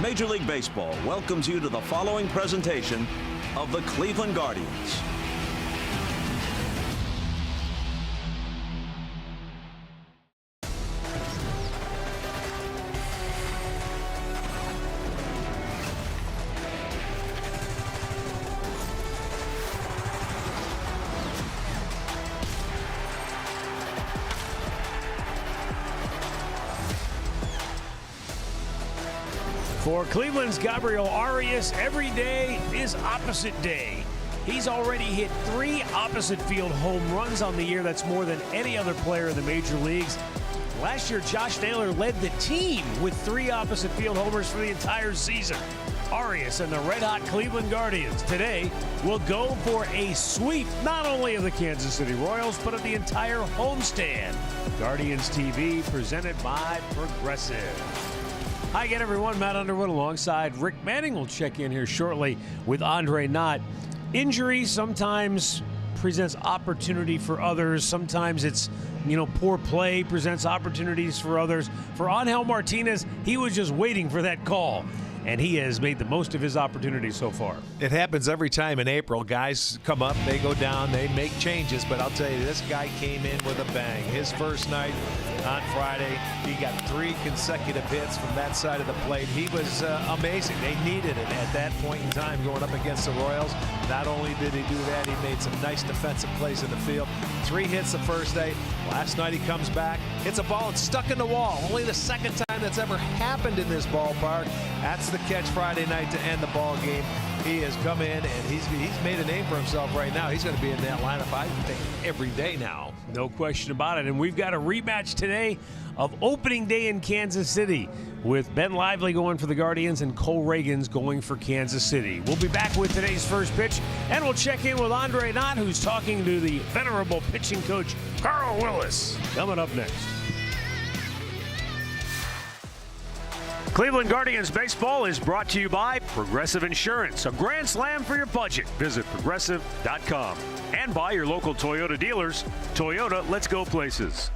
Major League Baseball welcomes you to the following presentation of the Cleveland Guardians. For Cleveland's Gabriel Arias, every day is opposite day. He's already hit 3 opposite field home runs on the year. That's more than any other player in the major leagues. Last year, Josh Naylor led the team with 3 opposite field homers for the entire season. Arias and the red-hot Cleveland Guardians today will go for a sweep, not only of the Kansas City Royals, but of the entire homestand. Guardians TV presented by Progressive. Hi again, everyone. Matt Underwood alongside Rick Manning will check in here shortly with Andre Knott. Injury sometimes presents opportunity for others. Sometimes it's, poor play presents opportunities for others. For Angel Martinez, he was just waiting for that call, and he has made the most of his opportunities so far. It happens every time in April. Guys come up, they go down, they make changes, but I'll tell you, this guy came in with a bang. His first night on Friday, he got 3 consecutive hits from that side of the plate. He was amazing. They needed it at that point in time going up against the Royals. Not only did he do that, he made some nice defensive plays in the field. 3 hits the first day. Last night he comes back, hits a ball and stuck in the wall. Only the second time that's ever happened in this ballpark. That's the catch Friday night to end the ball game. He has come in and he's made a name for himself right now. He's going to be in that lineup, I think, every day now. No question about it. And we've got a rematch today of opening day in Kansas City with Ben Lively going for the Guardians and Cole Reagans going for Kansas City. We'll be back with today's first pitch, and we'll check in with Andre Knott, who's talking to the venerable pitching coach, Carl Willis, coming up next. Cleveland Guardians baseball is brought to you by Progressive Insurance, a grand slam for your budget. Visit progressive.com. And by your local Toyota dealers. Toyota, let's go places.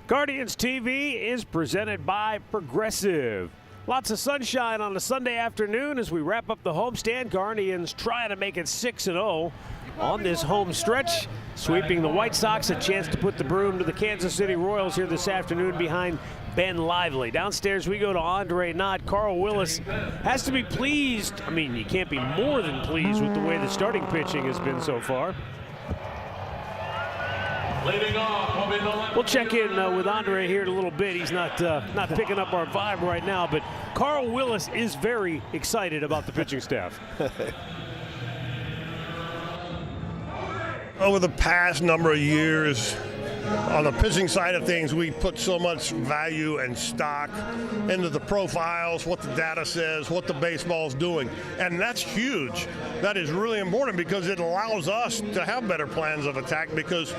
Guardians TV is presented by Progressive. Lots of sunshine on a Sunday afternoon as we wrap up the homestand. Guardians trying to make it 6-0 on this home stretch, sweeping the White Sox. A chance to put the broom to the Kansas City Royals here this afternoon behind Ben Lively. Downstairs we go to Andre Knott. Carl Willis has to be pleased. I mean, you can't be more than pleased with the way the starting pitching has been so far. We'll check in with Andre here in a little bit. He's not picking up our vibe right now, but Carl Willis is very excited about the pitching staff. Over the past number of years, on the pitching side of things, we put so much value and stock into the profiles, what the data says, what the baseball's doing. And that's huge. That is really important because it allows us to have better plans of attack because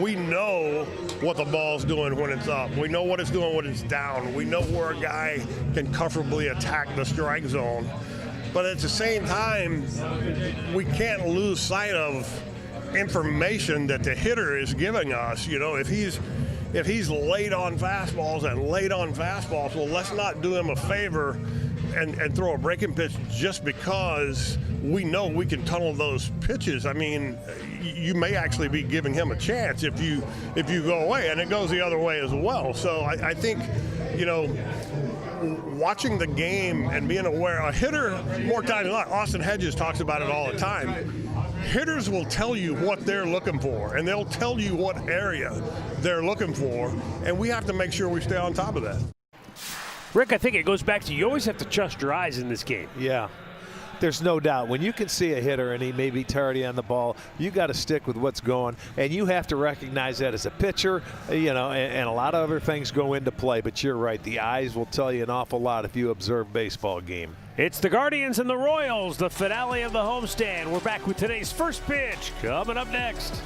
we know what the ball's doing when it's up. We know what it's doing when it's down. We know where a guy can comfortably attack the strike zone. But at the same time, we can't lose sight of information that the hitter is giving us. You know, if he's late on fastballs, well, let's not do him a favor and throw a breaking pitch just because we know we can tunnel those pitches. I mean, you may actually be giving him a chance if you go away, and it goes the other way as well. So I think, you know, watching the game and being aware, a hitter, more times than not, Austin Hedges talks about it all the time. Hitters will tell you what they're looking for, and they'll tell you what area they're looking for, and we have to make sure we stay on top of that. Rick, I think it goes back to you always have to trust your eyes in this game. Yeah. There's no doubt. When you can see a hitter and he may be tardy on the ball, you got to stick with what's going, and you have to recognize that as a pitcher, you know, and a lot of other things go into play. But you're right. The eyes will tell you an awful lot if you observe baseball game. It's the Guardians and the Royals, the finale of the homestand. We're back with today's first pitch coming up next.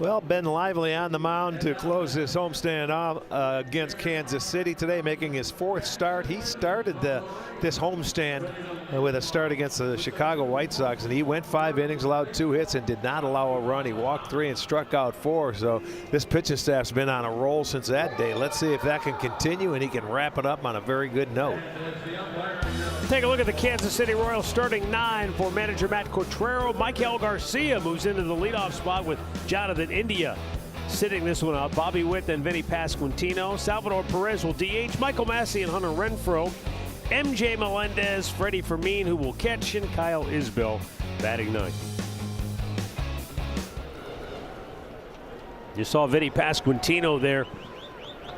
Well, Ben Lively on the mound to close this homestand off against Kansas City today, making his fourth start. He started this homestand with a start against the Chicago White Sox, and he went 5 innings, allowed 2 hits, and did not allow a run. He walked 3 and struck out 4. So this pitching staff's been on a roll since that day. Let's see if that can continue and he can wrap it up on a very good note. Take a look at the Kansas City Royals starting 9 for manager Matt Quatraro. Michael Garcia moves into the leadoff spot with Jonathan India sitting this one out. Bobby Witt and Vinny Pasquantino. Salvador Perez will DH. Michael Massey and Hunter Renfroe. MJ Melendez, Freddie Fermin, who will catch, and Kyle Isbell batting 9th. You saw Vinny Pasquantino there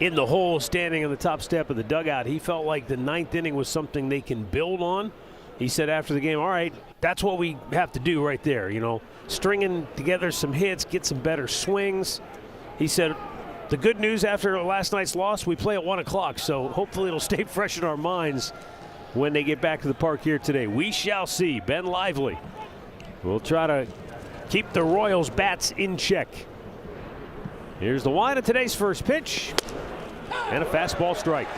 in the hole, standing on the top step of the dugout. He felt like the 9th inning was something they can build on. He said after the game, all right, that's what we have to do right there, you know, stringing together some hits, get some better swings. He said The good news after last night's loss, we play at 1 o'clock, so hopefully it'll stay fresh in our minds when they get back to the park here today. We shall see. Ben Lively will try to keep the Royals' bats in check. Here's the wind of today's first pitch, and a fastball strike.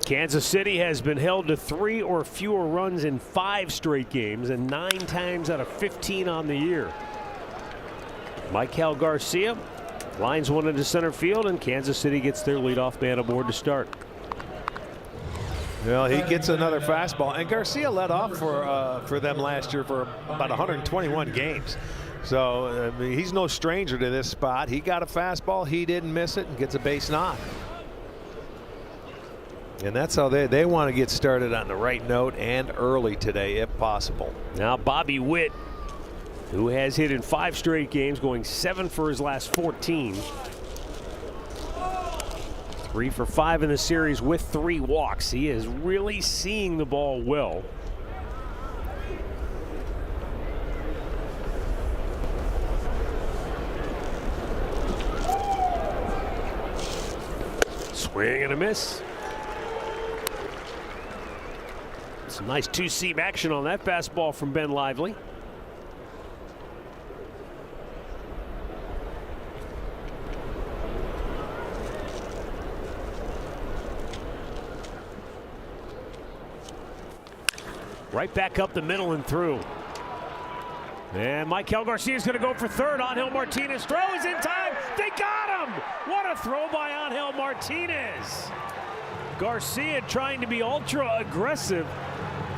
Kansas City has been held to 3 or fewer runs in 5 straight games and 9 times out of 15 on the year. Michael Garcia lines one into center field, and Kansas City gets their leadoff man aboard to start. Well, he gets another fastball, and Garcia led off for them last year for about 121 games. So I mean, he's no stranger to this spot. He got a fastball, he didn't miss it, and gets a base knock. And that's how they want to get started on the right note and early today if possible. Now Bobby Witt, who has hit in 5 straight games, going 7 for his last 14. 3 for 5 in the series with 3 walks. He is really seeing the ball well. Swing and a miss. Some nice two-seam action on that fastball from Ben Lively. Right back up the middle and through. And Michael Garcia is going to go for third. Angel Martinez throws in time. They got him! What a throw by Angel Martinez. Garcia trying to be ultra aggressive,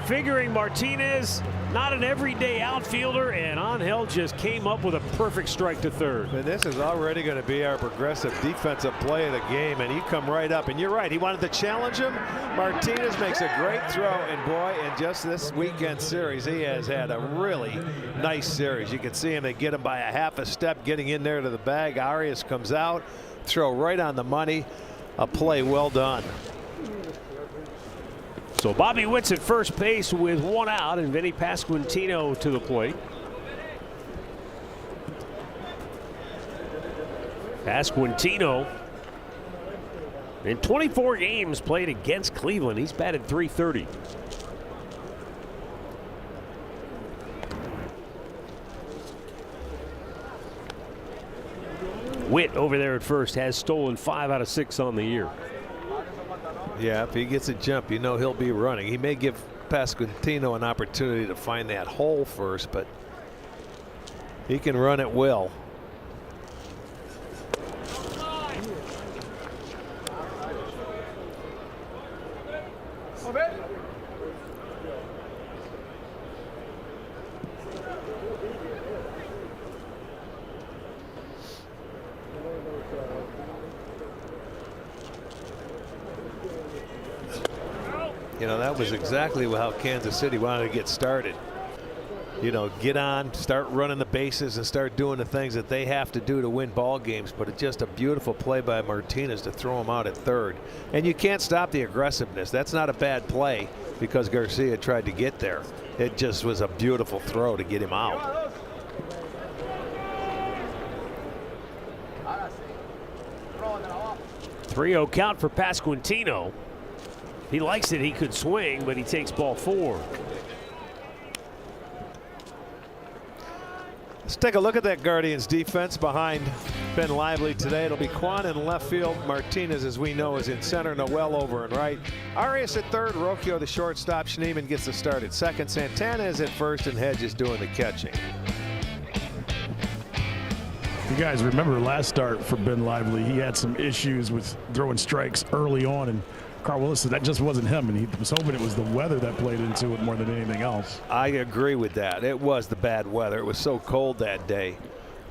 figuring Martinez not an everyday outfielder, and Angel just came up with a perfect strike to third. And this is already going to be our progressive defensive play of the game, and he come right up, and you're right, he wanted to challenge him. Martinez makes a great throw, and boy, in just this weekend series, he has had a really nice series. You can see him, they get him by a half a step getting in there to the bag. Arias comes out, throw right on the money, a play well done. So Bobby Witt's at first base with 1 out, and Vinny Pasquantino to the plate. Pasquantino, in 24 games played against Cleveland, he's batted .330. Witt over there at first has stolen 5 out of 6 on the year. Yeah, if he gets a jump, you know he'll be running. He may give Pasquantino an opportunity to find that hole first, but he can run it well. You know, that was exactly how Kansas City wanted to get started. You know, get on, start running the bases, and start doing the things that they have to do to win ball games. But it's just a beautiful play by Martinez to throw him out at third. And you can't stop the aggressiveness. That's not a bad play because Garcia tried to get there. It just was a beautiful throw to get him out. .3-0 count for Pasquantino. He likes it, he could swing, but he takes ball 4. Let's take a look at that Guardians defense behind Ben Lively today. It'll be Kwan in left field. Martinez, as we know, is in center. Noel over and right. Arias at third. Rocchio the shortstop. Schneemann gets the start at second. Santana is at first, and Hedges doing the catching. You guys remember last start for Ben Lively, he had some issues with throwing strikes early on, and Carl Willis said that just wasn't him, and he was hoping it was the weather that played into it more than anything else. I agree with that. It was the bad weather. It was so cold that day.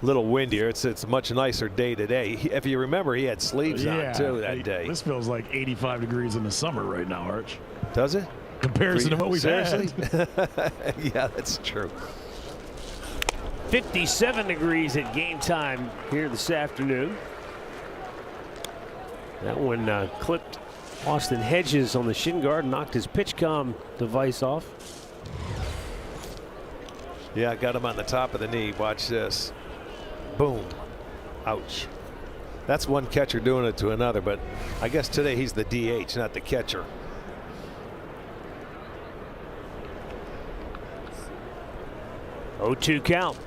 A little windier. It's a much nicer day today. If you remember, he had sleeves on too that day. This feels like 85 degrees in the summer right now, Arch. Does it? Comparison to what we've Seriously? had. Yeah, that's true. 57 degrees at game time here this afternoon. That one clipped Austin Hedges on the shin guard, knocked his PitchCom device off. Yeah, got him on the top of the knee. Watch this. Boom. Ouch. That's one catcher doing it to another, but I guess today he's the DH, not the catcher. Oh, 2 count.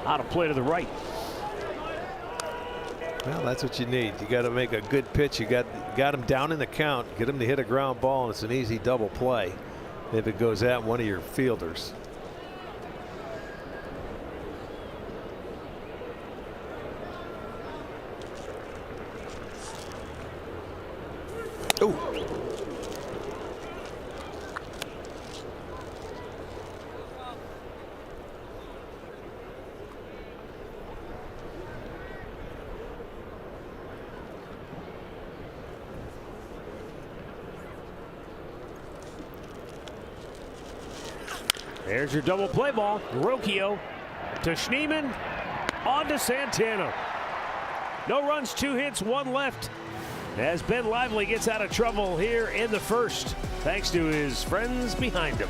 Out of play to the right. Well, that's what you need. You got to make a good pitch. You got him down in the count. Get him to hit a ground ball, and it's an easy double play if it goes at one of your fielders. Ooh. There's your double play ball. Rocchio to Schneemann, on to Santana. No runs, 2 hits, 1 left. As Ben Lively gets out of trouble here in the first, thanks to his friends behind him.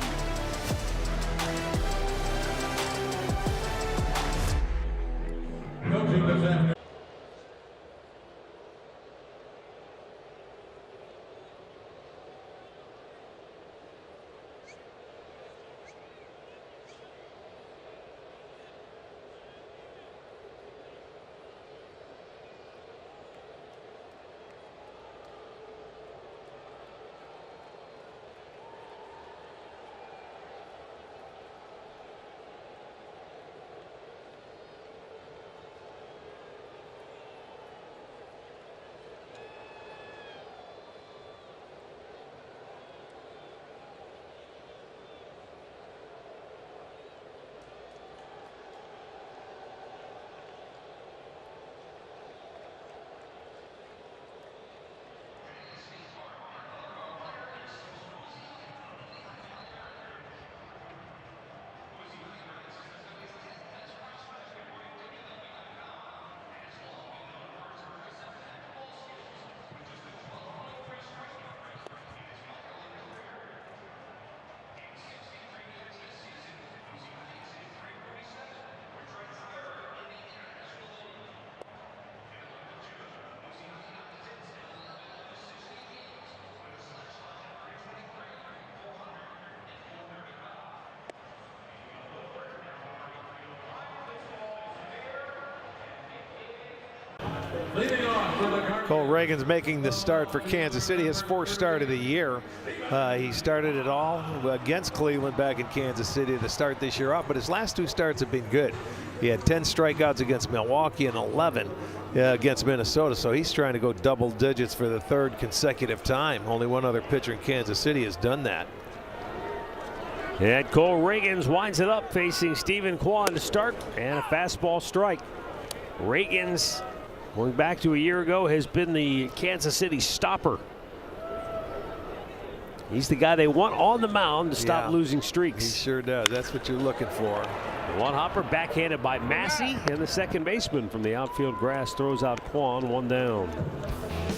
Cole Reagan's making the start for Kansas City, his 4th start of the year. He started it all against Cleveland back in Kansas City to start this year off, but his last 2 starts have been good. He had 10 strikeouts against Milwaukee and 11 against Minnesota, so he's trying to go double digits for the 3rd consecutive time. Only one other pitcher in Kansas City has done that. And Cole Reagans winds it up, facing Stephen Kwan to start, and a fastball strike. Reagans, going back to a year ago, has been the Kansas City stopper. He's the guy they want on the mound to stop losing streaks. He sure does. That's what you're looking for. One hopper backhanded by Massey, and the second baseman from the outfield grass throws out Kwan, 1 down.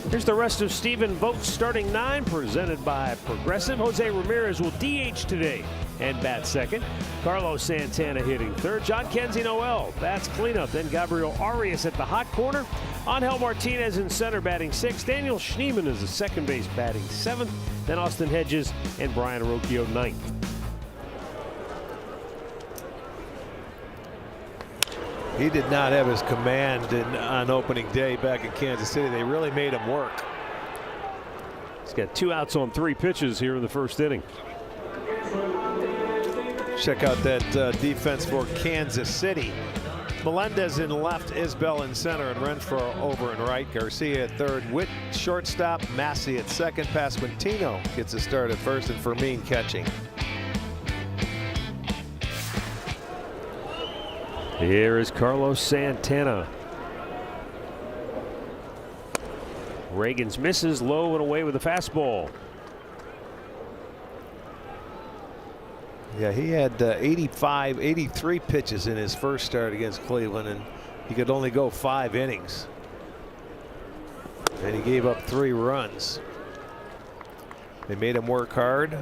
Here's the rest of Stephen Vogt's starting 9, presented by Progressive. Jose Ramirez will DH today and bat second. Carlos Santana hitting third. John Kenzie Noel bats cleanup. Then Gabriel Arias at the hot corner. Angel Martinez in center batting 6th. Daniel Schneemann is the second base batting 7th. Then Austin Hedges and Brian Rocchio 9th. He did not have his command on opening day back in Kansas City. They really made him work. He's got 2 outs on 3 pitches here in the first inning. Check out that defense for Kansas City. Melendez in left, Isbell in center, and Renfroe over in right. Garcia at third, Witt shortstop, Massey at second. Pasquantino gets a start at first, and Fermin catching. Here is Carlos Santana. Reagans misses low and away with a fastball. Yeah, he had 83 pitches in his first start against Cleveland, and he could only go 5 innings. And he gave up 3 runs. They made him work hard.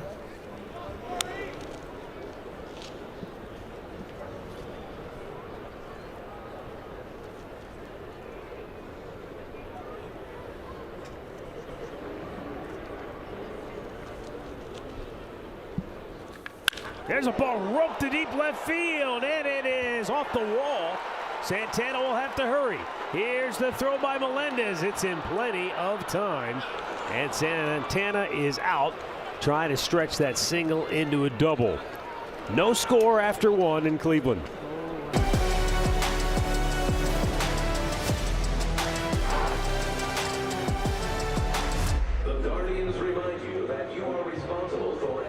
There's a ball roped to deep left field, and it is off the wall. Santana will have to hurry. Here's the throw by Melendez. It's in plenty of time. And Santana is out, trying to stretch that single into a double. No score after one in Cleveland. The Guardians remind you that you are responsible for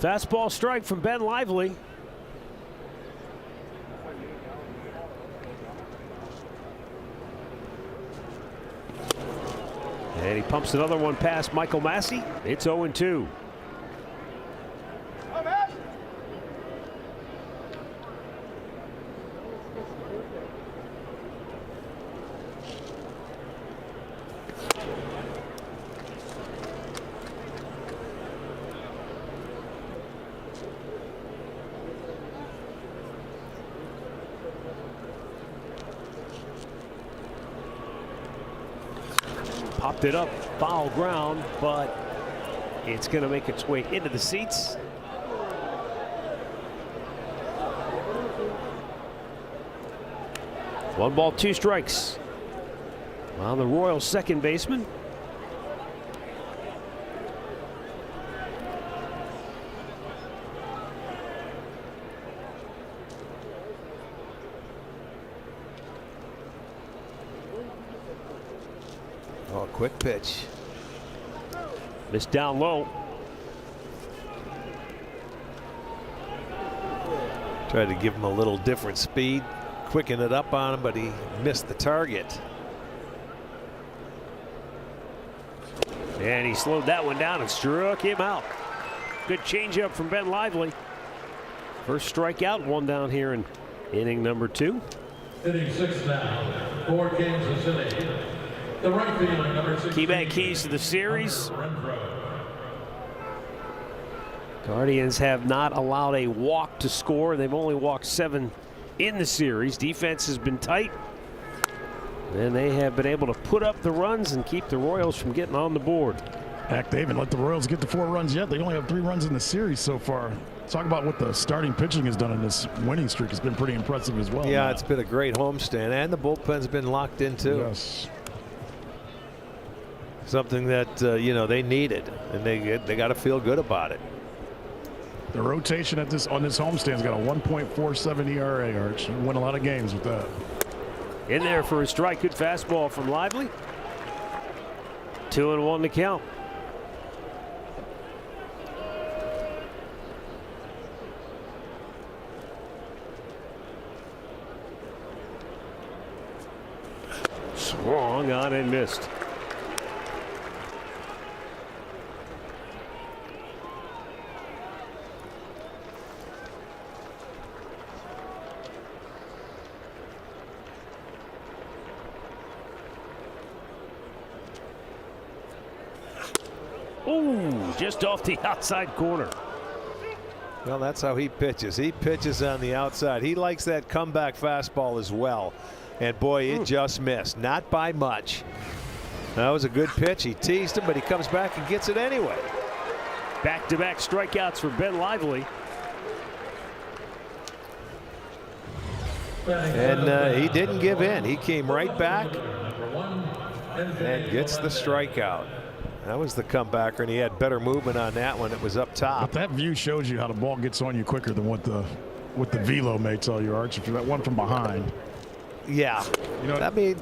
Fastball strike from Ben Lively. And he pumps another one past Michael Massey. It's 0-2. Popped it up, foul ground, but it's going to make its way into the seats. One ball, two strikes. On the Royals' second baseman. Oh, quick pitch. Missed down low. Tried to give him a little different speed, quicken it up on him, but he missed the target. And he slowed that one down and struck him out. Good changeup from Ben Lively. First strikeout, one down here in inning number 2. Inning 6 now for Kansas City. The right fielder, number 16. Key-back keys to the series. Guardians have not allowed a walk to score. They've only walked 7 in the series. Defense has been tight. And they have been able to put up the runs and keep the Royals from getting on the board. Heck, they haven't let the Royals get to 4 runs yet. They only have 3 runs in the series so far. Talk about what the starting pitching has done in this winning streak. It's been pretty impressive as well. Yeah, it's been a great homestand, and the bullpen's been locked in too. Yes. Something that you know, they needed, and they got to feel good about it. The rotation at on this homestand's got a 1.47 ERA, Arch. You win a lot of games with that. In there for a strike. Good fastball from Lively. 2-1 to count. Swung on and missed. Ooh, just off the outside corner. Well, that's how he pitches. He pitches on the outside. He likes that comeback fastball as well. And boy, it just missed. Not by much. That was a good pitch. He teased him, but he comes back and gets it anyway. Back-to-back strikeouts for Ben Lively. And he didn't give in. He came right back and gets the strikeout. That was the comebacker, and he had better movement on that one. It was up top. But that view shows you how the ball gets on you quicker than what the velo may tell you, Arch. If you're that one from behind. Yeah, You know, I mean,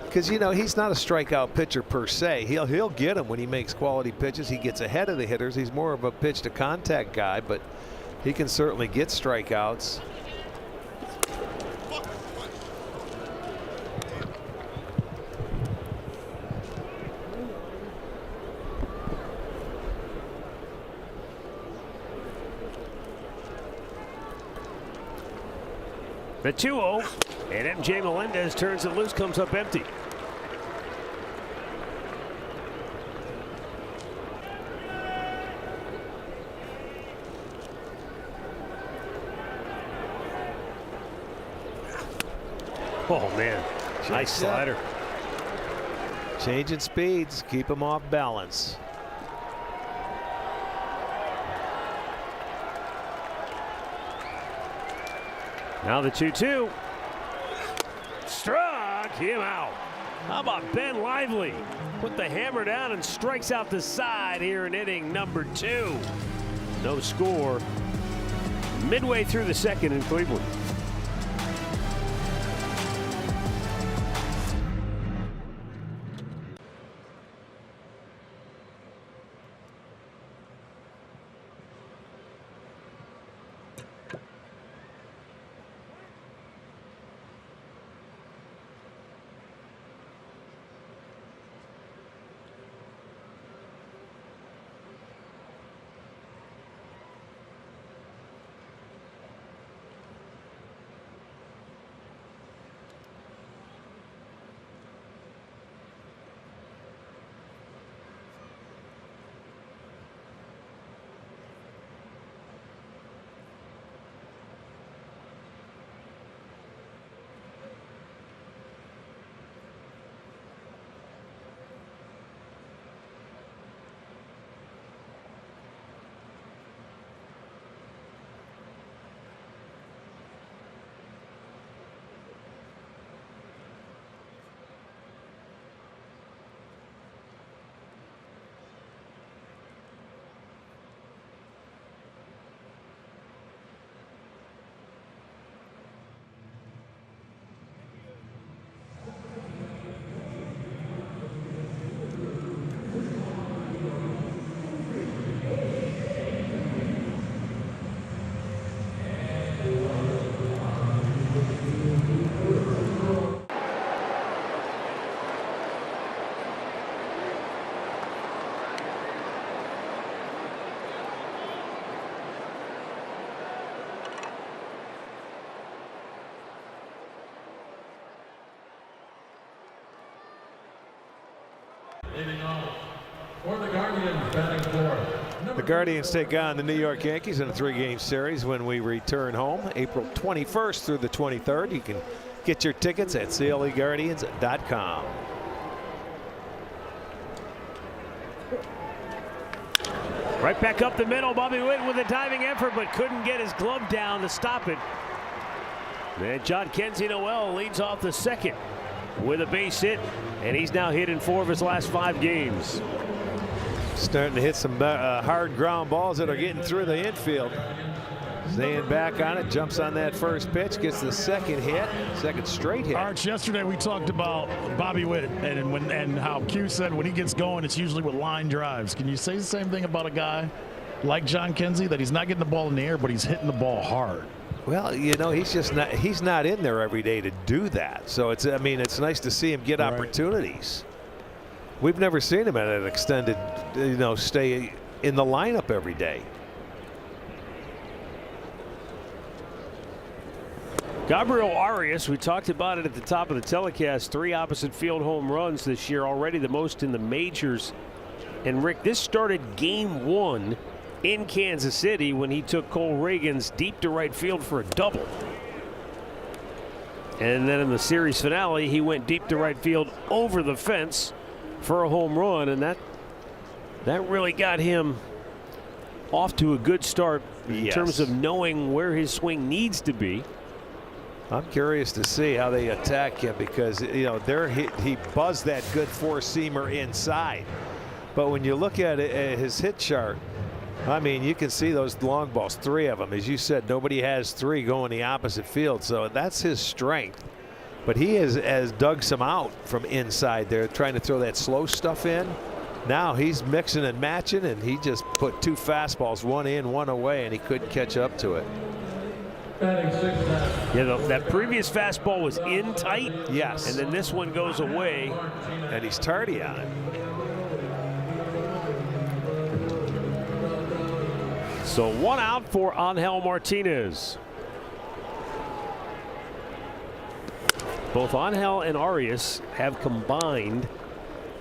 because you know he's not a strikeout pitcher per se. He'll get him when he makes quality pitches. He gets ahead of the hitters. He's more of a pitch to contact guy, but he can certainly get strikeouts. The 2-0, and MJ Melendez turns it loose, comes up empty. Oh man, nice slider. Changing speeds, keep him off balance. Now the 2-2. Struck him out. How about Ben Lively? Put the hammer down and strikes out the side here in inning number 2. No score. Midway through the second in Cleveland. Leading off for the Guardians, batting fourth. The Guardians take on the New York Yankees in a 3-game series when we return home April 21st through the 23rd. You can get your tickets at CLEGuardians.com. Right back up the middle. Bobby Witt with a diving effort, but couldn't get his glove down to stop it. And John Kenzie Noel leads off the second with a base hit, and he's now hit in 4 of his last 5 games. Starting to hit some hard ground balls that are getting through the infield. Staying back on it, jumps on that first pitch, gets the second hit, second straight hit. Arch, yesterday we talked about Bobby Witt and how Q said when he gets going, it's usually with line drives. Can you say the same thing about a guy like John Kinsey, that he's not getting the ball in the air, but he's hitting the ball hard? Well, you know, he's not in there every day to do that. So it's nice to see him get opportunities. We've never seen him at an extended, stay in the lineup every day. Gabriel Arias, we talked about it at the top of the telecast, 3 opposite field home runs this year, already the most in the majors. And Rick, this started game 1 in Kansas City when he took Cole Reagans deep to right field for a double. And then in the series finale, he went deep to right field over the fence for a home run, and that really got him off to a good start in terms of knowing where his swing needs to be. I'm curious to see how they attack him, because he buzzed that good four-seamer inside. But when you look at his hit chart, I mean, you can see those long balls, 3 of them. As you said, nobody has 3 going the opposite field, so that's his strength. But he has dug some out from inside there, trying to throw that slow stuff in. Now he's mixing and matching, and he just put 2 fastballs, 1 in, 1 away, and he couldn't catch up to it. Yeah, that previous fastball was in tight. Yes. And then this one goes away. And he's tardy on it. So 1 out for Angel Martinez. Both Angel and Arias have combined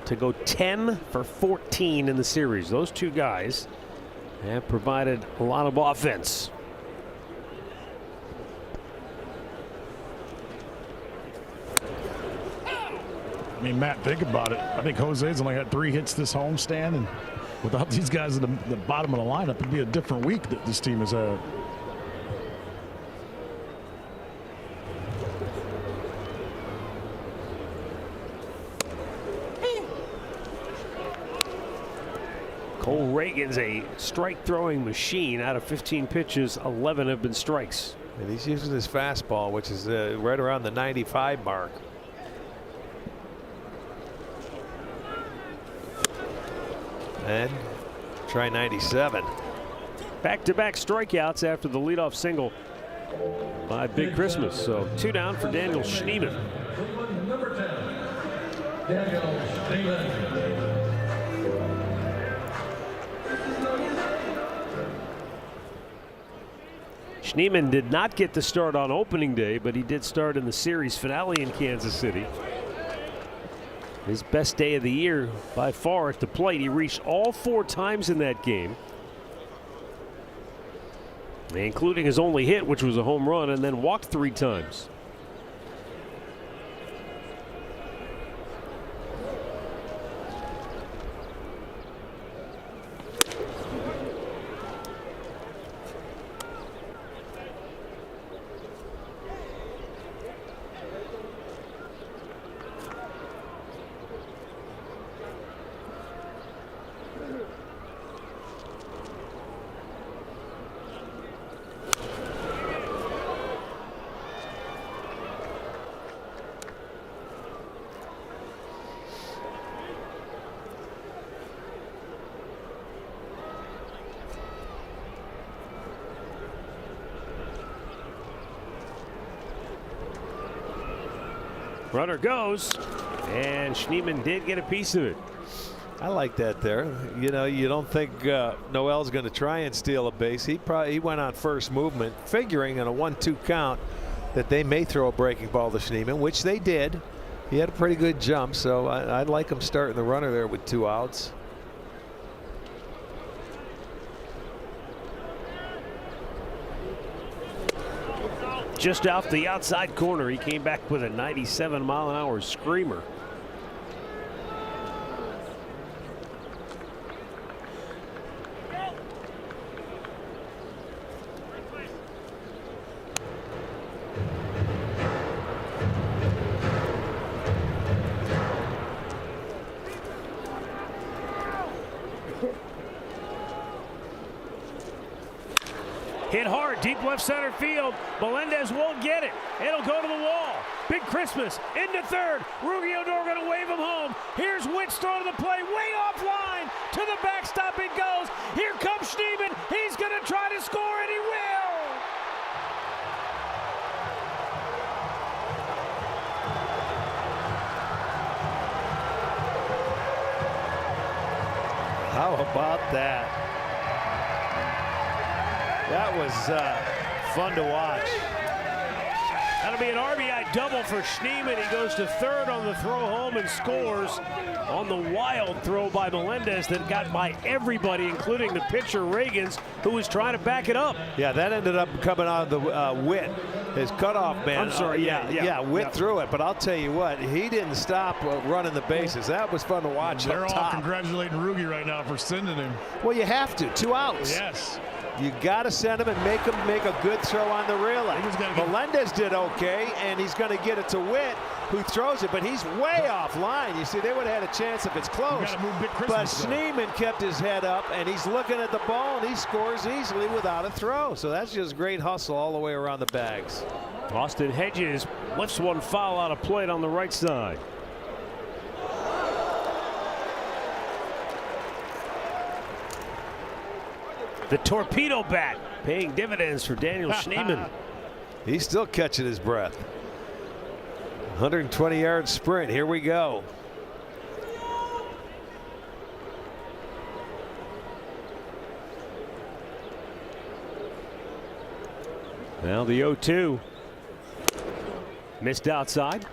to go 10 for 14 in the series. Those 2 guys have provided a lot of offense. I mean, Matt, think about it. I think Jose's only had 3 hits this homestand, and without these guys at the bottom of the lineup, it'd be a different week that this team has had. Cole Reagans, a strike-throwing machine. Out of 15 pitches, 11 have been strikes. And he's using his fastball, which is right around the 95 mark. And try 97. Back-to-back strikeouts after the leadoff single by Big Christmas. So 2 down for Daniel Schneemann. Number 10, Daniel Schneemann. Schneemann did not get the start on opening day, but he did start in the series finale in Kansas City. His best day of the year by far at the plate. He reached all 4 times in that game, including his only hit, which was a home run, and then walked 3 times. Runner goes, and Schneemann did get a piece of it. I like that there. You know, you don't think Noel's going to try and steal a base. He went on first movement, figuring in a 1-2 count that they may throw a breaking ball to Schneemann, which they did. He had a pretty good jump, so I'd like him starting the runner there with 2 outs. Just off the outside corner, he came back with a 97-mile-an-hour screamer. Hit hard, deep left center field. Melendez won't get it. It'll go to the wall. Big Christmas into third. Ruggie Odor going to wave him home. Here's Witt's throw to the play, way offline. To the backstop it goes. Here comes Schneemann. He's going to try to score, and he will. How about that? That was fun to watch. That'll be an RBI double for Schneemann. He goes to third on the throw home and scores on the wild throw by Melendez that got by everybody, including the pitcher Reagans, who was trying to back it up. Yeah, that ended up coming out of the Witt. His cutoff man. I'm sorry, Witt threw it, but I'll tell you what, he didn't stop running the bases. That was fun to watch. They're up all top. congratulating Ruggie right now for sending him. Well, you have to. 2 outs. Yes. You got to send him and make him make a good throw on the railing. Melendez did okay, and he's going to get it to Witt, who throws it, but he's way off line. You see, they would have had a chance if it's close. But Schneemann kept his head up, and he's looking at the ball, and he scores easily without a throw. So that's just great hustle all the way around the bags. Austin Hedges lifts one foul out of plate on the right side. The torpedo bat paying dividends for Daniel Schneemann. He's still catching his breath. 120-yard sprint. Here we go. Now the 0-2. Missed outside.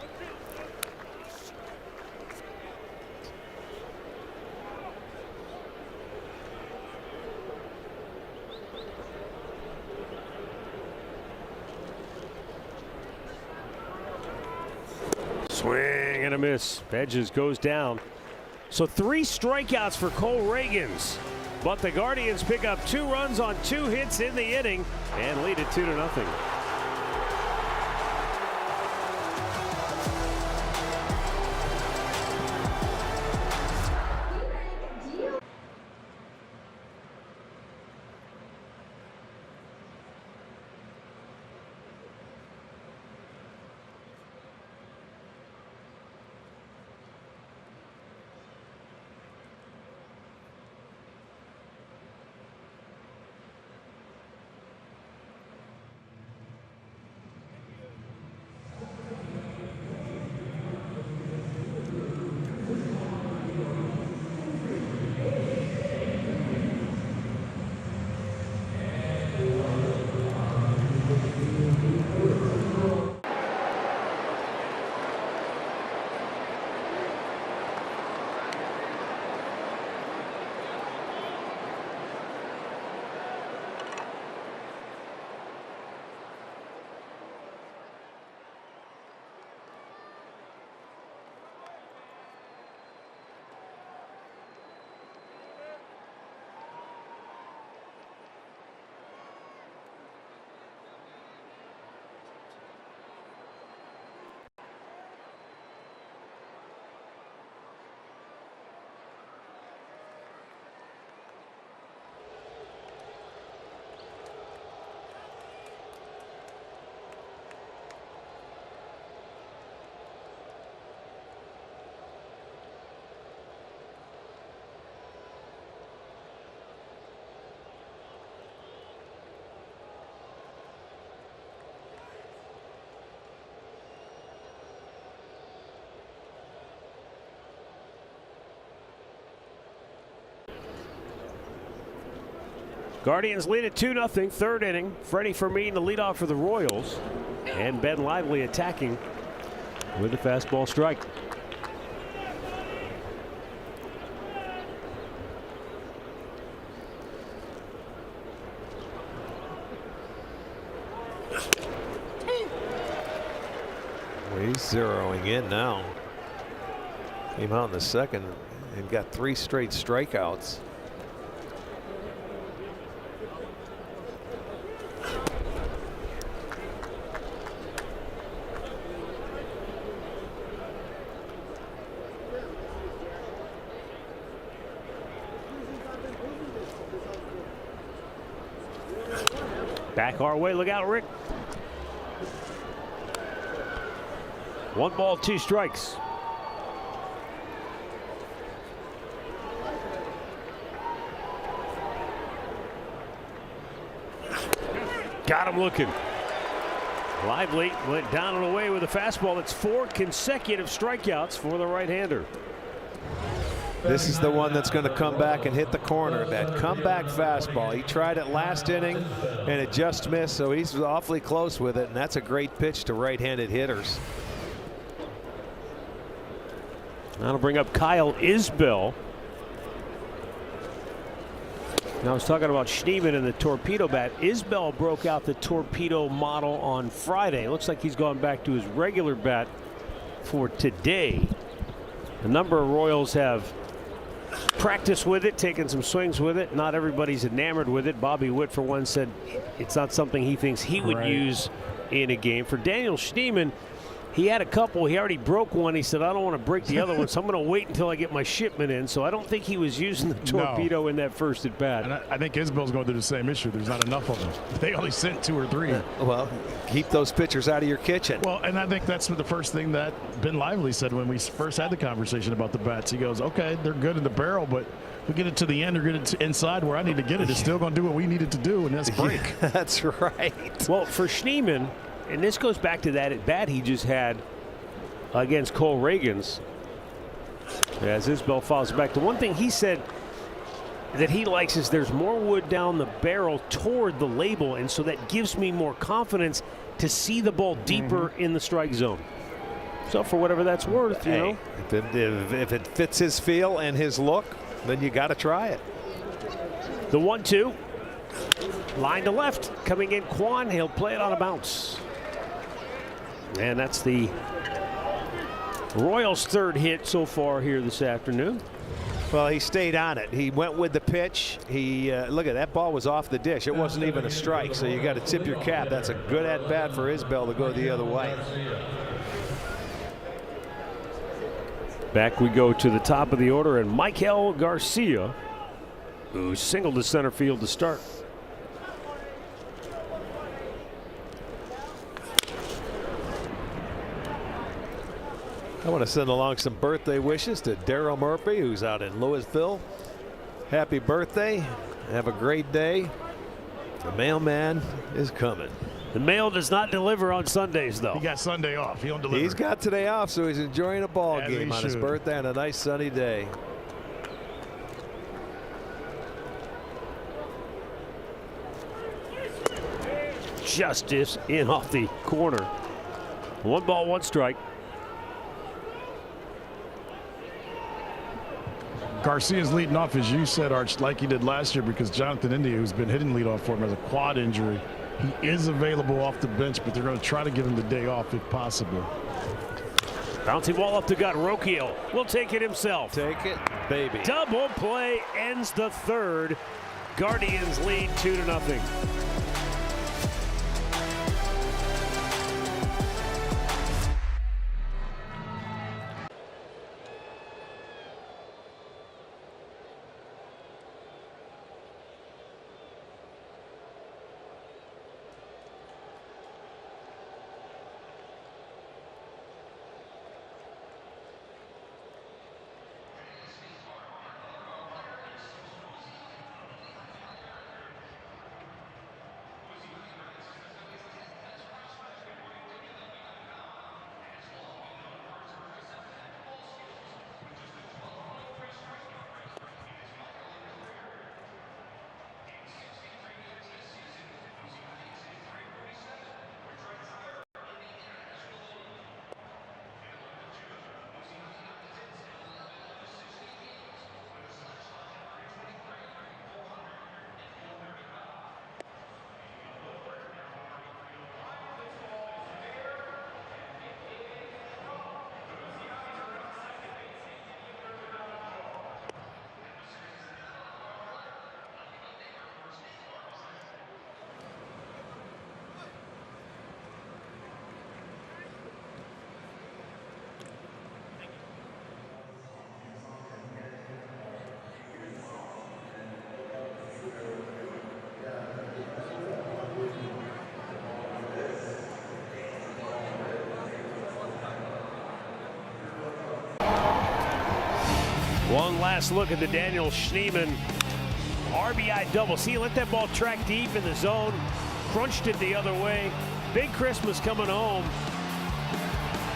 Swing and a miss. Hedges goes down. So 3 strikeouts for Cole Reagans. But the Guardians pick up 2 runs on 2 hits in the inning and lead it 2-0. Guardians lead at 2-0, 3rd inning. Freddie Fermin, the leadoff for the Royals. And Ben Lively attacking with a fastball strike. He's zeroing in now. Came out in the second and got 3 straight strikeouts. Back our way. Look out, Rick. 1 ball, 2 strikes. Got him looking. Lively went down and away with a fastball. That's 4 consecutive strikeouts for the right-hander. This is the one that's going to come back and hit the corner. That comeback fastball. He tried it last inning and it just missed, so he's awfully close with it, and that's a great pitch to right-handed hitters. That'll bring up Kyle Isbell. Now I was talking about Schneemann and the torpedo bat. Isbell broke out the torpedo model on Friday. It looks like he's gone back to his regular bat for today. A number of Royals have practiced with it, taken some swings with it. Not everybody's enamored with it. Bobby Witt, for one, said it's not something he thinks he would use in a game. For Daniel Schneemann, he had a couple. He already broke one. He said, I don't want to break the other one, so I'm going to wait until I get my shipment in. So I don't think he was using the torpedo in that first at bat. And I think Isbell's going through the same issue. There's not enough of them. They only sent 2 or 3. Well, keep those pitchers out of your kitchen. Well, and I think that's the first thing that Ben Lively said when we first had the conversation about the bats. He goes, okay, they're good in the barrel, but we get it to the end or get it inside where I need to get it. It's still going to do what we need it to do, and that's break. Yeah, that's right. Well, for Schneemann, and this goes back to that at bat he just had against Cole Reagans, as Isbell follows back. The one thing he said that he likes is there's more wood down the barrel toward the label, and so that gives me more confidence to see the ball deeper in the strike zone. So for whatever that's worth, you know. If it fits his feel and his look, then you got to try it. The 1-2. Line to left. Coming in Kwan. He'll play it on a bounce. And that's the Royals' 3rd hit so far here this afternoon. Well, he stayed on it. He went with the pitch. He look at that ball was off the dish. It wasn't even a strike, so you got to tip your cap. That's a good at bat for Isbell to go the other way. Back we go to the top of the order, and Michael Garcia, who singled to center field to start. I want to send along some birthday wishes to Daryl Murphy, who's out in Louisville. Happy birthday. Have a great day. The mailman is coming. The mail does not deliver on Sundays, though. He got Sunday off. He don't deliver. He's got today off, so he's enjoying a ball As game he on his should. birthday on a nice sunny day. Justice in off the corner. 1 ball, 1 strike. Garcia's leading off, as you said, Arch, like he did last year, because Jonathan India, who's been hitting leadoff for him, has a quad injury. He is available off the bench, but they're going to try to give him the day off if possible. Bouncy ball up the gut. Rocchio will take it himself. Take it, baby. Double play ends the 3rd. Guardians lead 2-0. One last look at the Daniel Schneemann RBI double. See, let that ball track deep in the zone. Crunched it the other way. Big Christmas coming home.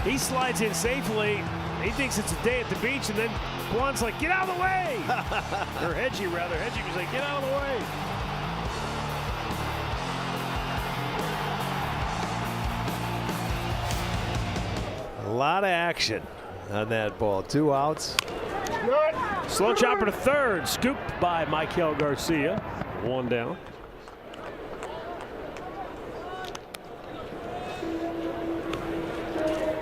He slides in safely. He thinks it's a day at the beach, and then Kwon's like, get out of the way! Or Hedgie, rather. Hedgie was like, get out of the way. A lot of action on that ball. 2 outs. Slow chopper to third. Scooped by Michael Garcia. 1 down.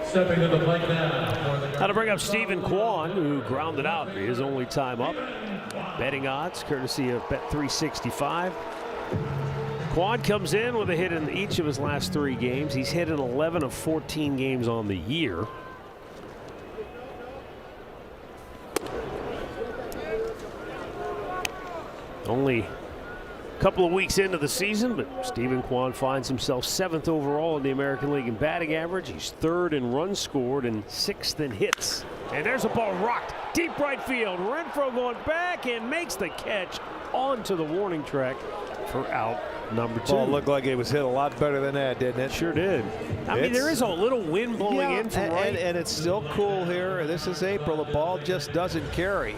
Stepping to the plate now. Now to bring up Stephen Kwon, who grounded out his only time up. Betting odds, courtesy of Bet365. Kwon comes in with a hit in each of his last 3 games. He's hit in 11 of 14 games on the year. Only a couple of weeks into the season, but Stephen Kwon finds himself 7th overall in the American League in batting average. He's 3rd in runs scored and 6th in hits. And there's a ball rocked deep right field. Renfroe going back and makes the catch onto the warning track for out number 2. Ball looked like it was hit a lot better than that, didn't it? Sure did. I mean, there is a little wind blowing in from right. And it's still cool here. This is April. The ball just doesn't carry.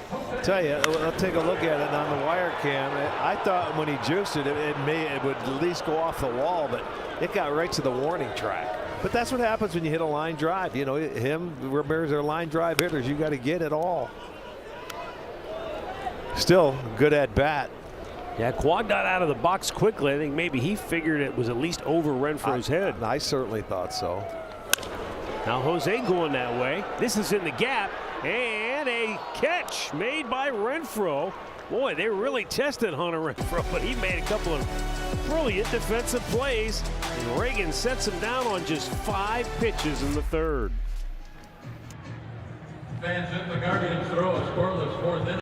I'll tell you, I'll take a look at it on the wire cam. I thought when he juiced it, it would at least go off the wall, but it got right to the warning track. But that's what happens when you hit a line drive. You know, Ramirez are line drive hitters. You got to get it all. Still good at bat. Yeah, Kwon got out of the box quickly. I think maybe he figured it was at least over Renfroe's head. I certainly thought so. Now Jose going that way. This is in the gap. And a catch made by Renfroe. Boy, they really tested Hunter Renfroe, but he made a couple of brilliant defensive plays. And Reagan sets him down on just 5 pitches in the 3rd. Fans in the Guardians throw a scoreless 4th inning.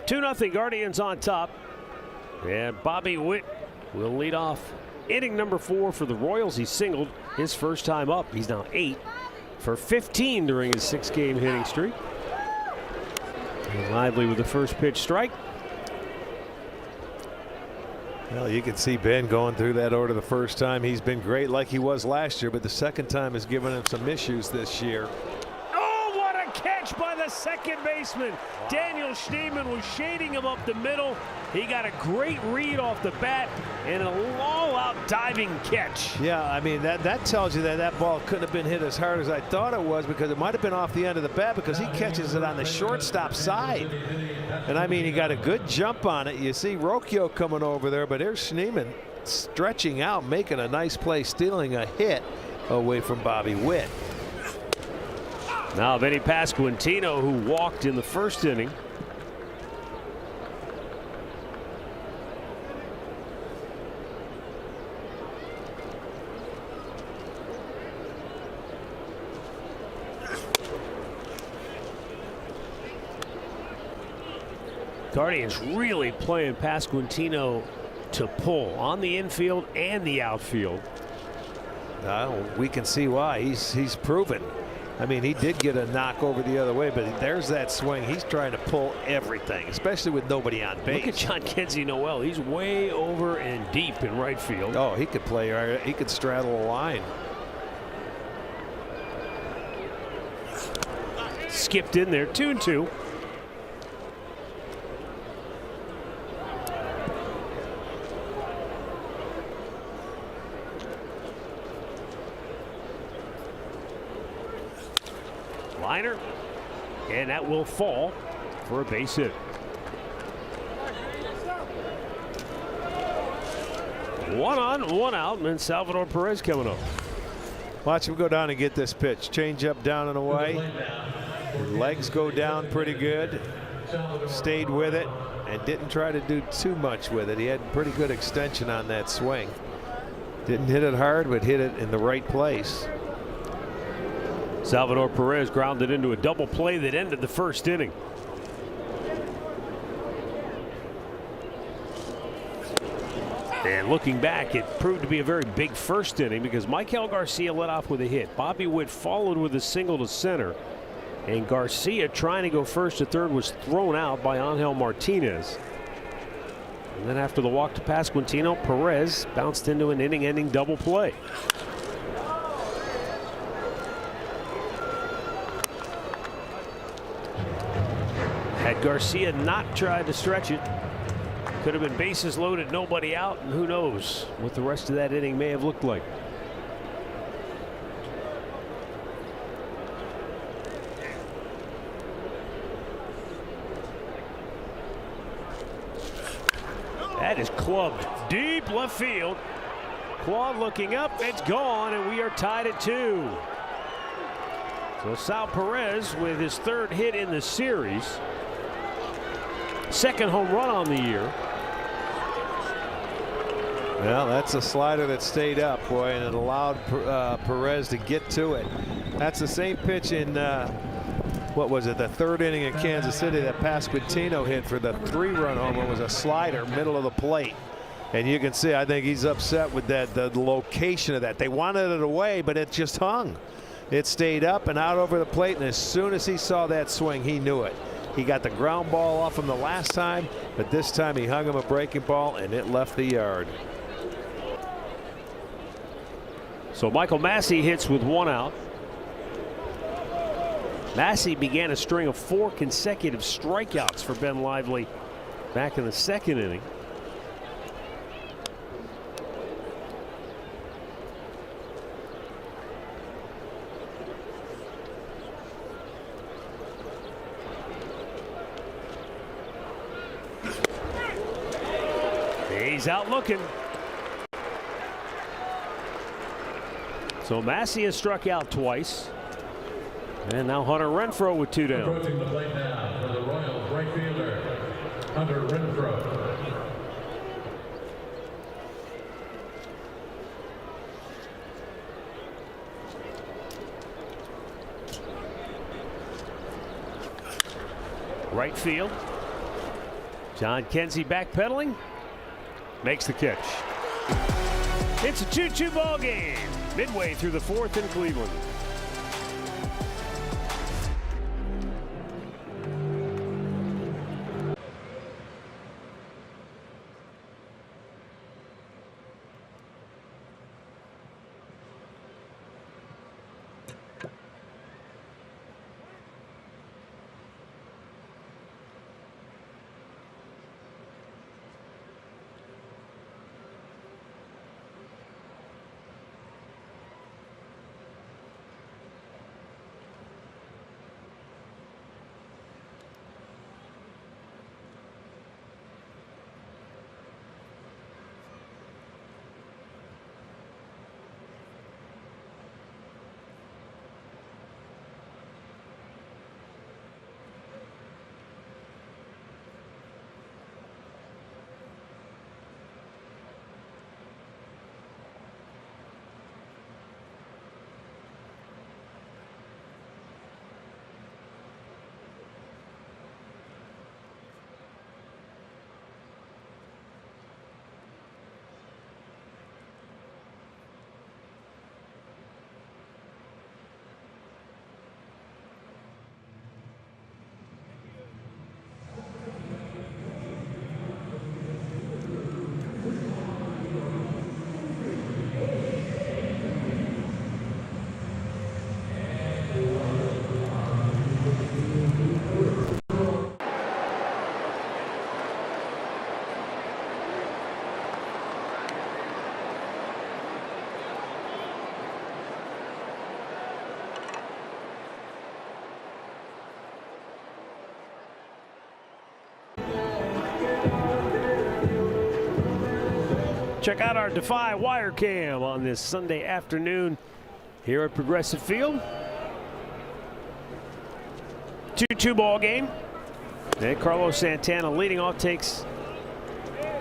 Two 2-0 Guardians on top. And Bobby Witt will lead off inning number 4 for the Royals. He singled his first time up. He's now 8 for 15 during his 6-game hitting streak. And Lively with the first pitch strike. Well, you can see Ben going through that order the first time. He's been great like he was last year, but the second time has given him some issues this year. Oh, what a catch by the second baseman. Wow. Daniel Schneemann was shading him up the middle. He got a great read off the bat and a all-out diving catch. Yeah, I mean, that tells you that ball couldn't have been hit as hard as I thought it was, because it might have been off the end of the bat, because he catches it on the shortstop side. And I mean, he got a good jump on it. You see Rocchio coming over there, but here's Schneemann stretching out, making a nice play, stealing a hit away from Bobby Witt. Now Vinny Pasquantino, who walked in the first inning. Guardians really playing Pasquantino to pull on the infield and the outfield. We can see why. He's proven. I mean, he did get a knock over the other way, but there's that swing. He's trying to pull everything, especially with nobody on base. Look at Jhonkensy Noel. He's way over and deep in right field. Oh, he could play. He could straddle a line. Skipped in there, 2-2. Liner, and that will fall for a base hit. One on, one out, and then Salvador Perez coming up. Watch him go down and get this pitch. Change up, down and away. Legs go down pretty good. Stayed with it and didn't try to do too much with it. He had pretty good extension on that swing. Didn't hit it hard, but hit it in the right place. Salvador Perez grounded into a double play that ended the first inning. And looking back, it proved to be a very big first inning because Maikel Garcia led off with a hit. Bobby Witt followed with a single to center. And Garcia, trying to go first to third, was thrown out by Angel Martinez. And then after the walk to Pasquantino, Perez bounced into an inning-ending double play. Had Garcia not tried to stretch it, could have been bases loaded, nobody out, and who knows what the rest of that inning may have looked like. That is clubbed deep left field. Claude looking up, it's gone, and we are tied at 2. So Sal Perez with his third hit in the series. Second home run on the year. Well, that's a slider that stayed up, boy, and it allowed Perez to get to it. That's the same pitch in what was it, the third inning in Kansas City that Pasquantino hit for the 3-run homer. Was a slider middle of the plate, and you can see I think he's upset with that, the location of that. They wanted it away, but it just hung. It stayed up and out over the plate, and as soon as he saw that swing, he knew it. He got the ground ball off him the last time, but this time he hung him a breaking ball and it left the yard. So Michael Massey hits with 1 out. Massey began a string of 4 consecutive strikeouts for Ben Lively back in the second inning. He's out looking. So Massey has struck out twice. And now Hunter Renfroe with 2 down. Approaching the plate now for the Royals right fielder, Hunter Renfroe. Right field. Jhonkensy backpedaling. Makes the catch. It's a 2-2 ball game. Midway through the 4th in Cleveland. Check out our Defy Wire Cam on this Sunday afternoon here at Progressive Field. 2-2 ball game. And Carlos Santana leading off, takes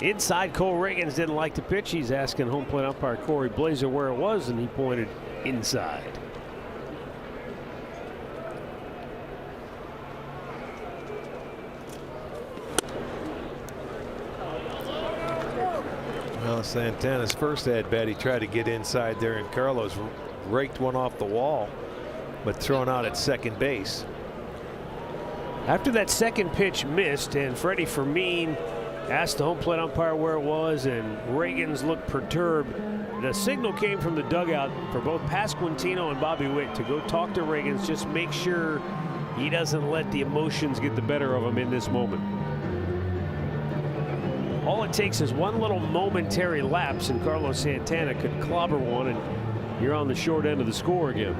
inside. Cole Reagans didn't like the pitch. He's asking home plate umpire Corey Blazer where it was, and he pointed inside. Well, Santana's first at bat, he tried to get inside there, and Carlos raked one off the wall, but thrown out at second base. After that second pitch missed, and Freddie Fermin asked the home plate umpire where it was, and Reagans looked perturbed, the signal came from the dugout for both Pasquantino and Bobby Witt to go talk to Reagans, just make sure he doesn't let the emotions get the better of him in this moment. All it takes is one little momentary lapse, and Carlos Santana could clobber one, and you're on the short end of the score again.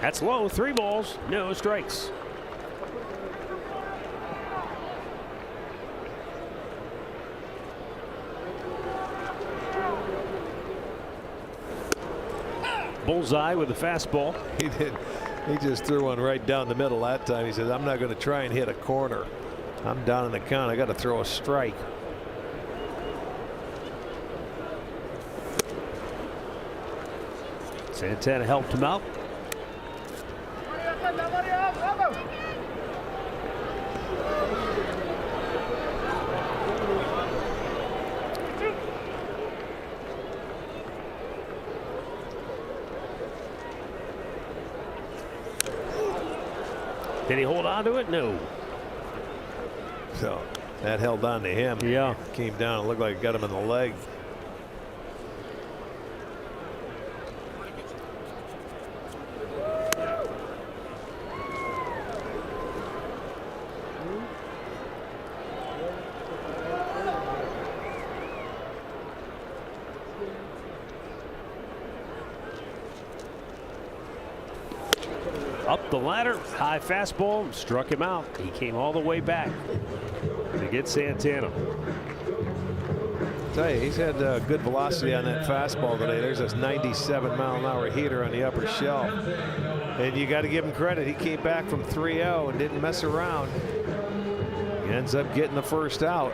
That's low. 3 balls, no strikes. Bullseye with a fastball. He did. He just threw one right down the middle that time. He says, I'm not going to try and hit a corner. I'm down in the count. I got to throw a strike. Santana helped him out. Did he hold on to it? No. So that held on to him. Yeah. Came down and looked like it got him in the leg. Up the ladder, high fastball, struck him out. He came all the way back to get Santana. Tell you, he's had good velocity on that fastball today. There's a 97-mile-an-hour heater on the upper shelf, and you got to give him credit. He came back from 3-0 and didn't mess around. He ends up getting the first out.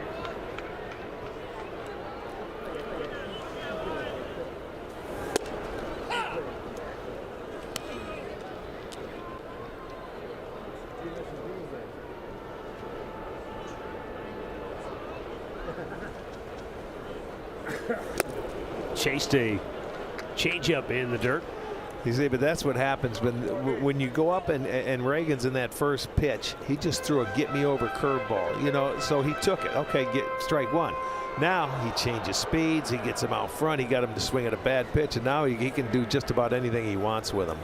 Chased a changeup in the dirt. You see, but that's what happens when you go up and Reagans in that first pitch, he just threw a get me over curveball, you know, so he took it. Okay, get strike one. Now he changes speeds, he gets him out front, he got him to swing at a bad pitch, and now he can do just about anything he wants with him.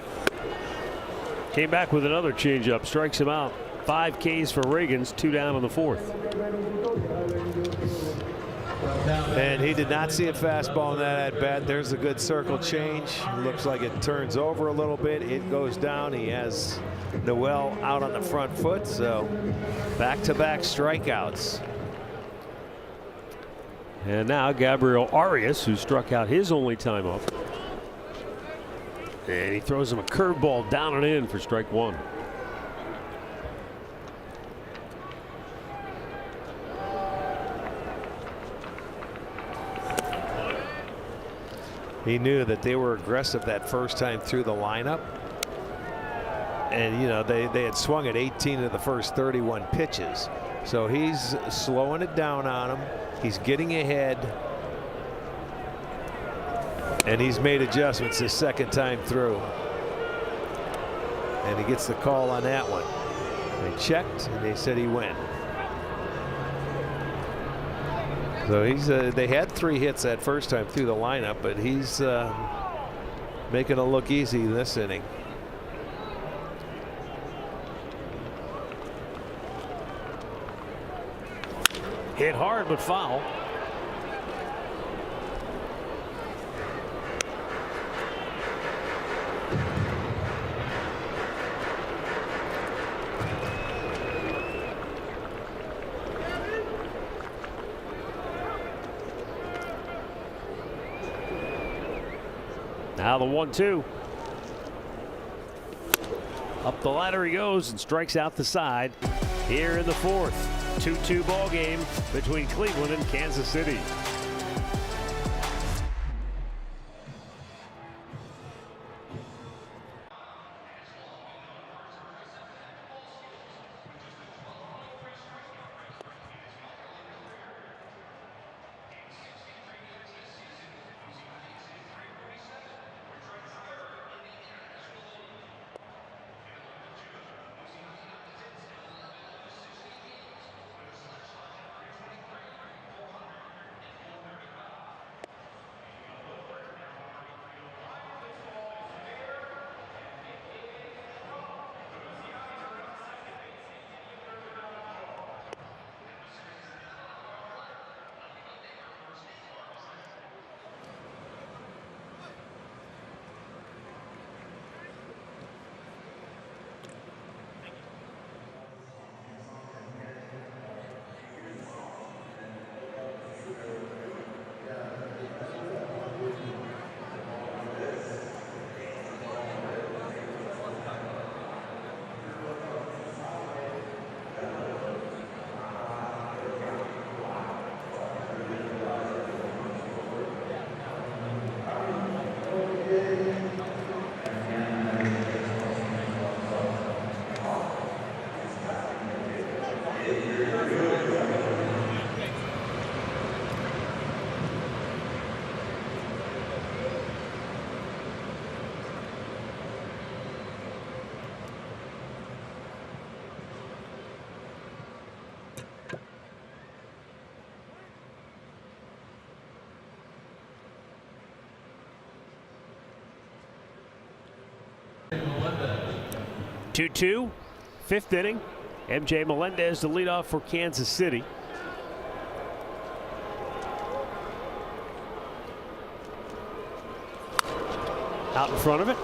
Came back with another changeup, strikes him out. 5 Ks for Reagans, 2 down in the 4th. And he did not see a fastball in that at bat. There's a good circle change. Looks like it turns over a little bit. It goes down. He has Noel out on the front foot. So back-to-back strikeouts. And now Gabriel Arias, who struck out his only time up. And he throws him a curveball down and in for strike 1. He knew that they were aggressive that first time through the lineup. And, you know, they had swung at 18 of the first 31 pitches. So he's slowing it down on him. He's getting ahead. And he's made adjustments his second time through. And he gets the call on that one. They checked and they said he went. So he's they had 3 hits that first time through the lineup, but he's making it look easy this inning. Hit hard, but foul. Now the 1-2. Up the ladder he goes and strikes out the side here in the fourth. 2-2 ball game between Cleveland and Kansas City. Melendez. 2-2, fifth inning. MJ Melendez to lead off for Kansas City. Out in front of it.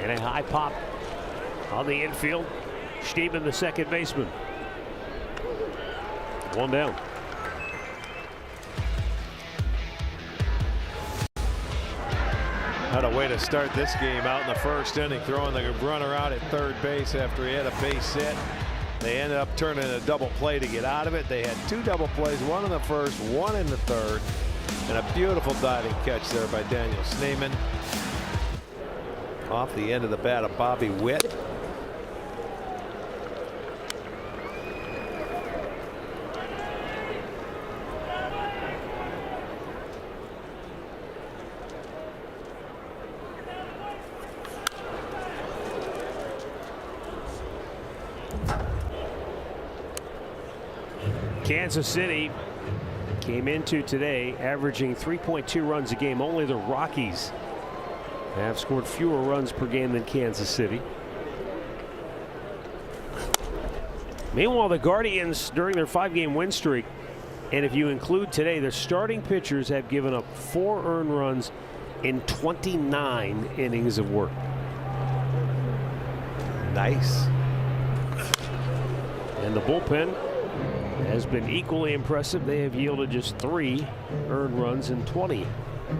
And a high pop on the infield. Steeman, the second baseman. One down. Had a way to start this game out in the first inning, throwing the runner out at third base after he had a base hit. They ended up turning a double play to get out of it. They had two double plays, one in the first, one in the third, and a beautiful diving catch there by Daniel Sneeman. Off the end of the bat of Bobby Witt. Kansas City came into today averaging 3.2 runs a game. Only the Rockies have scored fewer runs per game than Kansas City. Meanwhile, the Guardians, during their 5-game win streak, and if you include today, their starting pitchers have given up 4 earned runs in 29 innings of work. Nice. And the bullpen has been equally impressive. They have yielded just 3 earned runs in 20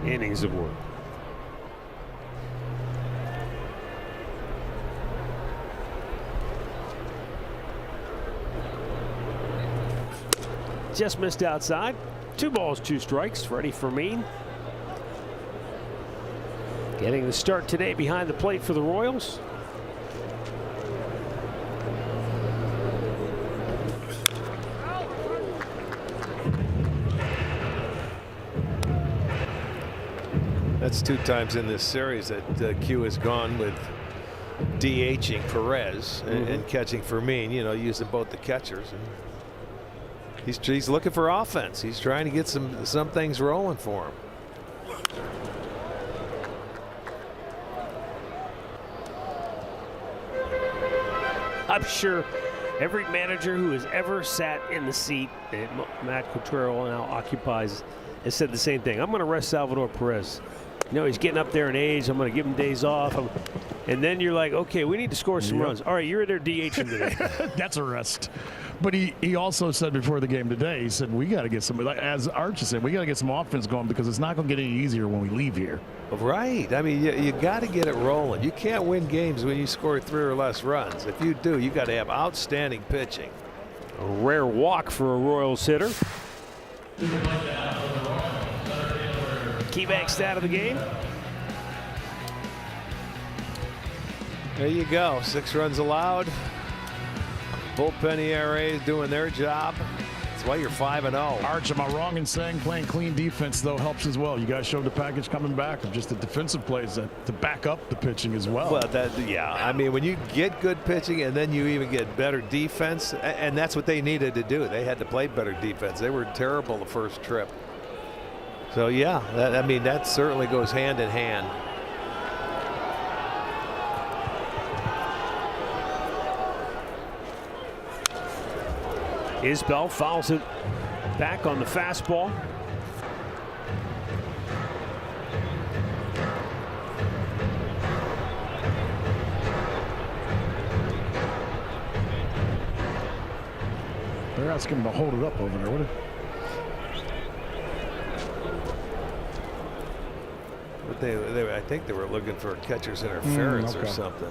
innings of work. Just missed outside. 2 balls, 2 strikes. Freddie Fermin getting the start today behind the plate for the Royals. That's 2 times in this series that Q has gone with DHing Perez and catching Fermin, you know, using both the catchers. And he's looking for offense. He's trying to get some things rolling for him. I'm sure every manager who has ever sat in the seat that Matt Quatraro now occupies has said the same thing. I'm going to rest Salvador Perez. You know, he's getting up there in age. I'm going to give him days off. And then you're like, okay, we need to score some runs. All right, you're there DHing today. That's a rest. But he also said before the game today, he said, we got to get some, like, as Archie said, we got to get some offense going because it's not going to get any easier when we leave here. Right. I mean, you got to get it rolling. You can't win games when you score 3 or less runs. If you do, you got to have outstanding pitching. A rare walk for a Royals hitter. Key back stat of the game. There you go. 6 runs allowed. Bullpen ERA is doing their job. That's why you're 5-0. Arch, am I wrong in saying playing clean defense, though, helps as well? You guys showed the package coming back of just the defensive plays to back up the pitching as well. Well, yeah. I mean, when you get good pitching and then you even get better defense, and that's what they needed to do. They had to play better defense. They were terrible the first trip. So, yeah, I mean, that certainly goes hand in hand. Isbell fouls it back on the fastball. They're asking him to hold it up over there. What? I think they were looking for catcher's interference or something.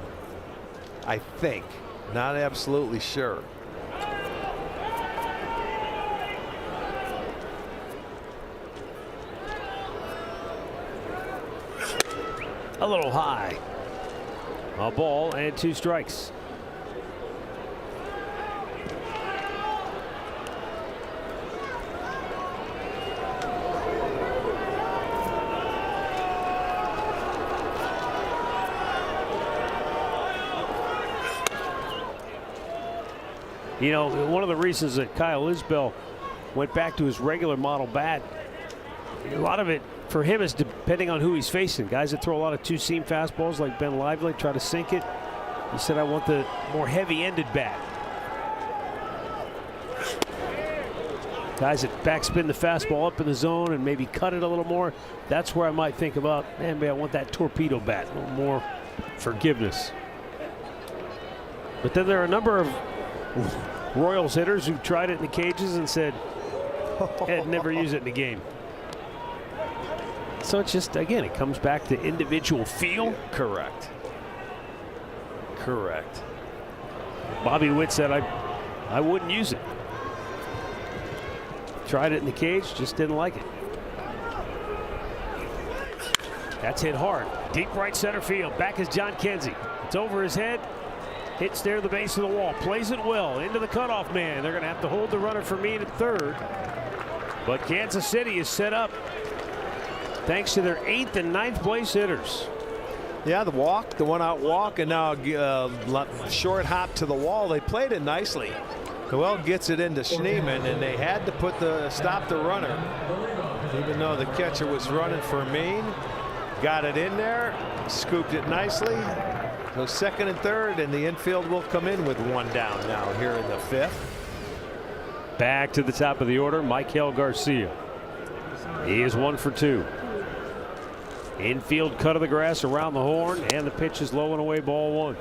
I think. Not absolutely sure. A little high. A ball and 2 strikes. You know, one of the reasons that Kyle Isbell went back to his regular model bat, a lot of it for him is depending on who he's facing. Guys that throw a lot of 2-seam fastballs like Ben Lively, try to sink it. He said, I want the more heavy-ended bat. Guys that backspin the fastball up in the zone and maybe cut it a little more. That's where I might think about, man, maybe I want that torpedo bat, a little more forgiveness. But then there are a number of Royals hitters who tried it in the cages and said, I'd never use it in the game. So it's just, again, it comes back to individual feel. Correct. Correct. Bobby Witt said, I wouldn't use it. Tried it in the cage, just didn't like it. That's hit hard. Deep right center field. Back is John Kinsey. It's over his head. Hits near the base of the wall. Plays it well into the cutoff man. They're going to have to hold the runner for me at third. But Kansas City is set up thanks to their 8th and 9th place hitters. Yeah, the walk, the 1-out walk, and now short hop to the wall. They played it nicely. Noel gets it into Schneemann, and they had to stop the runner. Even though the catcher was running for Mean, got it in there, scooped it nicely. So 2nd and 3rd, and the infield will come in with 1 down now here in the 5th. Back to the top of the order, Michael Garcia. He is 1 for 2. Infield cut of the grass around the horn, and the pitch is low and away, ball 1.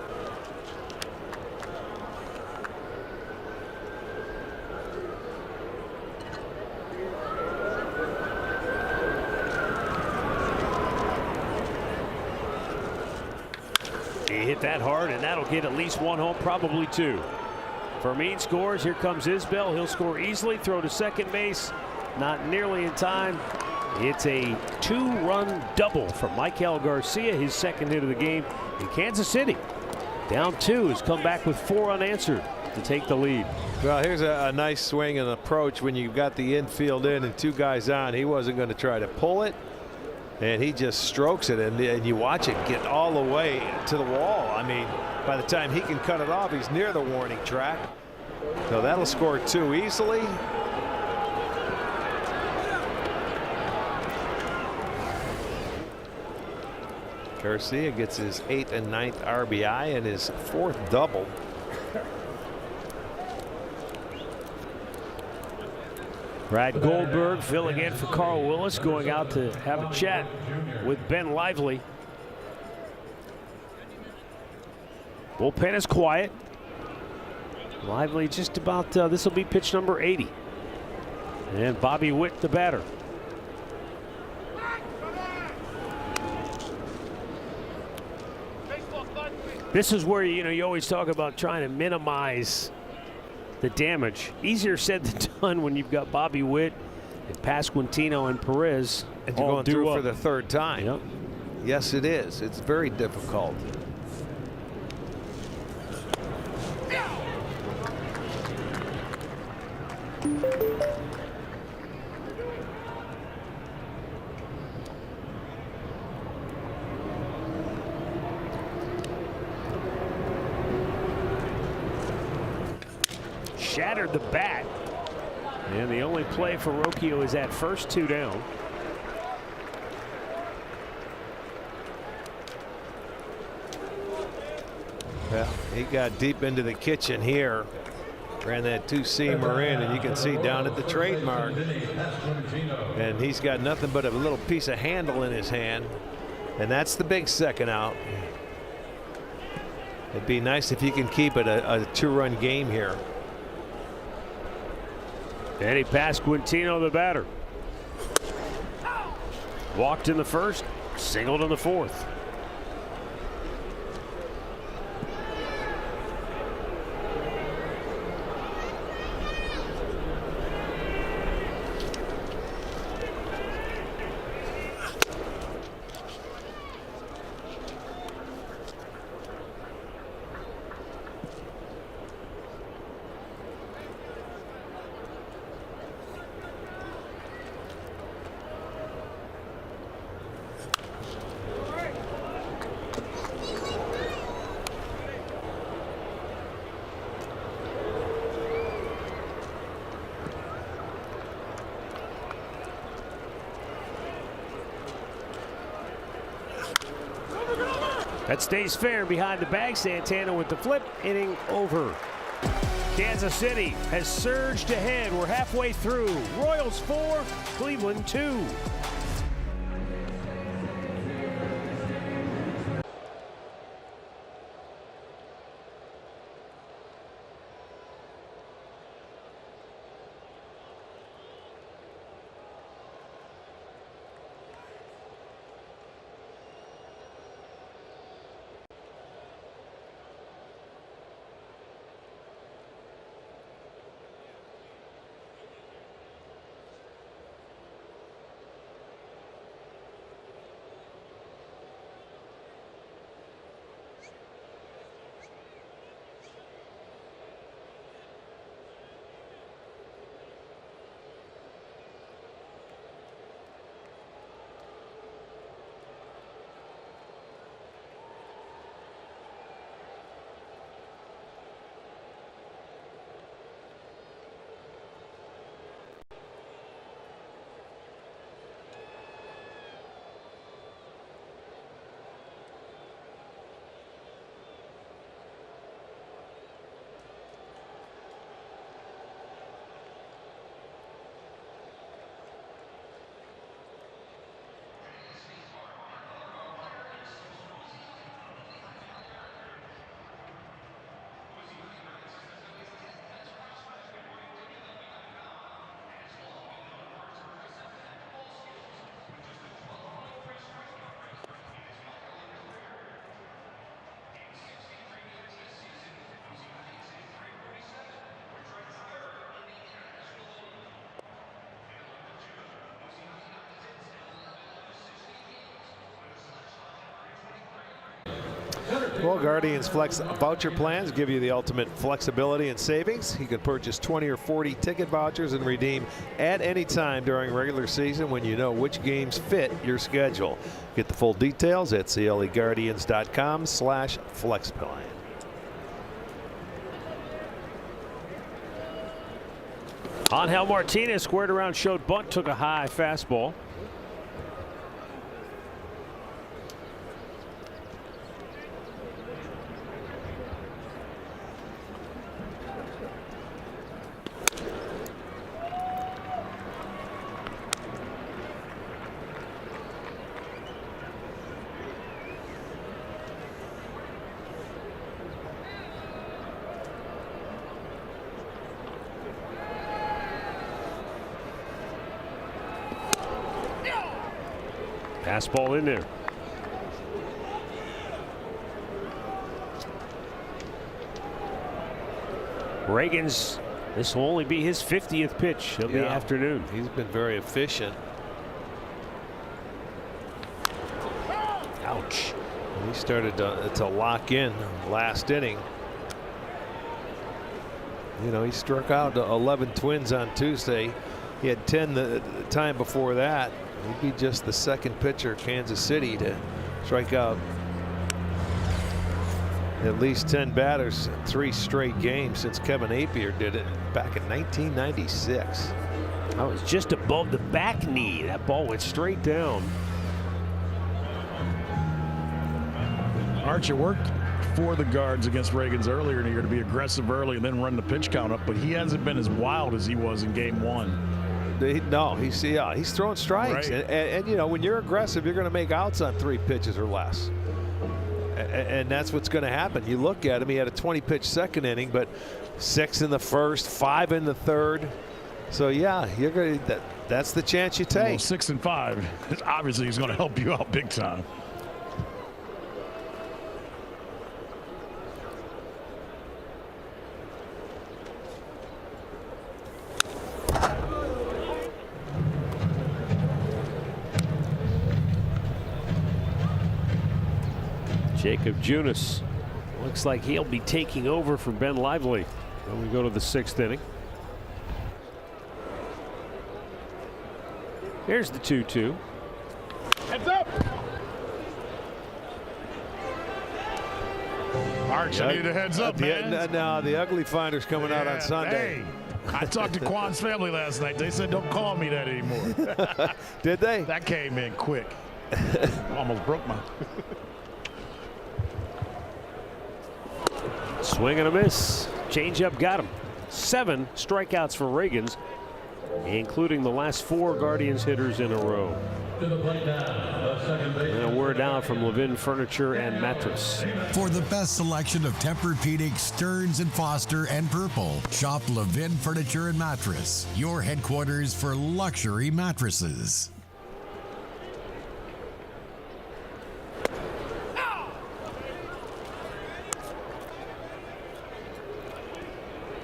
He hit that hard, and that'll get at least 1 home, probably 2. Fermin scores. Here comes Isbell. He'll score easily, throw to second base, not nearly in time. It's a 2-run double for Michael Garcia, his second hit of the game in Kansas City. Down 2, has come back with 4 unanswered to take the lead. Well, here's a nice swing and approach when you've got the infield in and 2 guys on. He wasn't going to try to pull it, and he just strokes it, and you watch it get all the way to the wall. I mean, by the time he can cut it off, he's near the warning track. So that'll score 2 easily. Garcia gets his 8th and 9th RBI and his 4th double. Brad Goldberg filling in for Carl Willis, going out to have a chat with Ben Lively. Bullpen is quiet. Lively just about, this will be pitch number 80. And Bobby Witt, the batter. This is where, you always talk about trying to minimize the damage. Easier said than done when you've got Bobby Witt and Pasquantino and Perez. And you're going through for the 3rd time. Yep. Yes, it is. It's very difficult. Shattered the bat. And the only play for Rocchio is that first 2 down. Well, he got deep into the kitchen here. Ran that 2-seamer in, and you can see down at the trademark. And he's got nothing but a little piece of handle in his hand. And that's the big second out. It'd be nice if you can keep it a 2-run game here. Eddie Pasquantino, the batter. Walked in the 1st, singled in the 4th. That stays fair behind the bag. Santana with the flip. Inning over. Kansas City has surged ahead. We're halfway through. Royals 4, Cleveland 2. Well, Guardians Flex voucher plans give you the ultimate flexibility and savings. You can purchase 20 or 40 ticket vouchers and redeem at any time during regular season when you know which games fit your schedule. Get the full details at cleguardians.com/flexplan. Angel Martinez squared around, showed bunt, took a high fastball. Fastball in there. Ragans, this will only be his 50th pitch of the afternoon. He's been very efficient. Ouch. He started to lock in last inning. You know, he struck out 11 Twins on Tuesday. He had 10 the time before that. He'd be just the second pitcher Kansas City to strike out at least 10 batters in 3 straight games since Kevin Appier did it back in 1996. That was just above the back knee. That ball went straight down. Archer worked for the Guards against Ragans earlier in the year to be aggressive early and then run the pitch count up, but he hasn't been as wild as he was in game 1. No, he's throwing strikes, right. and you know, when you're aggressive, you're going to make outs on 3 pitches or less, and that's what's going to happen. You look at him; he had a 20-pitch second inning, but 6 in the first, 5 in the third. So yeah, you're going to. That's the chance you take. Well, 6 and 5. Obviously, he's going to help you out big time. Jacob Junis looks like he'll be taking over for Ben Lively when we go to the 6th inning. Here's the 2-2. Heads up! Arch, I need a heads up, man. No, the ugly finder's coming out on Sunday. Hey, I talked to Quan's family last night. They said don't call me that anymore. Did they? That came in quick. Almost broke my. Swing and a miss. Changeup got him. 7 strikeouts for Ragans, including the last 4 Guardians hitters in a row. To the plate now, the second base. And a word now from Levin Furniture and Mattress. For the best selection of Tempur-Pedic, Stearns & Foster, and Purple, shop Levin Furniture and Mattress, your headquarters for luxury mattresses.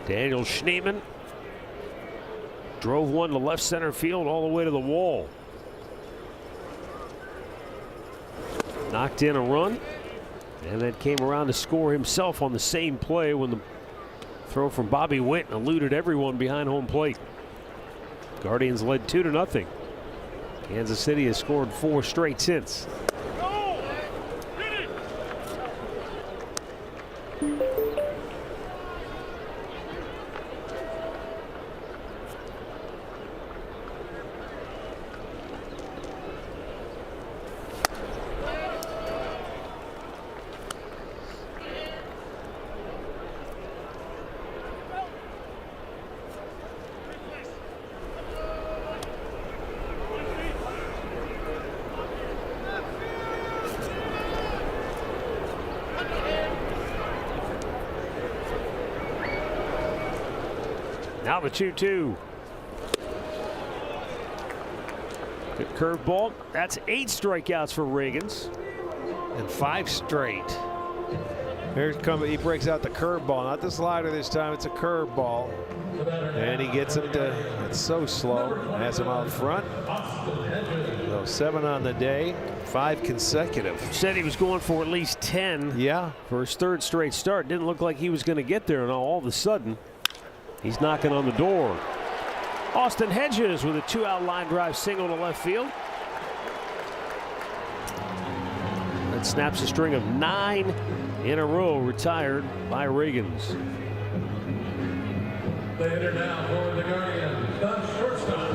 Daniel Schneemann drove one to left center field all the way to the wall. Knocked in a run, and then came around to score himself on the same play when the throw from Bobby Witt eluded everyone behind home plate. Guardians led 2-0. Kansas City has scored 4 straight since. Now the 2-2. Good curveball. That's 8 strikeouts for Ragans. And 5 straight. He breaks out the curveball, not the slider this time. It's a curveball, and he gets him to. It's so slow. Has him out front. So now. 7 on the day, 5 consecutive. Said he was going for at least 10 Yeah. for his 3rd straight start. Didn't look like he was going to get there, and all of a sudden, he's knocking on the door. Austin Hedges with a 2-out line drive single to left field. That snaps a string of 9 in a row retired by Riggins. The hitter now for the Guardians, the shortstop,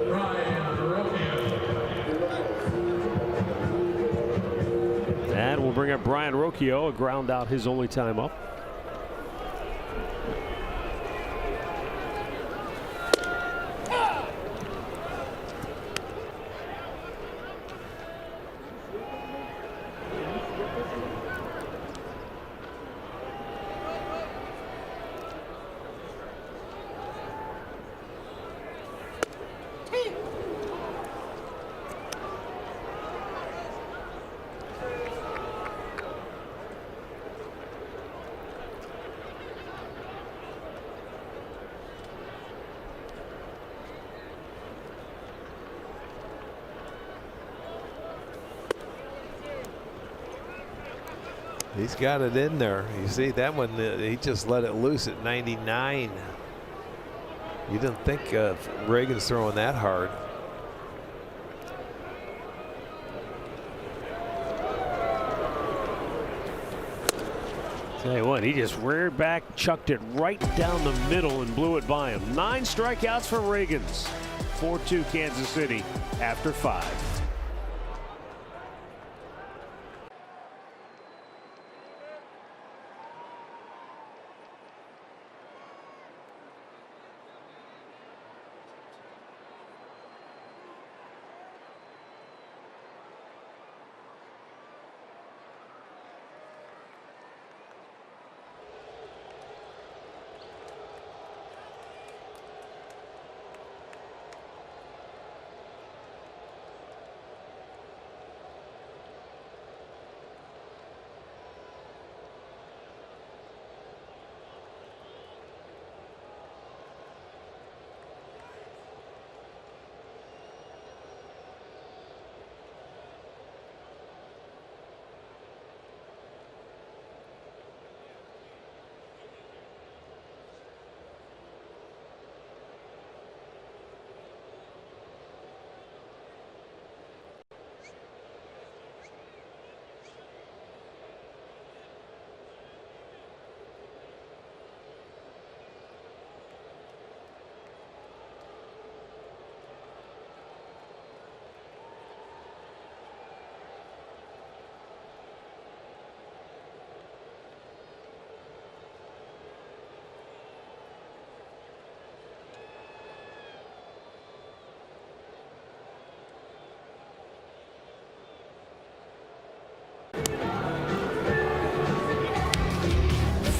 Brian Rocchio. That will bring up Brian Rocchio, a ground out his only time up. He's got it in there. You see that one, he just let it loose at 99. You didn't think of Riggins throwing that hard. Tell you what, he just reared back, chucked it right down the middle and blew it by him. 9 strikeouts for Riggins. 4-2 Kansas City after 5.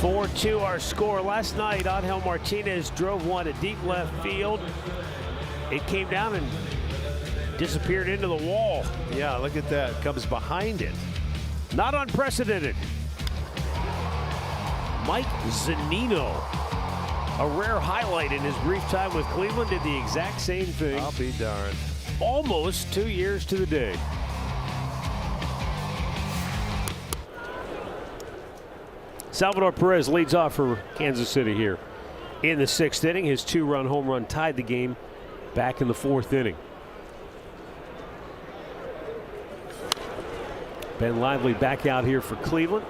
(4-2) our score. Last night, Angel Martinez drove one to deep left field. It came down and disappeared into the wall. Yeah, look at that. Comes behind it. Not unprecedented. Mike Zunino, a rare highlight in his brief time with Cleveland, did the exact same thing. I'll be darned. Almost 2 years to the day. Salvador Perez leads off for Kansas City here in the 6th inning. His 2-run home run tied the game back in the 4th inning. Ben Lively back out here for Cleveland.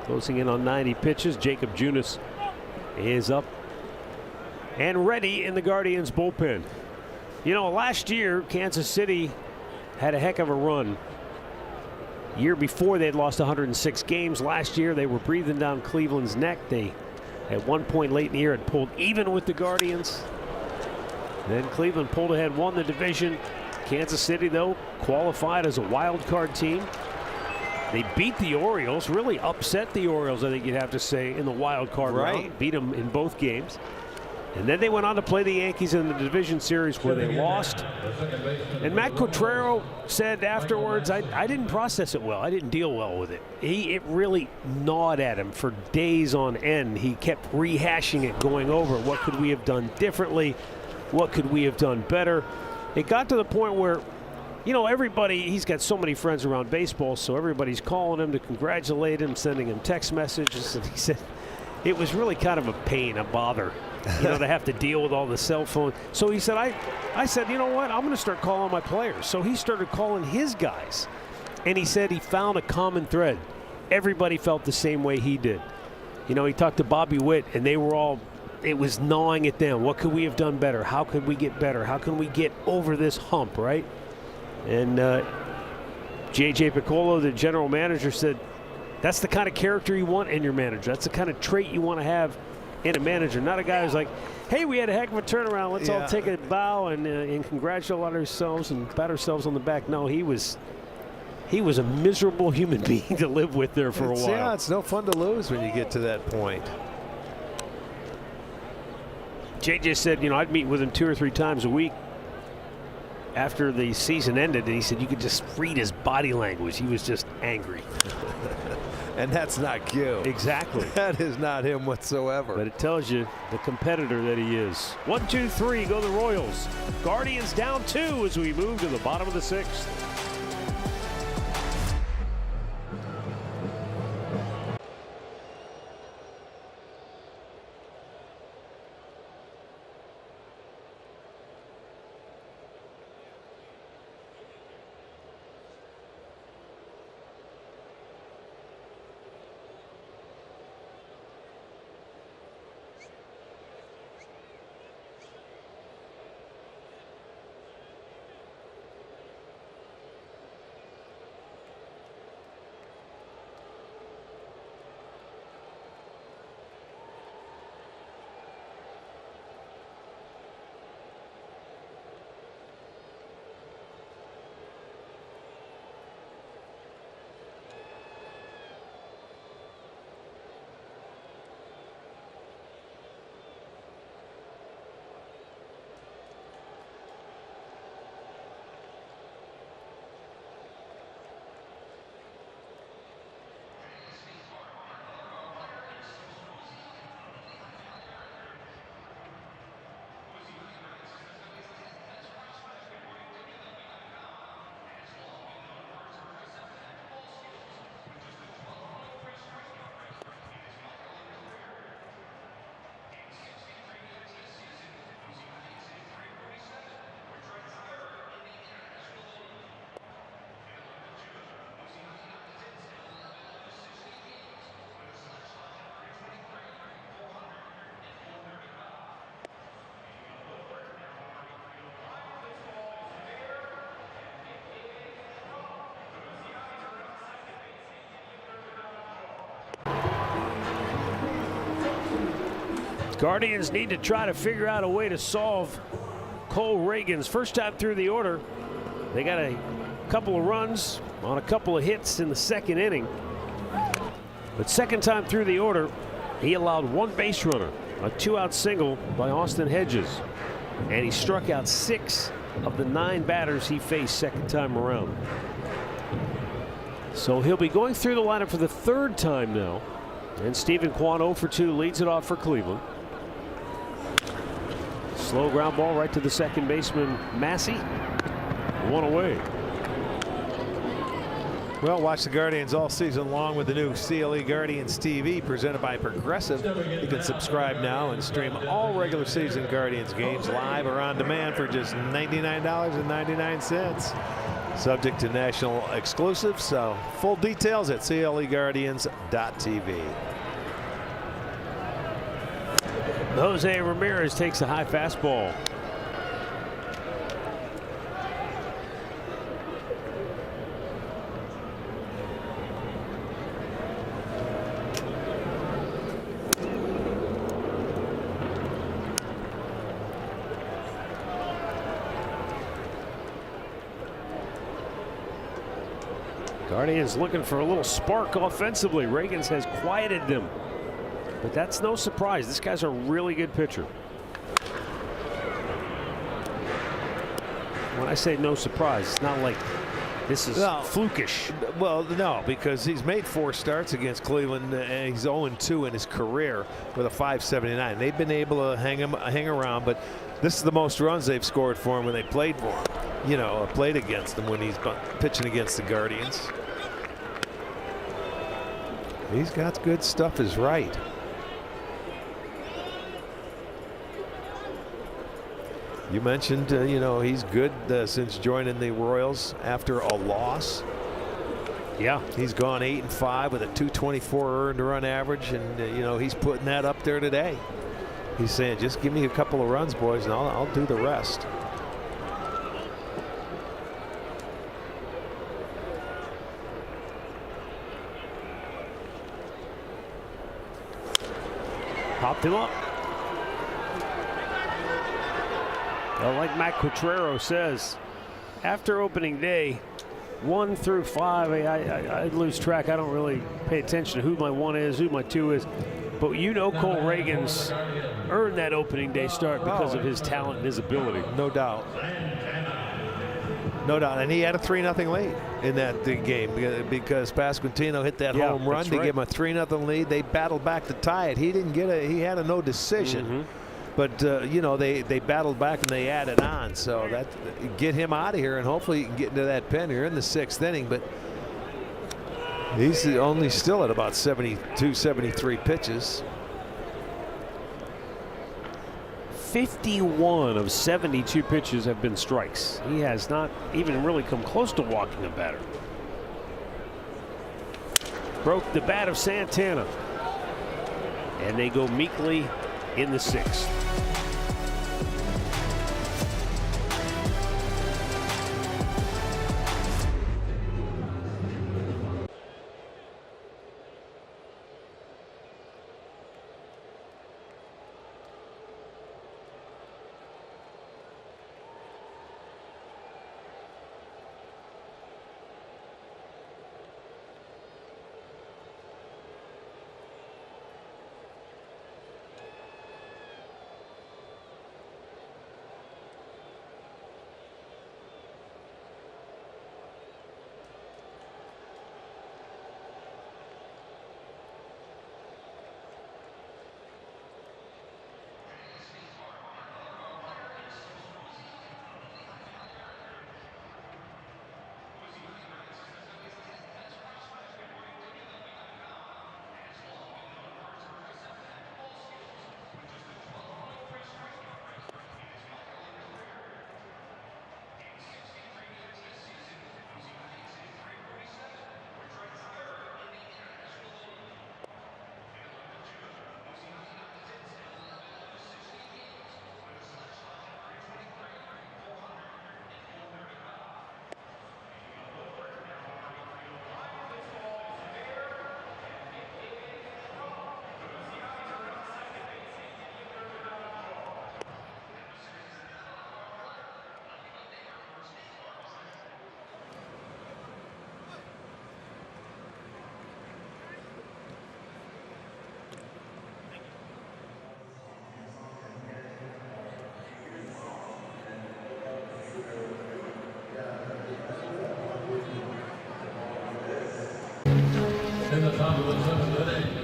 Closing in on 90 pitches. Jacob Junis is up and ready in the Guardians bullpen. You know, last year, Kansas City had a heck of a run. Year before, they had lost 106 games. Last year, they were breathing down Cleveland's neck. They, at one point late in the year, had pulled even with the Guardians. Then Cleveland pulled ahead, won the division. Kansas City, though, qualified as a wild card team. They beat the Orioles, really upset the Orioles, I think you'd have to say, in the wild card round. Beat them in both games. And then they went on to play the Yankees in the division series where they lost. And Matt Quatraro said afterwards, I didn't process it well. I didn't deal well with it. It really gnawed at him for days on end. He kept rehashing it, going over what could we have done differently? What could we have done better? It got to the point where you know, everybody, he's got so many friends around baseball, so everybody's calling him to congratulate him, sending him text messages. And he said it was really kind of a pain, a bother, you know, to have to deal with all the cell phone. So he said, I said, you know what, I'm going to start calling my players. So he started calling his guys. And he said he found a common thread. Everybody felt the same way he did. You know, he talked to Bobby Witt, and they were all, it was gnawing at them. What could we have done better? How could we get better? How can we get over this hump, right? And J.J. Piccolo, the general manager, said that's the kind of character you want in your manager. That's the kind of trait you want to have in a manager. Not a guy who's like, hey, we had a heck of a turnaround. Let's all take a bow and congratulate ourselves and pat ourselves on the back. No, he was a miserable human being to live with there for a while. Yeah, it's no fun to lose when you get to that point. JJ said, you know, I'd meet with him 2 or 3 times a week after the season ended, and he said you could just read his body language. He was just angry. And that's not cute. Exactly. That is not him whatsoever. But it tells you the competitor that he is. 1, 2, 3, go the Royals. Guardians down 2 as we move to the bottom of the 6th. Guardians need to try to figure out a way to solve Cole Reagan's first time through the order. They got a couple of runs on a couple of hits in the 2nd inning. But second time through the order, he allowed 1 base runner, a 2-out single by Austin Hedges. And he struck out 6 of the 9 batters he faced second time around. So he'll be going through the lineup for the 3rd time now. And Stephen Kwan 0 for 2 leads it off for Cleveland. Slow ground ball right to the second baseman, Massey. 1 away. Well, watch the Guardians all season long with the new CLE Guardians TV presented by Progressive. You can subscribe now and stream all regular season Guardians games live or on demand for just $99.99. Subject to national exclusives, so full details at CLEGuardians.tv. Jose Ramirez takes a high fastball. Guardians looking for a little spark offensively. Reagans has quieted them. But that's no surprise. This guy's a really good pitcher. When I say no surprise, it's not like this is flukish. Well, no, because he's made 4 starts against Cleveland, and he's 0-2 in his career with a .579. They've been able to hang around, but this is the most runs they've scored for him when they played for him. you know, played against him when he's pitching against the Guardians. He's got good stuff is right. You mentioned, you know, he's good since joining the Royals after a loss. Yeah, he's gone 8-5 with a 224 earned run average, and you know, he's putting that up there today. He's saying, just give me a couple of runs, boys, and I'll do the rest. Popped him up. Well, like Matt Quatrero says, after opening day, 1 through 5, I lose track. I don't really pay attention to who my 1 is, who my 2 is. But you know Cole Reagan's earned that opening day start because of his talent and his ability. No doubt. No doubt. And he had a 3-0 lead in that game because Pasquantino hit that home run to give him a 3-0 lead. They battled back to tie it. He didn't get he had a no decision. But, you know, they battled back and they added on. So that get him out of here, and hopefully you can get into that pen here in the 6th inning. But he's only still at about 72, 73 pitches. 51 of 72 pitches have been strikes. He has not even really come close to walking a batter. Broke the bat of Santana. And they go meekly in the 6th.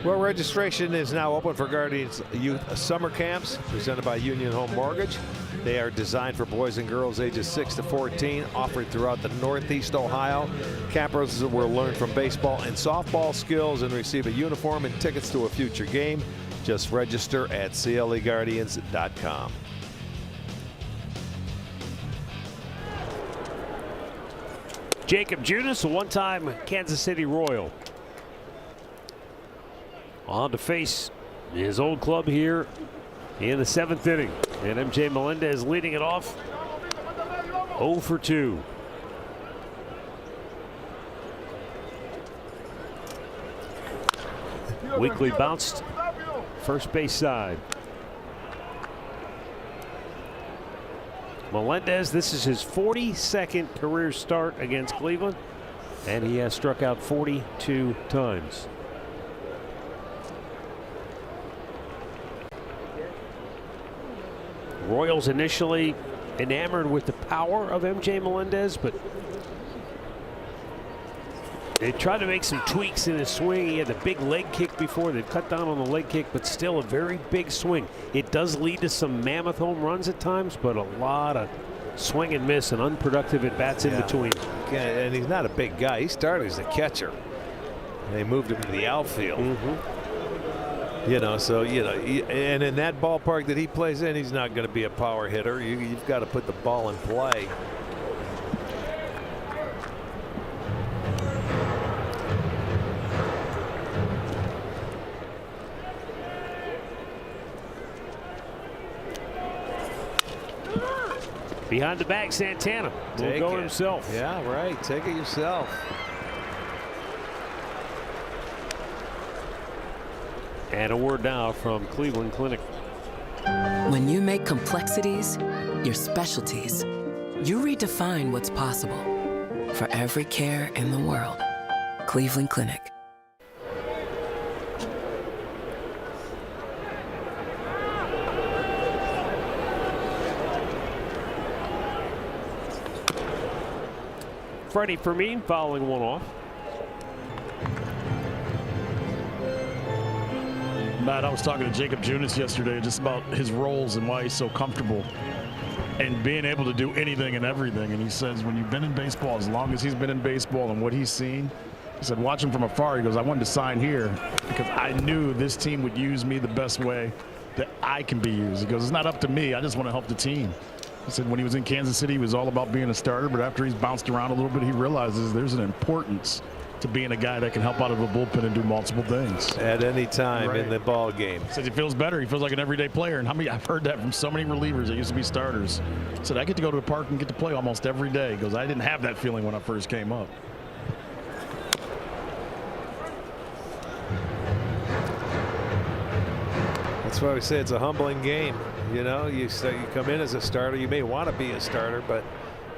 Well, registration is now open for Guardians Youth Summer Camps presented by Union Home Mortgage. They are designed for boys and girls ages 6 to 14, offered throughout the Northeast Ohio. Campers will learn from baseball and softball skills and receive a uniform and tickets to a future game. Just register at cleguardians.com. Jacob Junis, a one-time Kansas City Royal, on to face his old club here in the 7th inning. And MJ Melendez leading it off 0 for 2. Weekly bounced first base side. Melendez, this is his 42nd career start against Cleveland, and he has struck out 42 times. Royals initially enamored with the power of MJ Melendez, but they tried to make some tweaks in his swing. He had the big leg kick before. They cut down on the leg kick, but still a very big swing. It does lead to some mammoth home runs at times, but a lot of swing and miss and unproductive at bats in between. Yeah, and he's not a big guy. He started as a catcher. They moved him to the outfield. You know, so and in that ballpark that he plays in, he's not going to be a power hitter. You've got to put the ball in play. Behind the back, Santana will go himself. Yeah, right. Take it yourself. And a word now from Cleveland Clinic. When you make complexities your specialties, you redefine what's possible. For every care in the world, Cleveland Clinic. Freddie Fermin fouling one off. Matt, I was talking to Jacob Junis yesterday just about his roles and why he's so comfortable and being able to do anything and everything. And he says when you've been in baseball, as long as he's been in baseball and what he's seen, he said watching from afar, he goes, I wanted to sign here because I knew this team would use me the best way that I can be used. He goes, it's not up to me. I just want to help the team. He said when he was in Kansas City, he was all about being a starter, but after he's bounced around a little bit, he realizes there's an importance to being a guy that can help out of a bullpen and do multiple things at any time in the ball game. Says he feels better. He feels like an everyday player. And I've heard that from so many relievers that used to be starters. Said I get to go to the park and get to play almost every day. He goes, I didn't have that feeling when I first came up. That's why we say it's a humbling game. You know, you come in as a starter. You may want to be a starter, but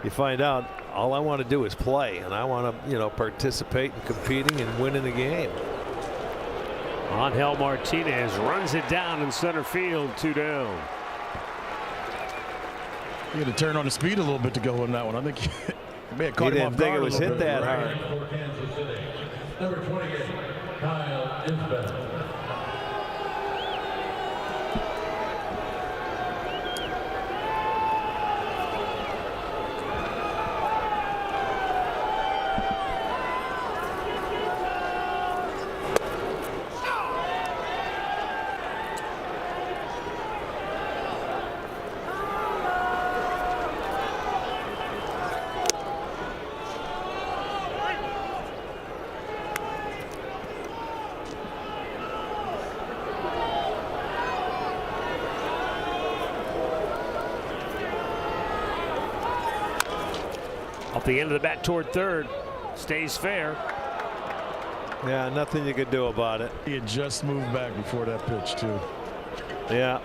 you find out all I want to do is play, and I want to, participate in competing and winning the game. Angel Martinez runs it down in center field, 2 down. He had to turn on the speed a little bit to go in that one. I think he may have caught him off guard. He didn't think it was hit that hard. For Kansas City, number 28, Kyle Isbell. Off the end of the bat toward third. Stays fair. Yeah, nothing you could do about it. He had just moved back before that pitch, too. Yeah.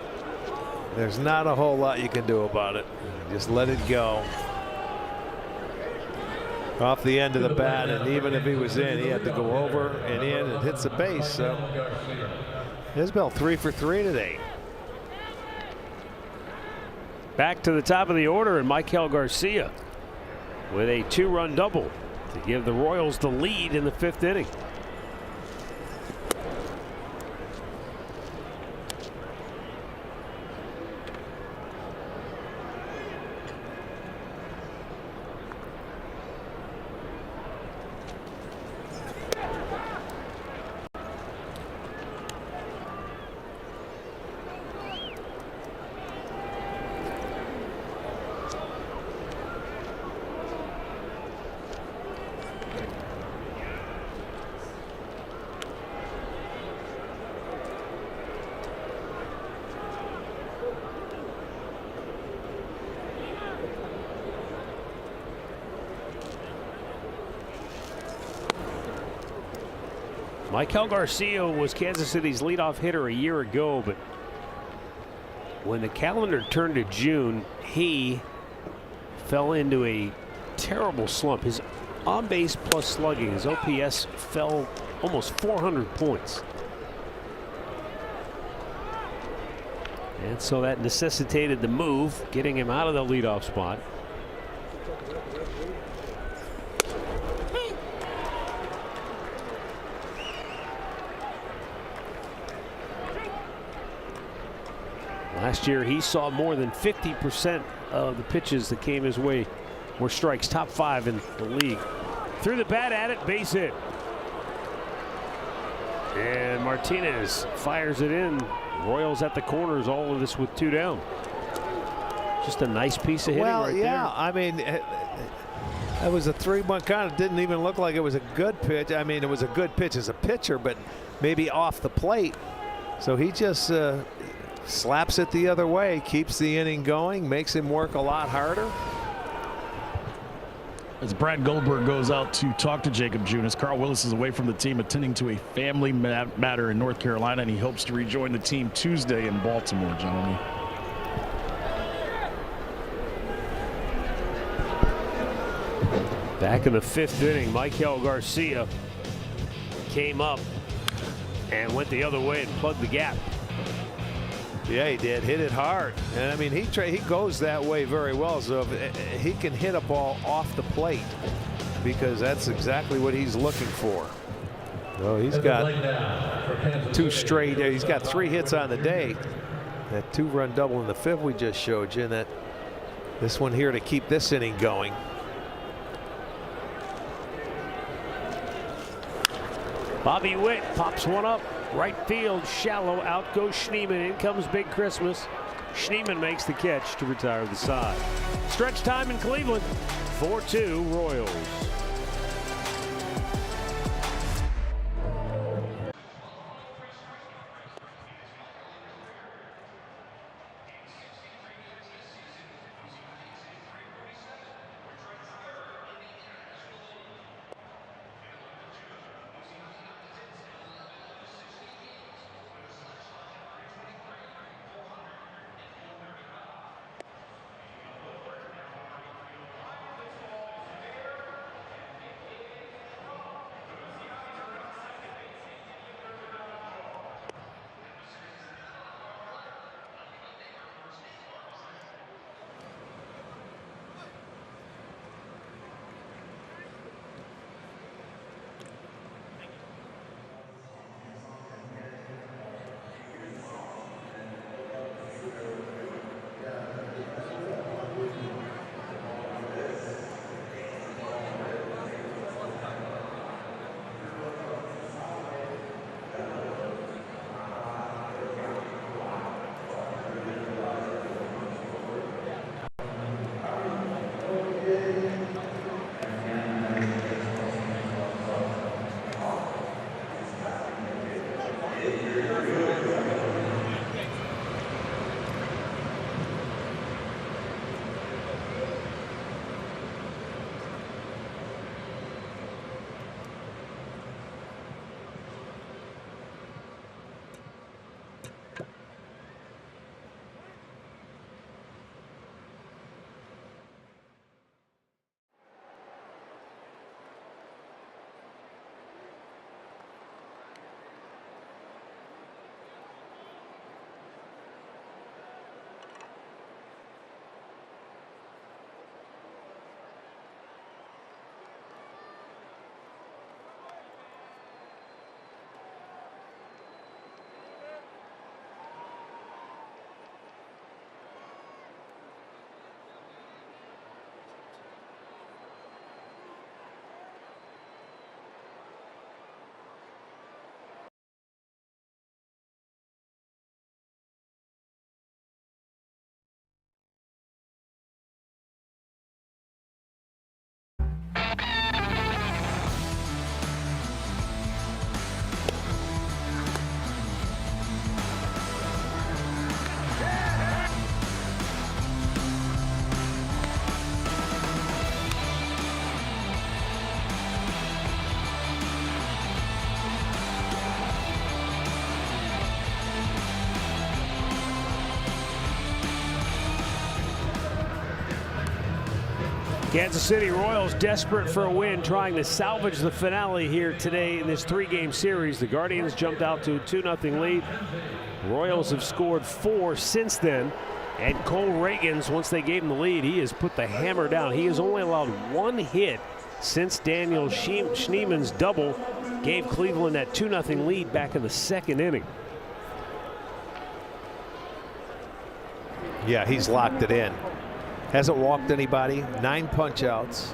There's not a whole lot you can do about it. Just let it go. Off the end of the bat, and even if he was in, he had to go over and in and hits the base. So Isbell 3 for 3 today. Back to the top of the order, and Michael Garcia with a 2-run double to give the Royals the lead in the 5th inning. Michael Garcia was Kansas City's leadoff hitter a year ago, but when the calendar turned to June, he fell into a terrible slump. His on-base plus slugging, his OPS fell almost 400 points. And so that necessitated the move, getting him out of the leadoff spot. Last year, he saw more than 50% of the pitches that came his way were strikes, top 5 in the league. Threw the bat at it, base hit. And Martinez fires it in. Royals at the corners, all of this with 2 down. Just a nice piece of hitting right there. Yeah, I mean, that was a 3-1 count. It didn't even look like it was a good pitch. I mean, it was a good pitch as a pitcher, but maybe off the plate. So he just slaps it the other way, keeps the inning going, makes him work a lot harder. As Brad Goldberg goes out to talk to Jacob Junis, Carl Willis is away from the team attending to a family matter in North Carolina, and he hopes to rejoin the team Tuesday in Baltimore, gentlemen. Back in the 5th inning, Michael Garcia came up and went the other way and plugged the gap. Yeah, he did. Hit it hard. And I mean, he goes that way very well. So if he can hit a ball off the plate, because that's exactly what he's looking for. Well, he's got 2 straight. He's got 3 hits on the day. That 2-run double in the 5th we just showed you, and that this one here to keep this inning going. Bobby Witt pops one up. Right field, shallow. Out goes Schneemann. In comes Big Christmas. Schneemann makes the catch to retire the side. Stretch time in Cleveland. 4-2 Royals. Kansas City Royals desperate for a win, trying to salvage the finale here today in this 3-game series. The Guardians jumped out to a 2-0 lead. Royals have scored 4 since then. And Cole Reagans, once they gave him the lead, he has put the hammer down. He has only allowed 1 hit since Daniel Schneemann's double gave Cleveland that 2-0 lead back in the 2nd inning. Yeah, he's locked it in. Hasn't walked anybody. 9 punch outs.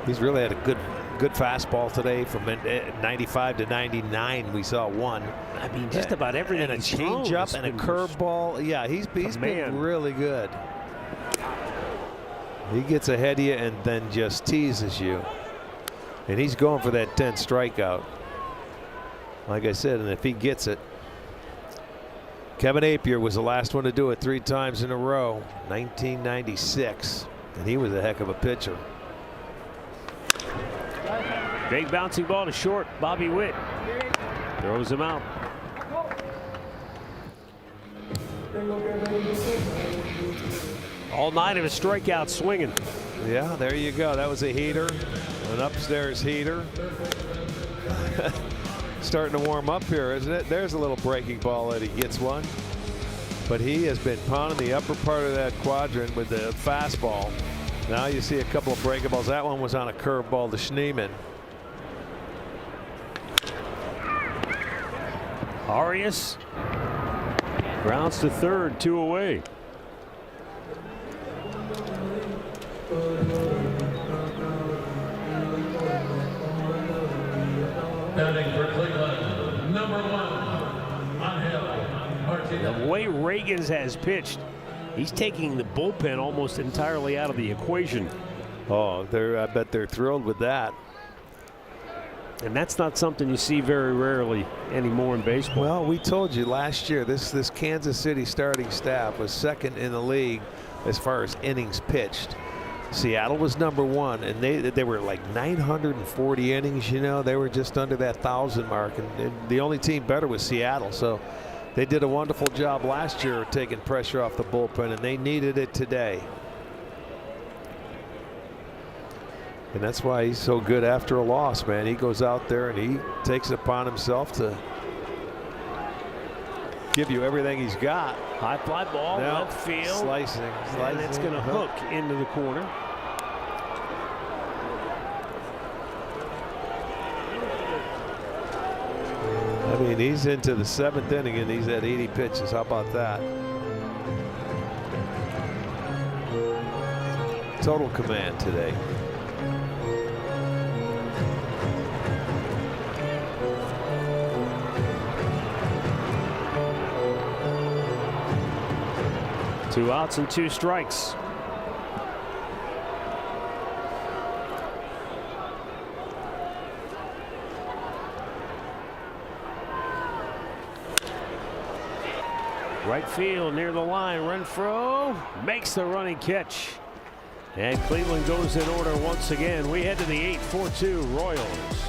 He's really had a good fastball today. From 95 to 99, we saw one. I mean, just about everything. And a changeup and a curveball. Yeah, he's been really good. He gets ahead of you and then just teases you. And he's going for that 10th strikeout. Like I said, and if he gets it. Kevin Appier was the last one to do it 3 times in a row, 1996. And he was a heck of a pitcher. Big bouncing ball to short. Bobby Witt throws him out. All 9 of his strikeouts swinging. Yeah, there you go. That was a heater, an upstairs heater. Starting to warm up here, isn't it? There's a little breaking ball that he gets one. But he has been pounding the upper part of that quadrant with the fastball. Now you see a couple of breakables. That one was on a curveball to Schneemann. Arias grounds to third, 2 away. Batting for Cleveland, number 1, Angel Martinez. The way Ragans has pitched, he's taking the bullpen almost entirely out of the equation. Oh, I bet they're thrilled with that. And that's not something you see very rarely anymore in baseball. Well, we told you last year this Kansas City starting staff was second in the league as far as innings pitched. Seattle was number 1, and they were like 940 innings. You know, they were just under that 1,000 mark, and the only team better was Seattle. So they did a wonderful job last year taking pressure off the bullpen, and they needed it today. And that's why he's so good after a loss, man. He goes out there and he takes it upon himself to give you everything he's got. High fly ball, now, left field. Slicing. And it's going to hook into the corner. I mean, he's into the 7th inning and he's at 80 pitches. How about that? Total command today. Two outs and 2 strikes. Right field near the line. Renfroe makes the running catch. And Cleveland goes in order once again. We head to the 8-4-2 Royals.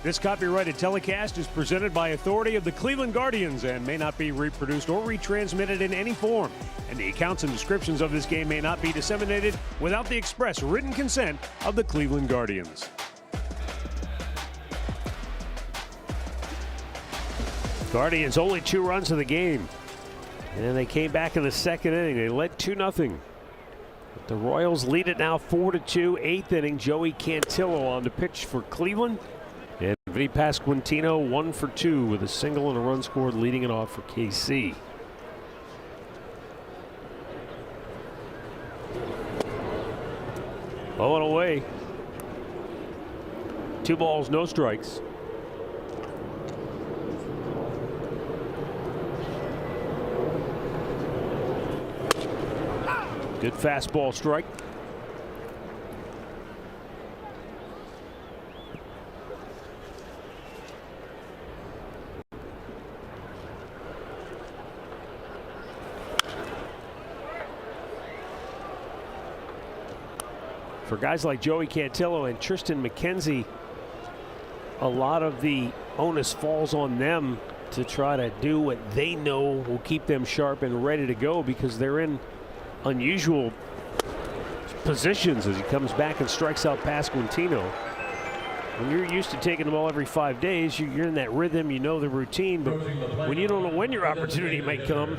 This copyrighted telecast is presented by authority of the Cleveland Guardians and may not be reproduced or retransmitted in any form. And the accounts and descriptions of this game may not be disseminated without the express written consent of the Cleveland Guardians. Guardians only 2 runs in the game. And they came back in the second inning. They led 2-0. But the Royals lead it now 4-2. 8th inning, Joey Cantillo on the pitch for Cleveland. And Vinny Pasquantino 1 for 2 with a single and a run scored, leading it off for KC. Oh, and away. 2 balls, no strikes. Good fastball strike. For guys like Joey Cantillo and Triston McKenzie, a lot of the onus falls on them to try to do what they know will keep them sharp and ready to go, because they're in unusual positions as he comes back and strikes out Pasquantino. When you're used to taking the ball every 5 days, you're in that rhythm, you know the routine, but when you don't know when your opportunity might come,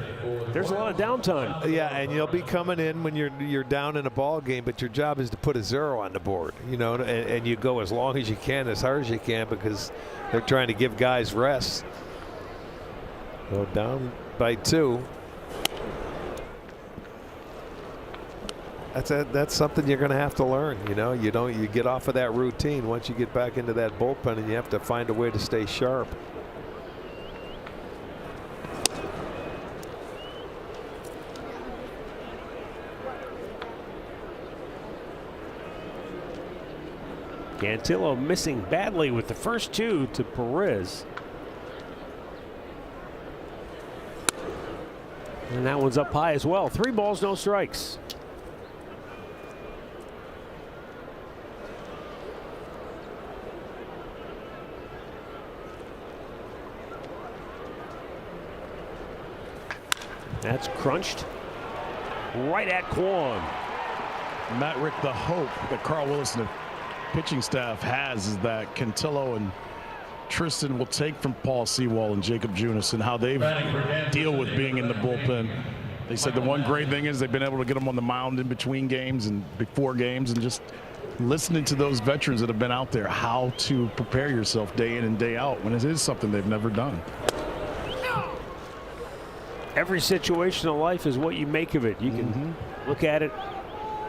there's a lot of downtime. Yeah, and you'll be coming in when you're down in a ball game, but your job is to put a 0 on the board, you know, and you go as long as you can, as hard as you can, because they're trying to give guys rest. Go down by 2. That's something you're going to have to learn. You know, you get off of that routine once you get back into that bullpen, and you have to find a way to stay sharp. Cantillo missing badly with the first 2 to Perez. And that one's up high as well. 3 balls, no strikes. That's crunched right at Kwan. Matt, Rick, the hope that Carl Willis and the pitching staff has is that Cantillo and Triston will take from Paul Sewall and Jacob Junis and how they deal with being in the bullpen. They said the one great thing is they've been able to get them on the mound in between games and before games, and just listening to those veterans that have been out there, how to prepare yourself day in and day out when it is something they've never done. Every situation in life is what you make of it. You can look at it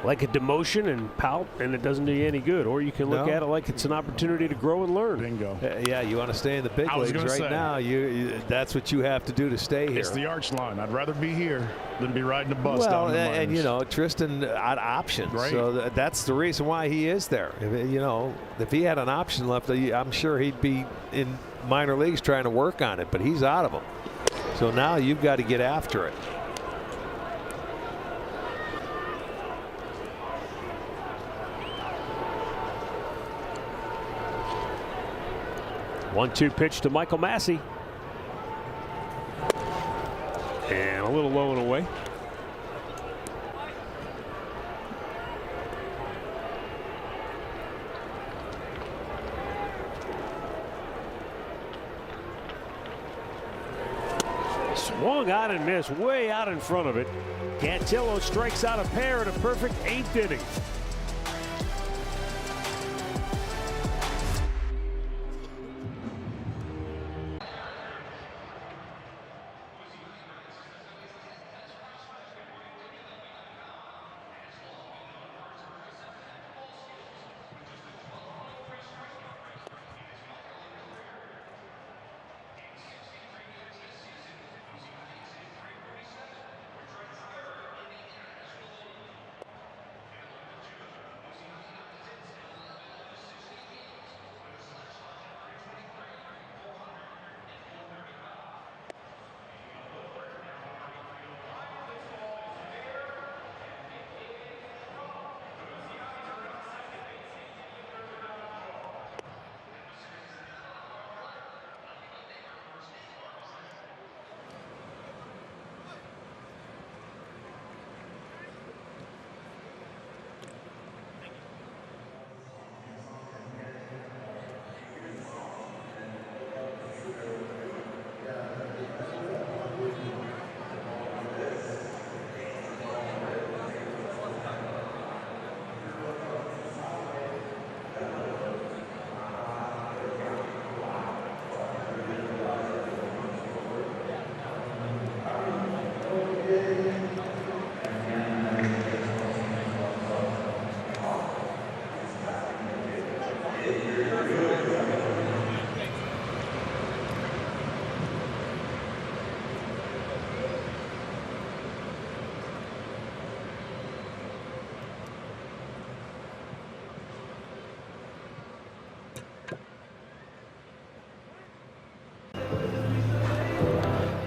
like a demotion and pout, and it doesn't do you any good. Or you can look at it like it's an opportunity to grow and learn. Bingo. Yeah, you want to stay in the big leagues right now. That's what you have to do to stay here. It's the arch line. I'd rather be here than be riding a bus down the minors. And you know, Triston had options, right. So that's the reason why he is there. If he had an option left, I'm sure he'd be in minor leagues trying to work on it, but he's out of them. So now you've got to get after it. One-two pitch to Michael Massey. And a little low and away. Swung out and missed way out in front of it. Cantillo strikes out a pair in a perfect 8th inning.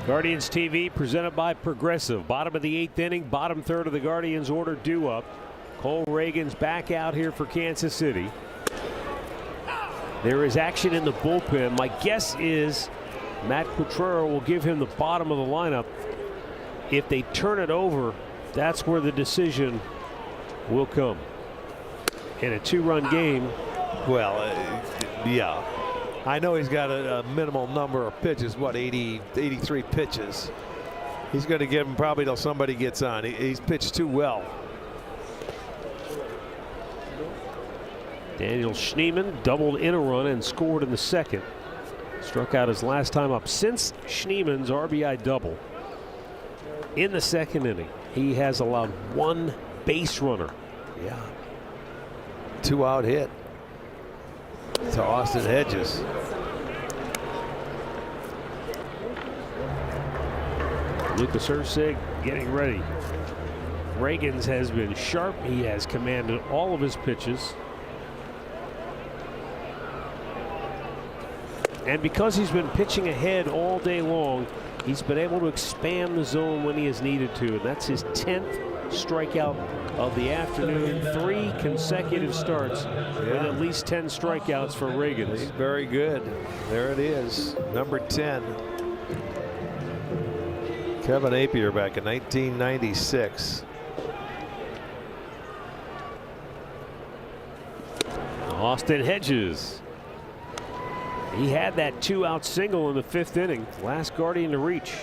Guardians TV presented by Progressive. Bottom of the 8th inning, bottom third of the Guardians order due up. Cole Reagan's back out here for Kansas City. There is action in the bullpen. My guess is Matt Quatraro will give him the bottom of the lineup. If they turn it over, that's where the decision will come. In a 2-run game. Well, yeah. I know he's got a minimal number of pitches, what, 83 pitches. He's going to give him probably till somebody gets on. He's pitched too well. Daniel Schneemann doubled in a run and scored in the second. Struck out his last time up since Schneemann's RBI double. In the second inning, he has allowed 1 base runner. Yeah. 2-out hit to Austin Hedges. Lucas Erceg getting ready. Reagan's has been sharp. He has commanded all of his pitches. And because he's been pitching ahead all day long, he's been able to expand the zone when he has needed to. And that's his 10th strikeout of the afternoon. 3 consecutive starts with at least 10 strikeouts for Reagan. He's very good. There it is, number 10. Kevin Appier back in 1996. Austin Hedges. He had that 2-out single in the 5th inning. Last Guardian to reach.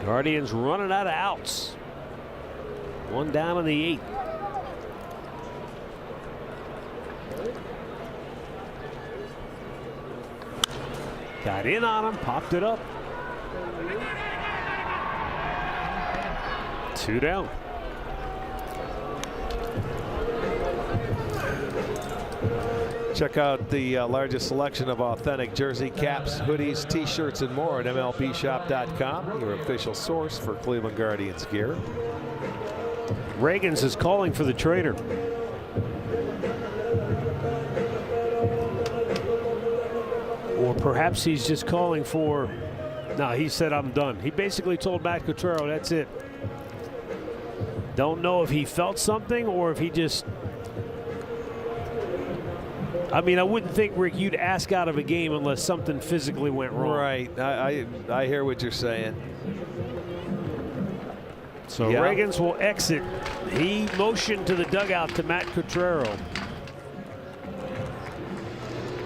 Guardians running out of outs. 1 down in the 8th. Got in on him, popped it up. 2 down. Check out the largest selection of authentic jersey, caps, hoodies, t-shirts, and more at MLBshop.com, your official source for Cleveland Guardians gear. Reagan's is calling for the trainer. Or perhaps he's just calling for. No, he said, I'm done. He basically told Matt Quatraro, that's it. Don't know if he felt something or if he just. I mean, I wouldn't think, Rick, you'd ask out of a game unless something physically went wrong. Right. I hear what you're saying. So yeah. Reagan's will exit. He motioned to the dugout to Matt Quatraro.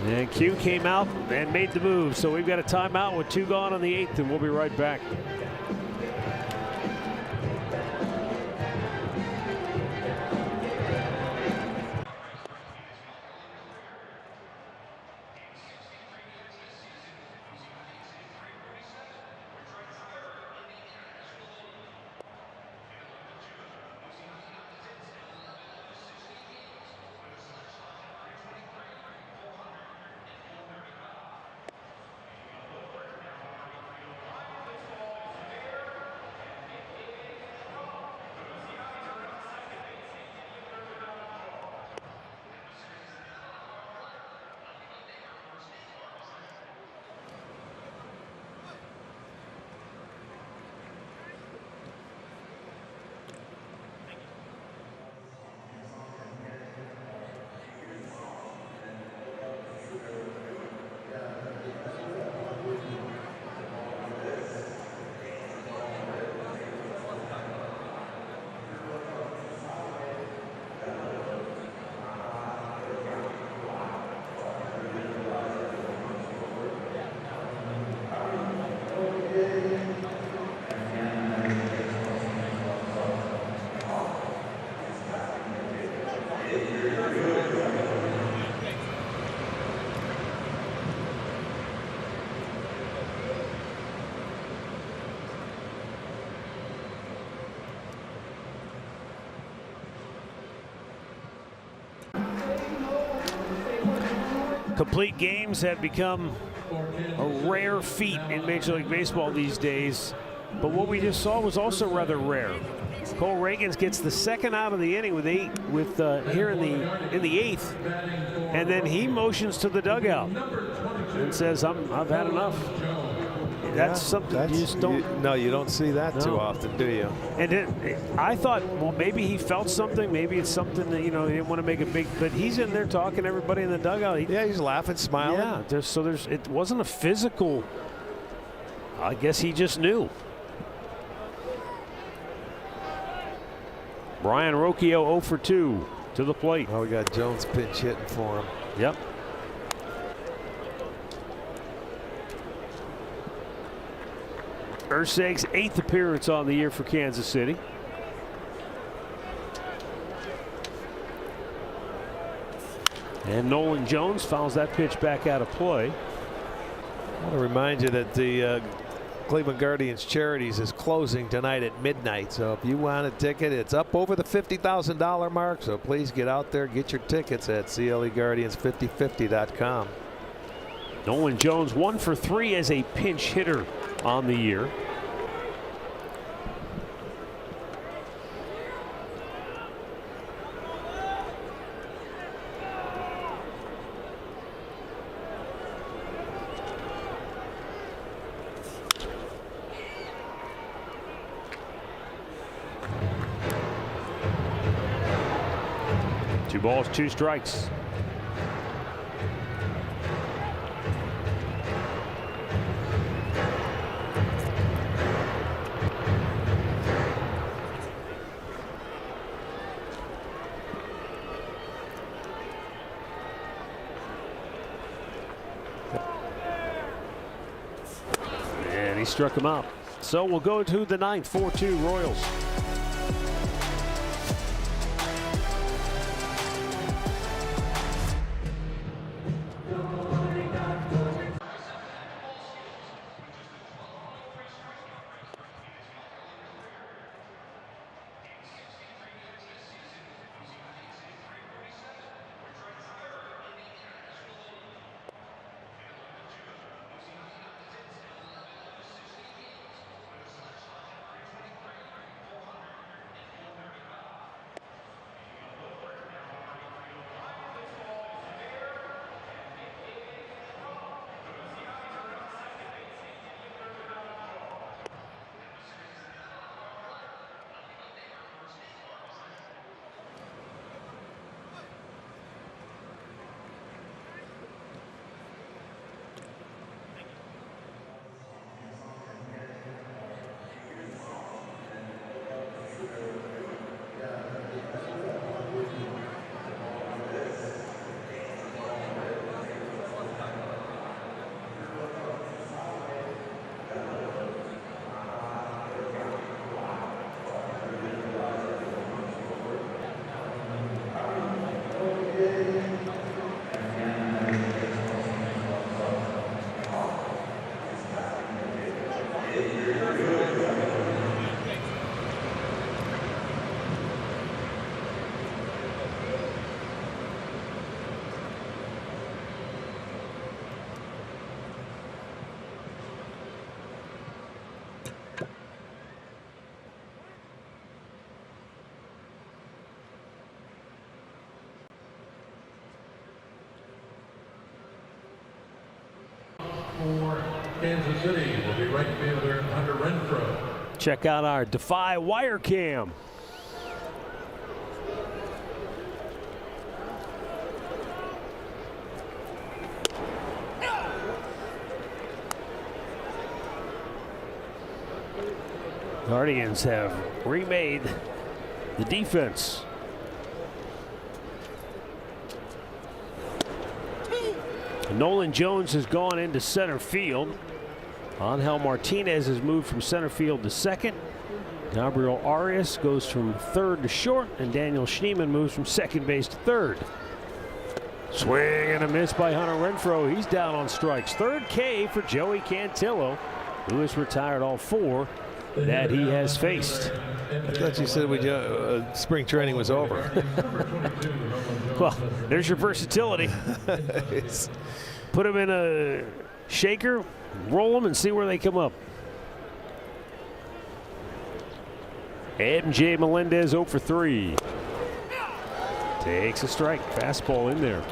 And Q came out and made the move. So we've got a timeout with 2 gone on the 8th, and we'll be right back. Complete games have become a rare feat in Major League Baseball these days, but what we just saw was also rather rare. Cole Reagans gets the second out of the inning with here in the eighth, and then he motions to the dugout and says, "I've had enough." That's something you just don't. No, you don't see that too often, do you? And I thought, well, maybe he felt something. Maybe it's something that, he didn't want to make it big. But he's in there talking to everybody in the dugout. He's laughing, smiling. Yeah, it wasn't a physical. I guess he just knew. Brian Rocchio 0 for 2 to the plate. Oh, we got Jones pinch hitting for him. Yep. Irseg's 8th appearance on the year for Kansas City. And Nolan Jones fouls that pitch back out of play. I want to remind you that the Cleveland Guardians Charities is closing tonight at midnight. So if you want a ticket, it's up over the $50,000 mark. So please get out there, get your tickets at CLEGuardians5050.com. Nolan Jones 1 for 3 as a pinch hitter on the year. Two balls, 2 strikes. And he struck him out. So we'll go to the 9th, 4-2 Royals. For Kansas City will be right fielder Hunter Renfroe. Check out our Defy wire cam. Guardians have remade the defense. Nolan Jones has gone into center field. Angel Martinez has moved from center field to second. Gabriel Arias goes from third to short, and Daniel Schneemann moves from second base to third. Swing and a miss by Hunter Renfroe. He's down on strikes. Third K for Joey Cantillo, who has retired all 4 that he has faced. I thought you said spring training was over. Well, there's your versatility. Put them in a shaker, roll them, and see where they come up. MJ Melendez 0 for 3. Takes a strike. Fastball in there.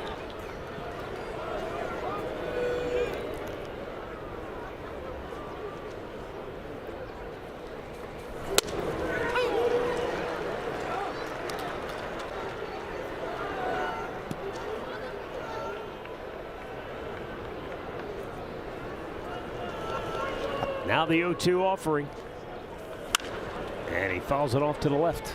Now the 0-2 offering. And he fouls it off to the left.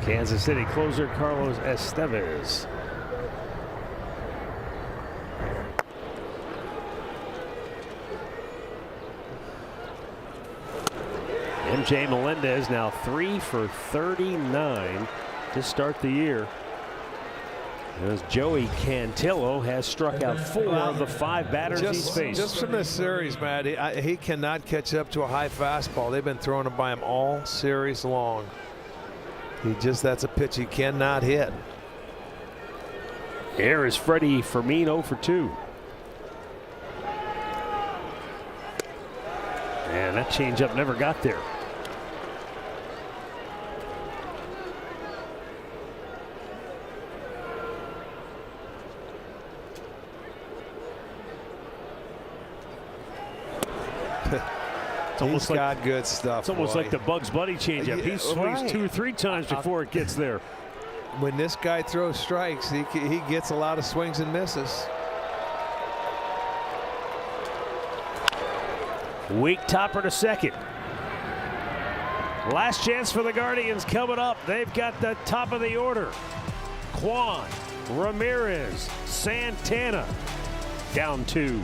Kansas City closer Carlos Estevez. MJ Melendez now 3 for 39 to start the year. As Joey Cantillo has struck out 4 of the 5 batters he's faced. Just from this series, Matt, he cannot catch up to a high fastball. They've been throwing it by him all series long. That's a pitch he cannot hit. Here is Freddie Fermin 0 for 2. And that changeup never got there. He's got good stuff. It's almost like the Bugs Bunny changeup. He swings 2 or 3 times before it gets there. When this guy throws strikes, he gets a lot of swings and misses. Weak topper to second. Last chance for the Guardians coming up. They've got the top of the order. Kwan, Ramirez, Santana. Down 2.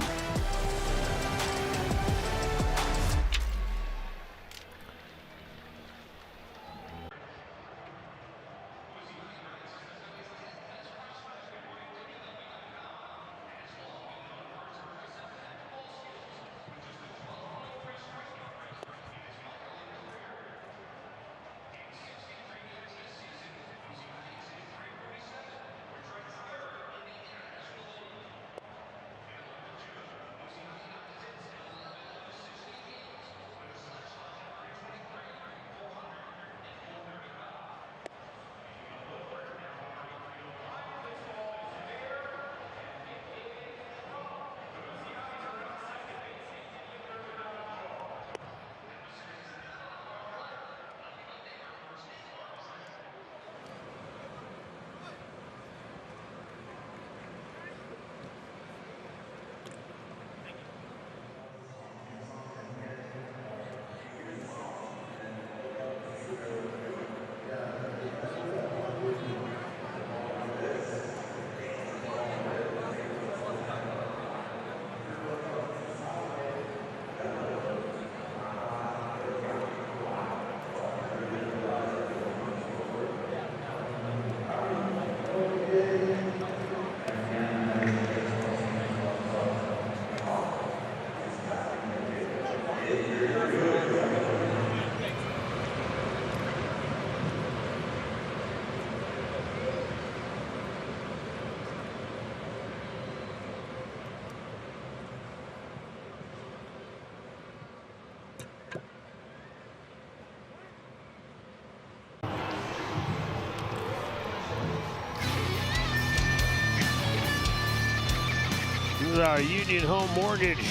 This is our Union Home Mortgage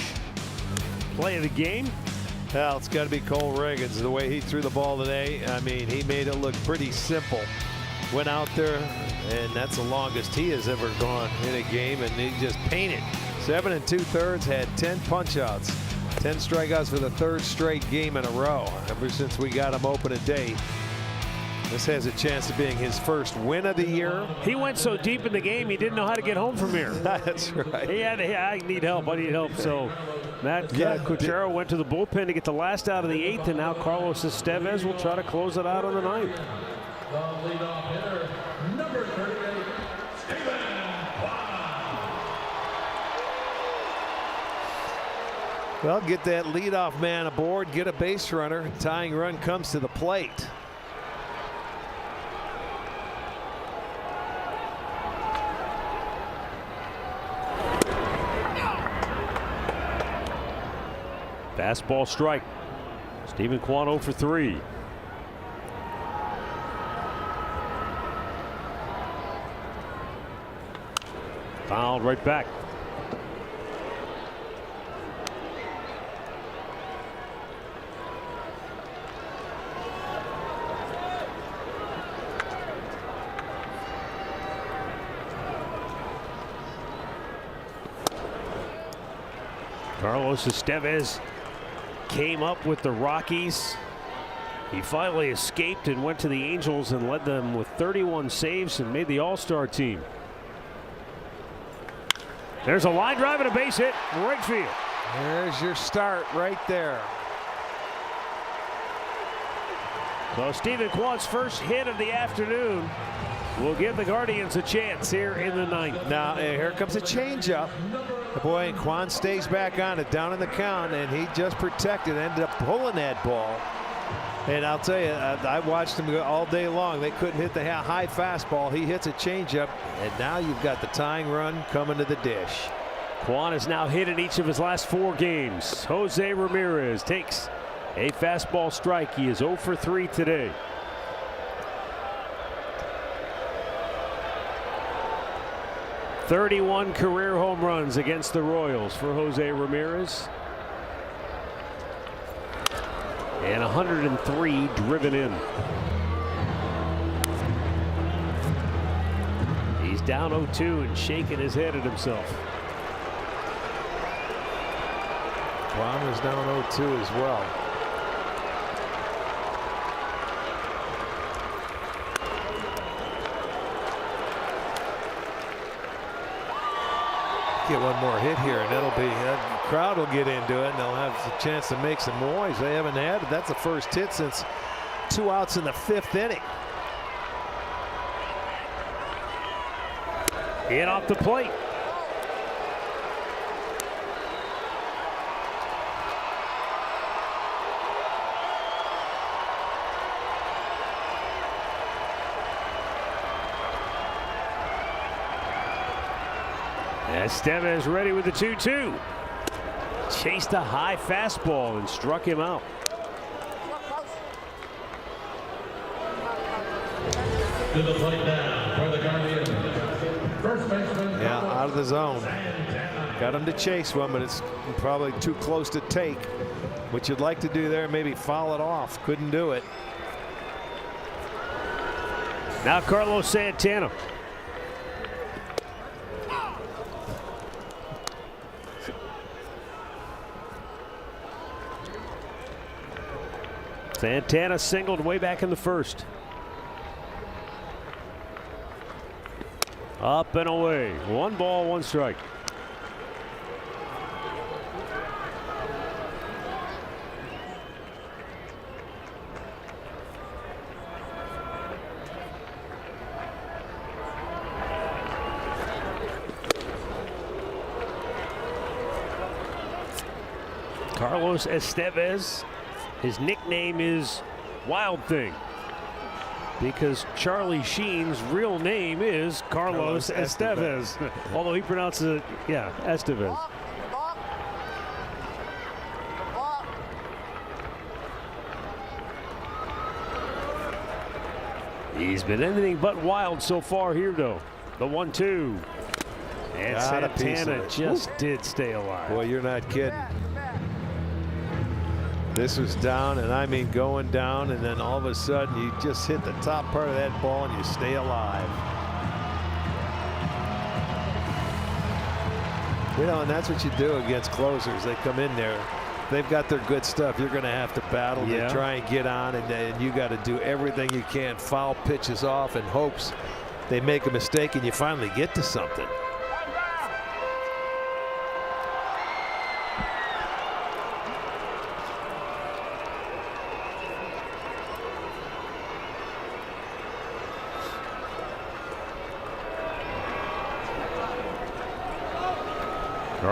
play of the game. Well, it's got to be Cole Reagans. The way he threw the ball today, I mean, he made it look pretty simple. Went out there, and that's the longest he has ever gone in a game, and he just painted. 7 2/3, had 10 punch-outs, 10 strikeouts for the 3rd straight game in a row ever since we got him open a day. This has a chance of being his first win of the year. He went so deep in the game, he didn't know how to get home from here. That's right. He had to, I need help. So Matt Quintero went to the bullpen to get the last out of the 8th, and now Carlos Estevez will try to close it out on the 9th. The leadoff hitter, number 38, Steven Kwan. Well, get that leadoff man aboard, get a base runner. Tying run comes to the plate. Fastball strike. Stephen Kwan 0 for 3. Fouled right back. Carlos Estevez came up with the Rockies. He finally escaped and went to the Angels and led them with 31 saves and made the All-Star team. There's a line drive and a base hit, right field. There's your start right there. So Stephen Kwan's first hit of the afternoon will give the Guardians a chance here in the ninth. Now here comes a changeup. Boy, and Kwan stays back on it, down in the count, and he just protected, ended up pulling that ball. And I'll tell you, I watched him all day long. They couldn't hit the high fastball. He hits a changeup, and now you've got the tying run coming to the dish. Kwan has now hit in each of his last 4 games. Jose Ramirez takes a fastball strike. He is 0 for 3 today. .31 career home runs against the Royals for Jose Ramirez. And 103 driven in. He's down 0-2 and shaking his head at himself. Kwan was down 0-2 as well. Get one more hit here, and that'll be the crowd will get into it, and they'll have a chance to make some noise. They haven't had it. That's the first hit since 2 outs in the 5th inning. In off the plate. Estevez ready with the 2-2. Chased a high fastball and struck him out. To the plate now for the Guardians. First baseman. Yeah, out of the zone. Got him to chase one, but it's probably too close to take. What you'd like to do there, maybe foul it off. Couldn't do it. Now Carlos Santana. Santana singled way back in the first. Up and away. 1 ball, 1 strike. Carlos Estevez. His nickname is Wild Thing because Charlie Sheen's real name is Carlos Estevez. Although he pronounces it, yeah, Estevez. He's been anything but wild so far here, though. The 1-2. And Santana just did stay alive. Boy, you're not kidding. This was down, and I mean going down, and then all of a sudden you just hit the top part of that ball and you stay alive. You know, and that's what you do against closers. They come in there, they've got their good stuff. You're going to have to battle to try and get on, and you got to do everything you can. Foul pitches off in hopes they make a mistake and you finally get to something.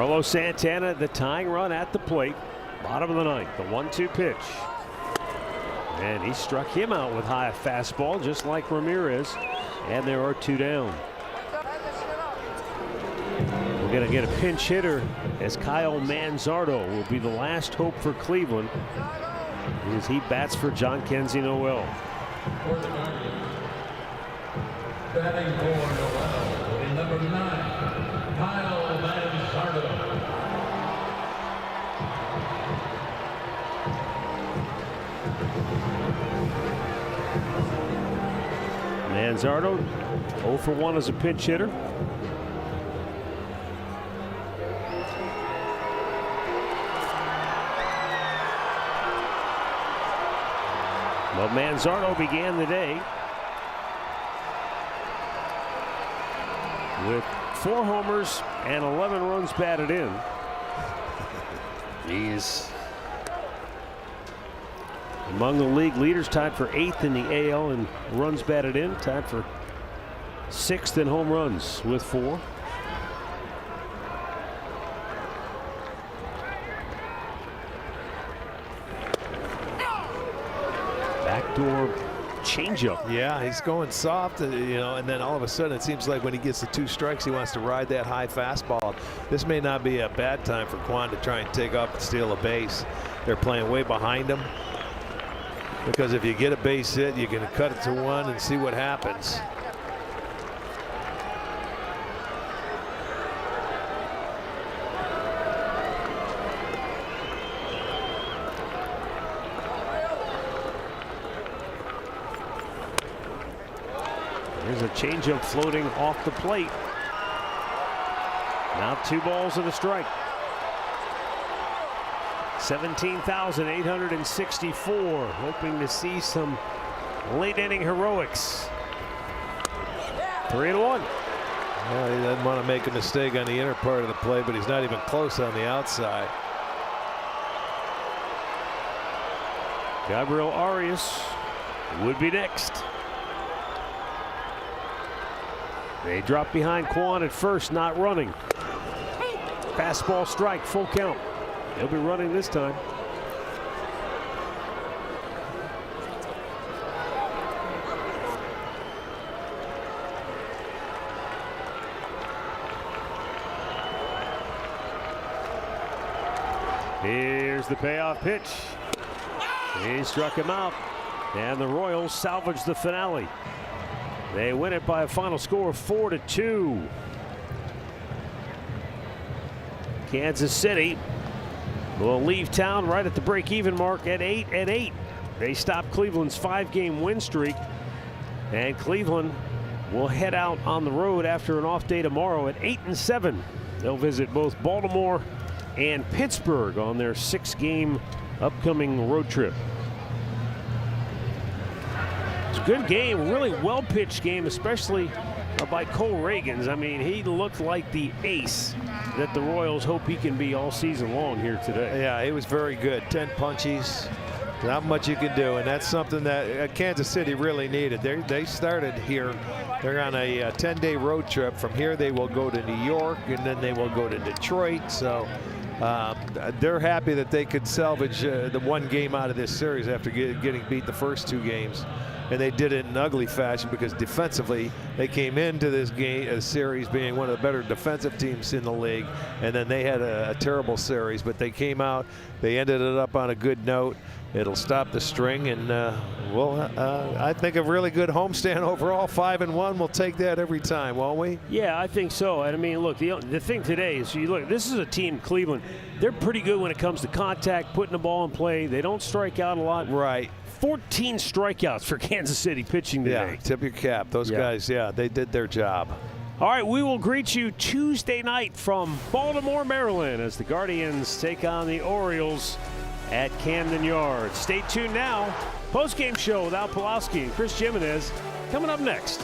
Carlos Santana, the tying run at the plate. Bottom of the ninth, the 1-2 pitch. And he struck him out with high fastball, just like Ramirez. And there are 2 down. We're going to get a pinch hitter as Kyle Manzardo will be the last hope for Cleveland as he bats for John Kenzie Noel. For the Guardians, batting for Noel, in number 9, Kyle Manzardo. Manzardo 0 for 1 as a pinch hitter. Well, Manzardo began the day with 4 homers and 11 runs batted in. He's among the league leaders, tied for 8th in the AL in runs batted in, tied for 6th in home runs with 4. Backdoor changeup. Yeah, he's going soft, and then all of a sudden it seems like when he gets the 2 strikes, he wants to ride that high fastball. This may not be a bad time for Kwan to try and take up and steal a base. They're playing way behind him, because if you get a base hit, you can cut it to 1 and see what happens. There's a changeup floating off the plate. Now 2 balls and a strike. 17,864, hoping to see some late inning heroics. 3-1. Well, he doesn't want to make a mistake on the inner part of the play, but he's not even close on the outside. Gabriel Arias would be next. They drop behind Kwan at first, not running. Fastball strike, full count. He'll be running this time. Here's the payoff pitch. He struck him out, and the Royals salvage the finale. They win it by a final score of 4-2. Kansas City will leave town right at the break-even mark at 8-8. They stop Cleveland's 5-game win streak, and Cleveland will head out on the road after an off day tomorrow at 8-7. They'll visit both Baltimore and Pittsburgh on their 6-game upcoming road trip. It's a good game, really well-pitched game, especially by Cole Reagans. I mean, he looked like the ace that the Royals hope he can be all season long here today. Yeah, he was very good. 10 punchies. Not much you can do, and that's something that Kansas City really needed. They started here. They're on a 10-day road trip. From here, they will go to New York, and then they will go to Detroit. So they're happy that they could salvage the 1 game out of this series after getting beat the first 2 games. And they did it in ugly fashion, because defensively they came into this series being one of the better defensive teams in the league, and then they had a terrible series, but they came out, they ended it up on a good note. It'll stop the string, and I think a really good homestand overall. 5-1. We'll take that every time, won't we? Yeah, I think so. And I mean, look, the thing today is, you look, this is a team, Cleveland. They're pretty good when it comes to contact, putting the ball in play. They don't strike out a lot. Right. 14 strikeouts for Kansas City pitching today. Yeah, tip your cap. Those guys, they did their job. All right, we will greet you Tuesday night from Baltimore, Maryland, as the Guardians take on the Orioles at Camden Yards. Stay tuned now. Post-game show with Al Pawlowski and Chris Jimenez coming up next.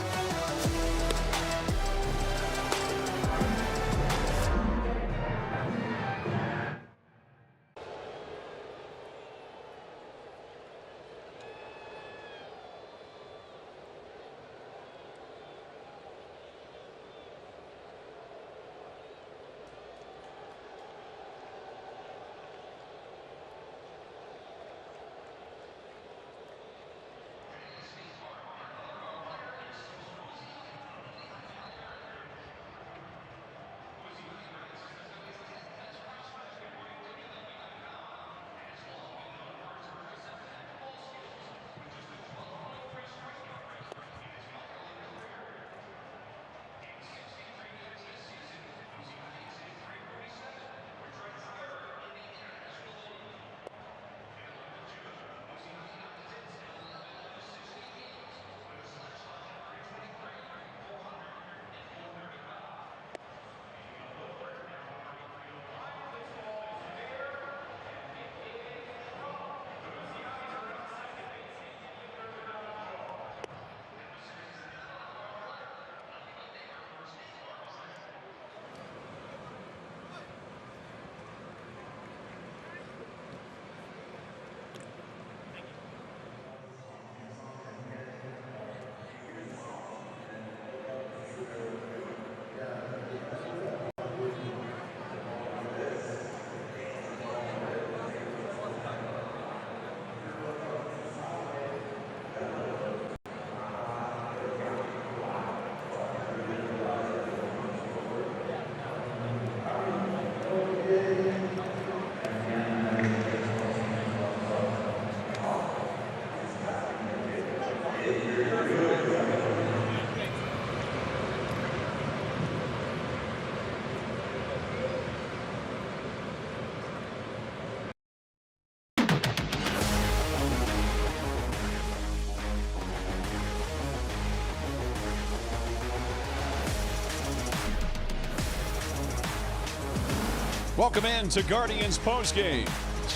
Welcome in to Guardians postgame.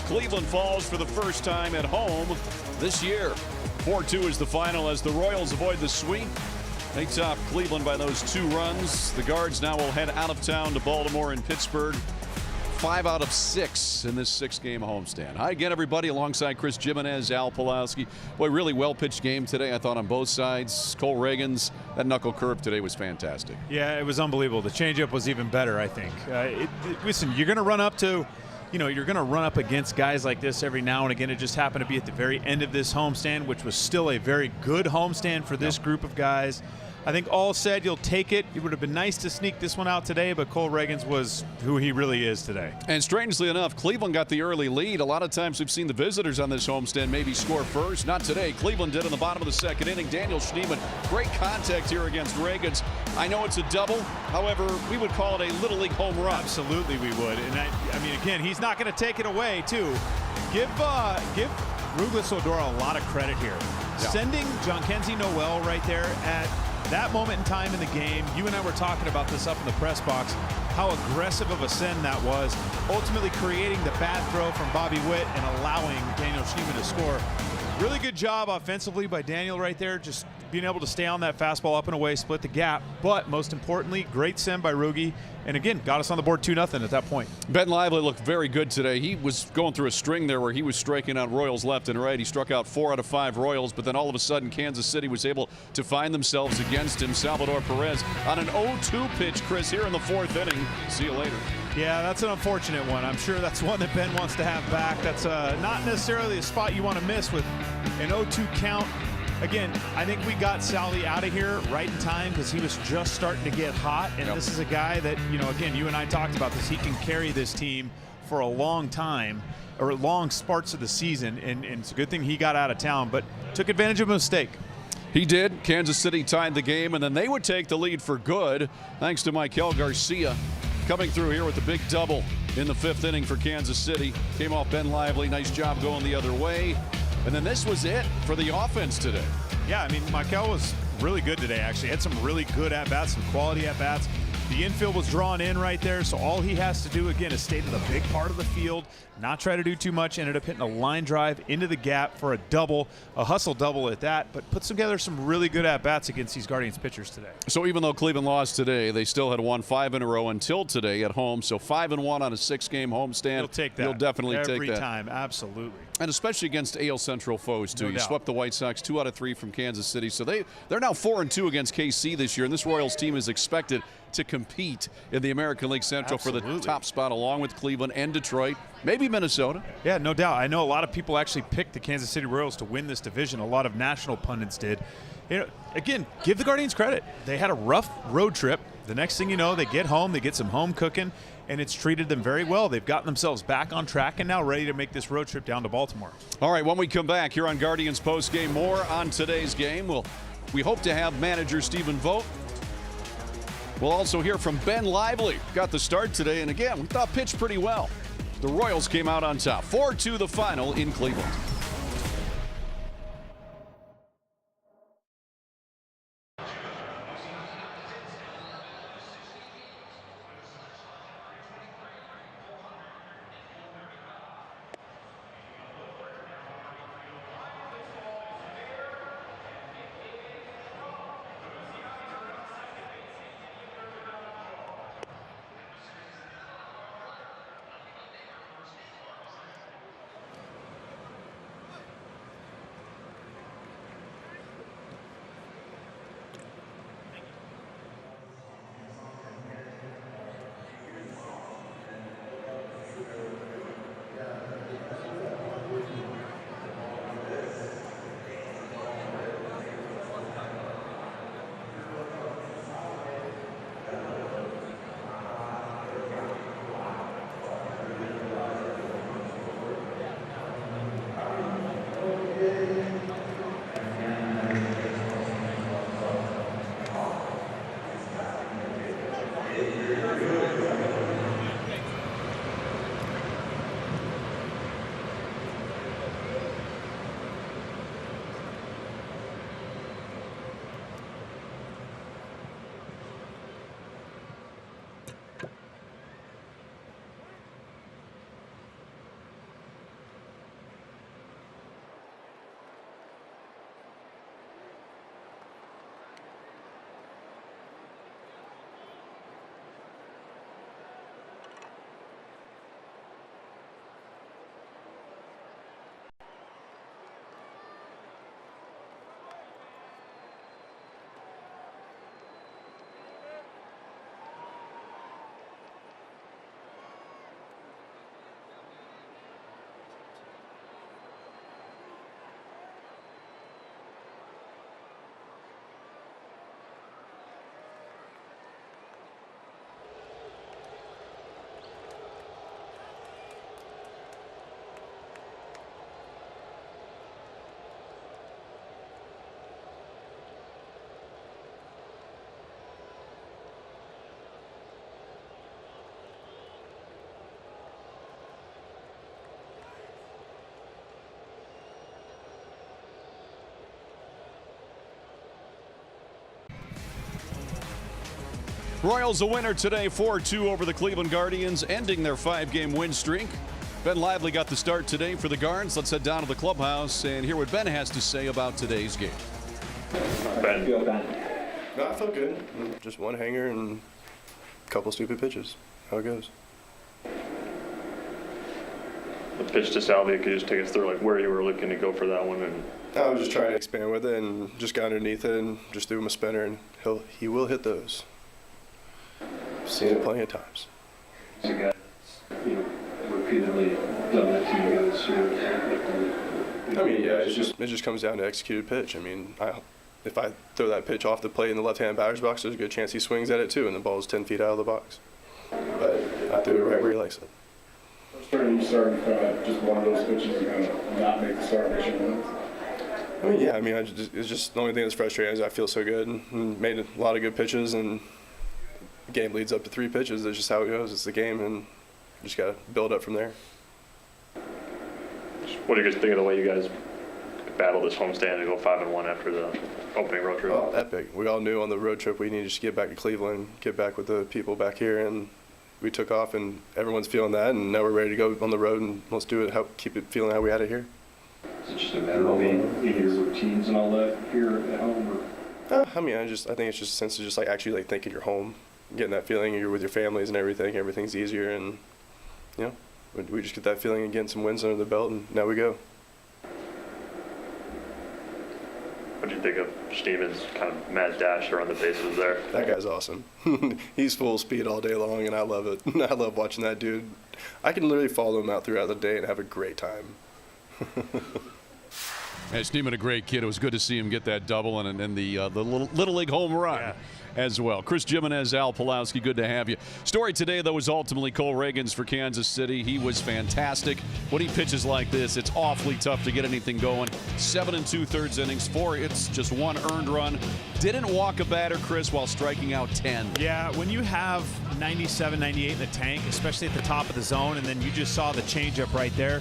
Cleveland falls for the first time at home this year. 4-2 is the final as the Royals avoid the sweep. They top Cleveland by those 2 runs. The Guards now will head out of town to Baltimore and Pittsburgh. 5 out of 6 in this 6-game homestand. Hi again, everybody, alongside Chris Jimenez, Al Pulowski. Boy, really well-pitched game today, I thought, on both sides. Cole Reagans, that knuckle curve today was fantastic. Yeah, it was unbelievable. The changeup was even better, I think. Listen, you're going to run up to, you're going to run up against guys like this every now and again. It just happened to be at the very end of this homestand, which was still a very good homestand for this group of guys. I think all said, you'll take it. It would have been nice to sneak this one out today, but Cole Reagans was who he really is today. And strangely enough, Cleveland got the early lead. A lot of times we've seen the visitors on this homestand maybe score first. Not today. Cleveland did in the bottom of the 2nd inning. Daniel Schneemann, great contact here against Reagans. I know it's a double. However, we would call it a Little League home run. Absolutely we would. And I mean, again, he's not going to take it away, too. Give Douglas Odor a lot of credit here. Yeah. Sending Jhonkensy Noel right there at that moment in time in the game. You and I were talking about this up in the press box, how aggressive of a send that was, ultimately creating the bad throw from Bobby Witt and allowing Daniel Schneemann to score. Really good job offensively by Daniel right there, just being able to stay on that fastball up and away, split the gap. But most importantly, great send by Rugi. And again, got us on the board 2-0 at that point. Ben Lively looked very good today. He was going through a string there where he was striking out Royals left and right. He struck out 4 out of 5 Royals, but then all of a sudden Kansas City was able to find themselves against him. Salvador Perez on an 0-2 pitch, Chris, here in the 4th inning. See you later. Yeah, that's an unfortunate one. I'm sure that's one that Ben wants to have back. That's not necessarily a spot you want to miss with an 0-2 count. Again, I think we got Salvi out of here right in time because he was just starting to get hot. And this is a guy that, again, you and I talked about this. He can carry this team for a long time or long parts of the season. And it's a good thing he got out of town, but took advantage of a mistake. He did. Kansas City tied the game, and then they would take the lead for good thanks to Maikel Garcia coming through here with the big double in the 5th inning for Kansas City. Came off Ben Lively. Nice job going the other way. And then this was it for the offense today. Yeah, I mean, Maikel was really good today, actually. Had some really good at-bats, some quality at-bats. The infield was drawn in right there, so all he has to do, again, is stay to the big part of the field, not try to do too much. Ended up hitting a line drive into the gap for a double, a hustle double at that, but puts together some really good at-bats against these Guardians pitchers today. So even though Cleveland lost today, they still had won 5 in a row until today at home. So 5-1 on a 6-game homestand. He'll take that. He'll definitely take that. Every time, absolutely. And especially against AL Central foes, too. No you doubt. swept the White Sox 2 out of 3 from Kansas City. So they're now 4-2 against KC this year, and this Royals team is expected to compete in the American League Central for the top spot along with Cleveland and Detroit, maybe Minnesota. Yeah, no doubt. I know a lot of people actually picked the Kansas City Royals to win this division. A lot of national pundits did. Again, give the Guardians credit. They had a rough road trip. The next thing you know, they get home, they get some home cooking, and it's treated them very well. They've gotten themselves back on track and now ready to make this road trip down to Baltimore. All right, when we come back here on Guardians Postgame, more on today's game. We hope to have manager Stephen Vogt. We'll also hear from Ben Lively. Got the start today, and again, we thought pitched pretty well. The Royals came out on top. 4-2 the final in Cleveland. Royals a winner today, 4-2 over the Cleveland Guardians, ending their 5-game win streak. Ben Lively got the start today for the Guards. Let's head down to the clubhouse and hear what Ben has to say about today's game. Ben. No, I felt good. Just one hanger and a couple stupid pitches. How it goes. The pitch to Salvia, could you just take us through like where you were looking to go for that one? And I was just trying to expand with it and just got underneath it and just threw him a spinner, and he will hit those. Seen it plenty of times. you guys, repeatedly done that to you guys. I mean, yeah, it just comes down to executed pitch. I mean, if I throw that pitch off the plate in the left-hand batter's box, there's a good chance he swings at it too, and the ball's 10 feet out of the box. But I threw it right where he likes it. You started just one of those pitches to kind of not make the start mission wins? I mean, yeah, it's just the only thing that's frustrating is I feel so good and made a lot of good pitches, and the game leads up to 3 pitches. That's just how it goes. It's the game, and you just got to build up from there. What do you guys think of the way you guys battled this homestand to go 5-1 after the opening road trip? Oh, epic. We all knew on the road trip we needed to get back to Cleveland, get back with the people back here, and we took off, and everyone's feeling that, and now we're ready to go on the road, and let's do it, keep it feeling how we had it here. Is it just a matter of being in your routines and all that here at home? I mean, I think it's just a sense of just like actually like thinking you're home, getting that feeling you're with your families and everything. Everything's easier, and we just get that feeling and getting some wins under the belt, and now we go. What do you think of Steven's kind of mad dash around the bases there? That guy's awesome. He's full speed all day long, and I love it. I love watching that dude. I can literally follow him out throughout the day and have a great time. Hey, Steven, a great kid. It was good to see him get that double and the little league home run as well. Chris Jimenez, Al Pulowski, good to have you. Story today, though, was ultimately Cole Reagans for Kansas City. He was fantastic. When he pitches like this, it's awfully tough to get anything going. 7 2/3 innings, 4 hits, just 1 earned run. Didn't walk a batter, Chris, while striking out 10. Yeah, when you have 97, 98 in the tank, especially at the top of the zone, and then you just saw the changeup right there,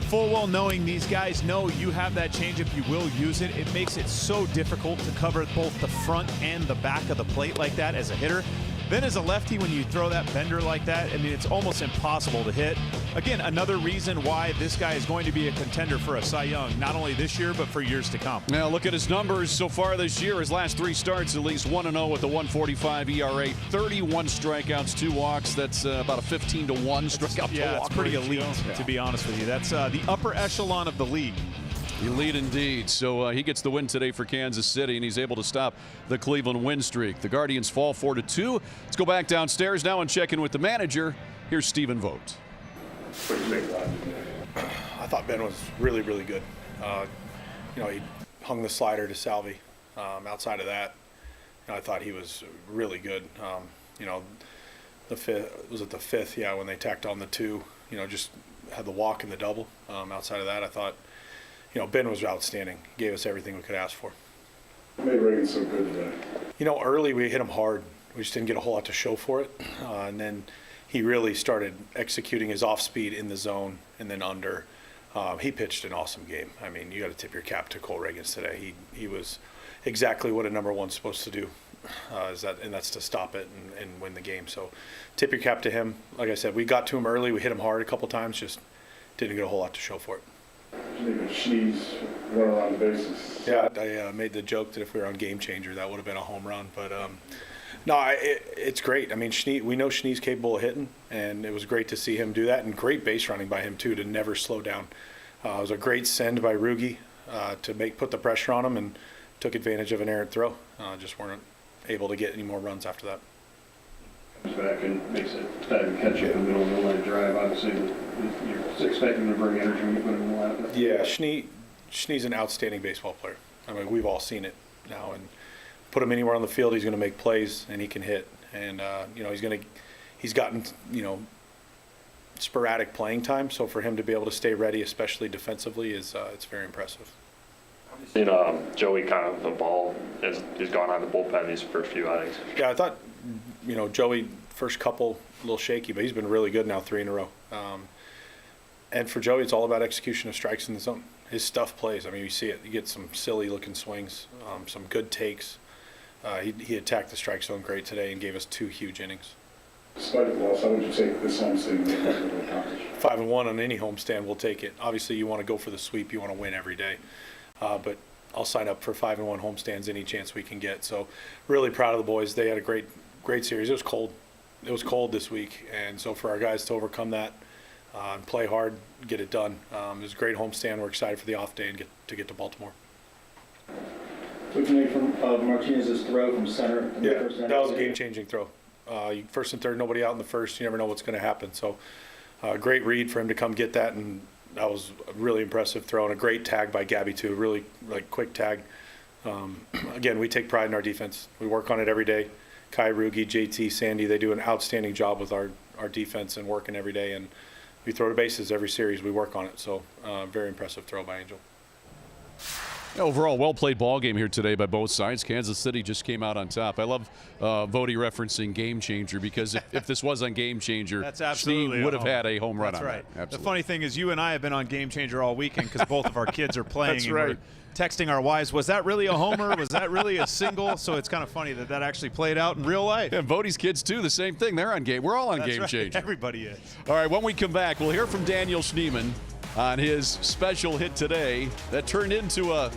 full well knowing these guys know you have that changeup, you will use it. It makes it so difficult to cover both the front and the back of the plate like that as a hitter. Then as a lefty, when you throw that bender like that, I mean, it's almost impossible to hit. Again, another reason why this guy is going to be a contender for a Cy Young, not only this year, but for years to come. Now look at his numbers so far this year. His last 3 starts, at least 1-0 with a 1.45 ERA, 31 strikeouts, 2 walks. That's about a 15-1 strikeout to walk. It's pretty ratio. elite, to be honest with you. That's the upper echelon of the league. Elite indeed. So he gets the win today for Kansas City, and he's able to stop the Cleveland win streak. The Guardians fall 4-2. Let's go back downstairs now and check in with the manager. Here's Stephen Vogt. I thought Ben was really, really good. He hung the slider to Salvi. Outside of that, I thought he was really good. The fifth, was it the 5th? Yeah, when they tacked on the 2, just had the walk and the double. Outside of that, I thought, Ben was outstanding. He gave us everything we could ask for. What made Reagan so good today? Early we hit him hard. We just didn't get a whole lot to show for it. And then he really started executing his off speed in the zone and then under. He pitched an awesome game. I mean, you got to tip your cap to Cole Reagans today. He was exactly what a number 1's supposed to do, and that's to stop it and win the game. So tip your cap to him. Like I said, we got to him early. We hit him hard a couple times, just didn't get a whole lot to show for it. She's running around the bases. Yeah, I made the joke that if we were on Game Changer, that would have been a home run. But it's great. I mean, we know Schnee's capable of hitting, and it was great to see him do that, and great base running by him too, to never slow down. It was a great send by Rugi to put the pressure on him, and took advantage of an errant throw. Just weren't able to get any more runs after that. Comes back and makes it try to catch you in the middle of the line drive. Obviously, you're expecting to bring energy when you put him in the lap. Yeah, Schnee's an outstanding baseball player. I mean, we've all seen it now, and put him anywhere on the field, he's going to make plays and he can hit. And he's gotten sporadic playing time. So for him to be able to stay ready, especially defensively, it's very impressive. Joey kind of evolve as he's gone out of the bullpen these first few outings. Yeah, I thought Joey first couple a little shaky, but he's been really good now 3 in a row. And for Joey, it's all about execution of strikes in the zone. His stuff plays. I mean, you see it. You get some silly looking swings, some good takes. He attacked the strike zone great today and gave us 2 huge innings. Despite the loss, how would you take this homestand to accomplish? 5-1 on any homestand, we'll take it. Obviously, you want to go for the sweep. You want to win every day. But I'll sign up for 5-1 homestands any chance we can get. So really proud of the boys. They had a great series. It was cold. It was cold this week. And so for our guys to overcome that and play hard, get it done. It was a great homestand. We're excited for the off day and get to Baltimore. What did you make from Martinez's throw from center? Yeah, that was a game-changing throw. First and third, nobody out in the first. You never know what's going to happen. So great read for him to come get that, and that was a really impressive throw and a great tag by Gabby too. Really quick tag. Again, we take pride in our defense. We work on it every day. Kai, Rugi, JT, Sandy, they do an outstanding job with our defense and working every day. And we throw to bases every series. We work on it. So very impressive throw by Angel. Overall, well-played ball game here today by both sides. Kansas City just came out on top. I love Vody referencing Game Changer because if this was on Game Changer, that's absolutely Steen would have had a home run on right. that. The funny thing is you and I have been on Game Changer all weekend because both of our kids are playing. That's and right. We're texting our wives, was that really a homer? Was that really a single? So it's kind of funny that actually played out in real life. And Vody's kids, too, the same thing. They're on game. We're all on Game Changer. Everybody is. All right, when we come back, we'll hear from Daniel Schneemann on his special hit today that turned into a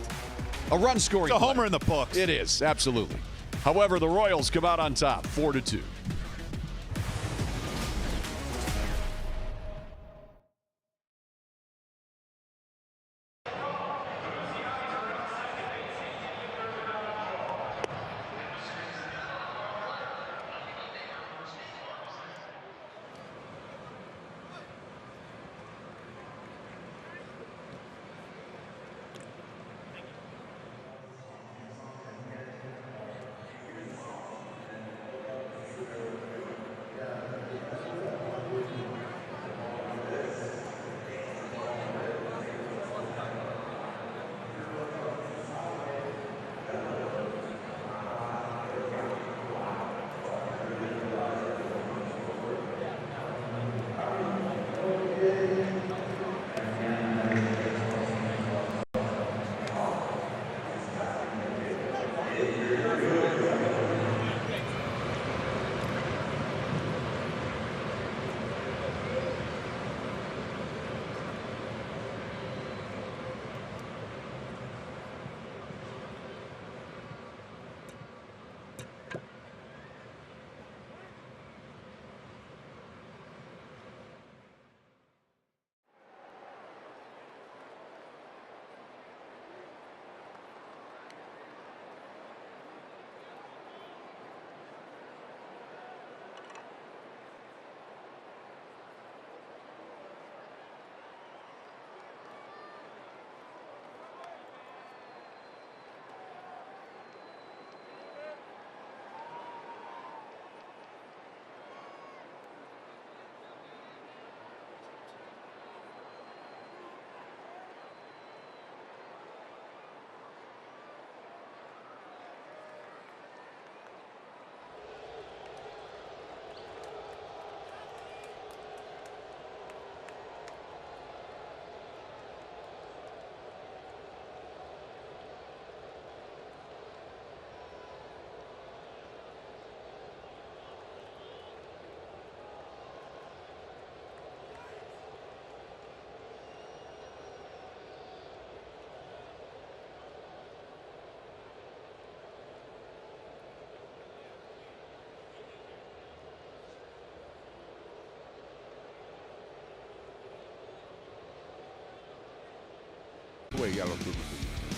run scoring. It's a homer in the books. It is, absolutely. However, the Royals come out on top, 4-2.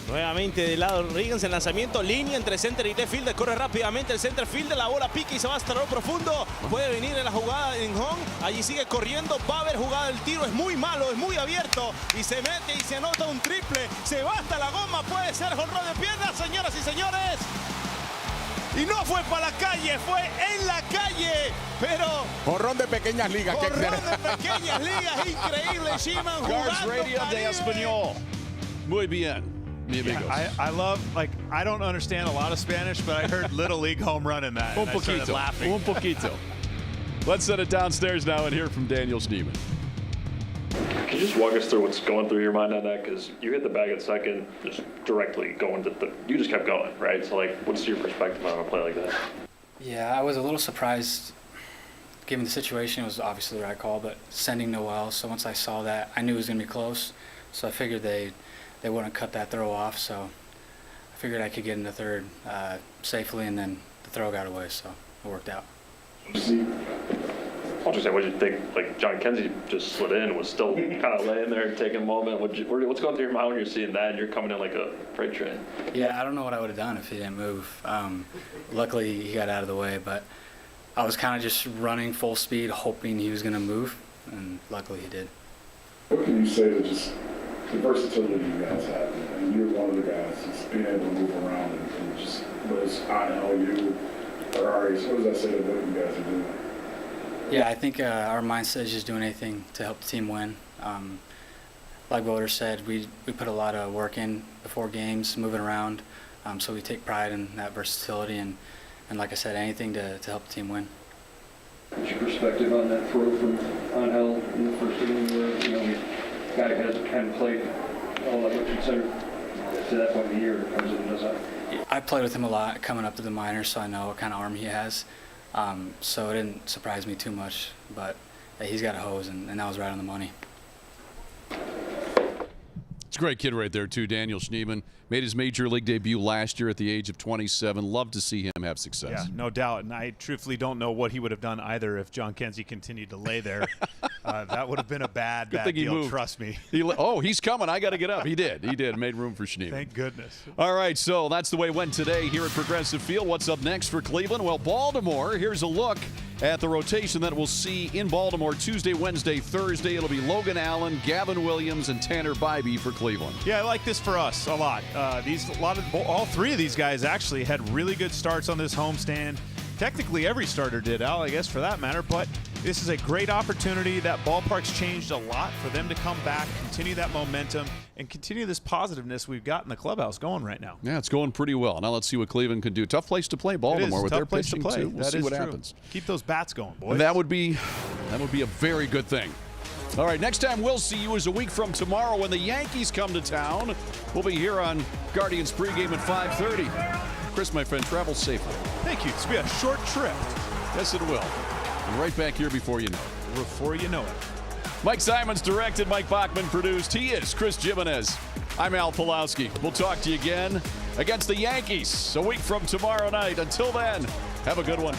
Nuevamente del lado Riggins el lanzamiento, línea entre center y left field, corre rápidamente el center field, la bola pica y se va hasta lo profundo, puede venir en la jugada en home, allí sigue corriendo, va a haber jugada del tiro, es muy malo, es muy abierto y se mete y se anota un triple, se va hasta la goma, puede ser jonrón de piernas, señoras y señores. Y no fue para la calle, fue en la calle, pero... Jonrón de pequeñas ligas. Jonrón de pequeñas ligas, increíble, Schneemann jugando. Guards Radio de Español. Muy bien, mi amigos. Yeah, I love, I don't understand a lot of Spanish, but I heard Little League home run in that. Un and I started poquito, laughing. un poquito. Let's set it downstairs now and hear from Daniel Schneemann. Can you just walk us through what's going through your mind on that? Because you hit the bag at second, just directly going to you just kept going, right? So, like, what's your perspective on a play like that? Yeah, I was a little surprised. Given the situation, it was obviously the right call, but sending Noel. So once I saw that, I knew it was going to be close. So I figured they wouldn't cut that throw off. So I figured I could get in the third safely, and then the throw got away. So it worked out. I'll just say, what did you think? Like, John Kinsey just slid in, was still kind of laying there, taking a moment. What's going through your mind when you're seeing that and you're coming in like a freight train? Yeah, I don't know what I would have done if he didn't move. Luckily, he got out of the way, but I was kind of just running full speed, hoping he was going to move, and luckily he did. What can you say to just the versatility you guys have? And you're one of the guys just being able to move around and just whether it's ILU or Arias, what does that say to what you guys are doing? Yeah, I think our mindset is just doing anything to help the team win. Like Voter said, we put a lot of work in before games, moving around, so we take pride in that versatility and like I said, anything to help the team win. What's your perspective on that throw from Angel in the first inning where, the guy hadn't played all that much to that point in the year comes in and does that? I played with him a lot coming up to the minors, so I know what kind of arm he has. So it didn't surprise me too much, but he's got a hose, and that was right on the money. It's a great kid right there, too. Daniel Schneemann made his major league debut last year at the age of 27. Love to see him have success. Yeah, no doubt. And I truthfully don't know what he would have done either if John Kinsey continued to lay there. That would have been a bad Good thing he deal, moved. trust me. He's coming. I got to get up. He did. Made room for Schneemann. Thank goodness. All right, so that's the way it went today here at Progressive Field. What's up next for Cleveland? Well, Baltimore. Here's a look at the rotation that we'll see in Baltimore Tuesday, Wednesday, Thursday. It'll be Logan Allen, Gavin Williams, and Tanner Bybee for Cleveland. Yeah, I like this for us a lot. All three of these guys actually had really good starts on this homestand. Technically, every starter did, Al, I guess, for that matter. But this is a great opportunity. That ballpark's changed a lot for them to come back, continue that momentum, and continue this positiveness we've got in the clubhouse going right now. Yeah, it's going pretty well. Now let's see what Cleveland can do. Tough place to play, Baltimore, with their pitching too. We'll see what happens. Keep those bats going, boys. That would be a very good thing. All right, next time we'll see you is a week from tomorrow when the Yankees come to town. We'll be here on Guardians pregame at 5:30. Chris, my friend, travel safely. Thank you. It's been a short trip. Yes, it will. And right back here before you know it. Before you know it. Mike Simons directed, Mike Bachman produced. He is Chris Jimenez. I'm Al Pulowski. We'll talk to you again against the Yankees a week from tomorrow night. Until then, have a good one.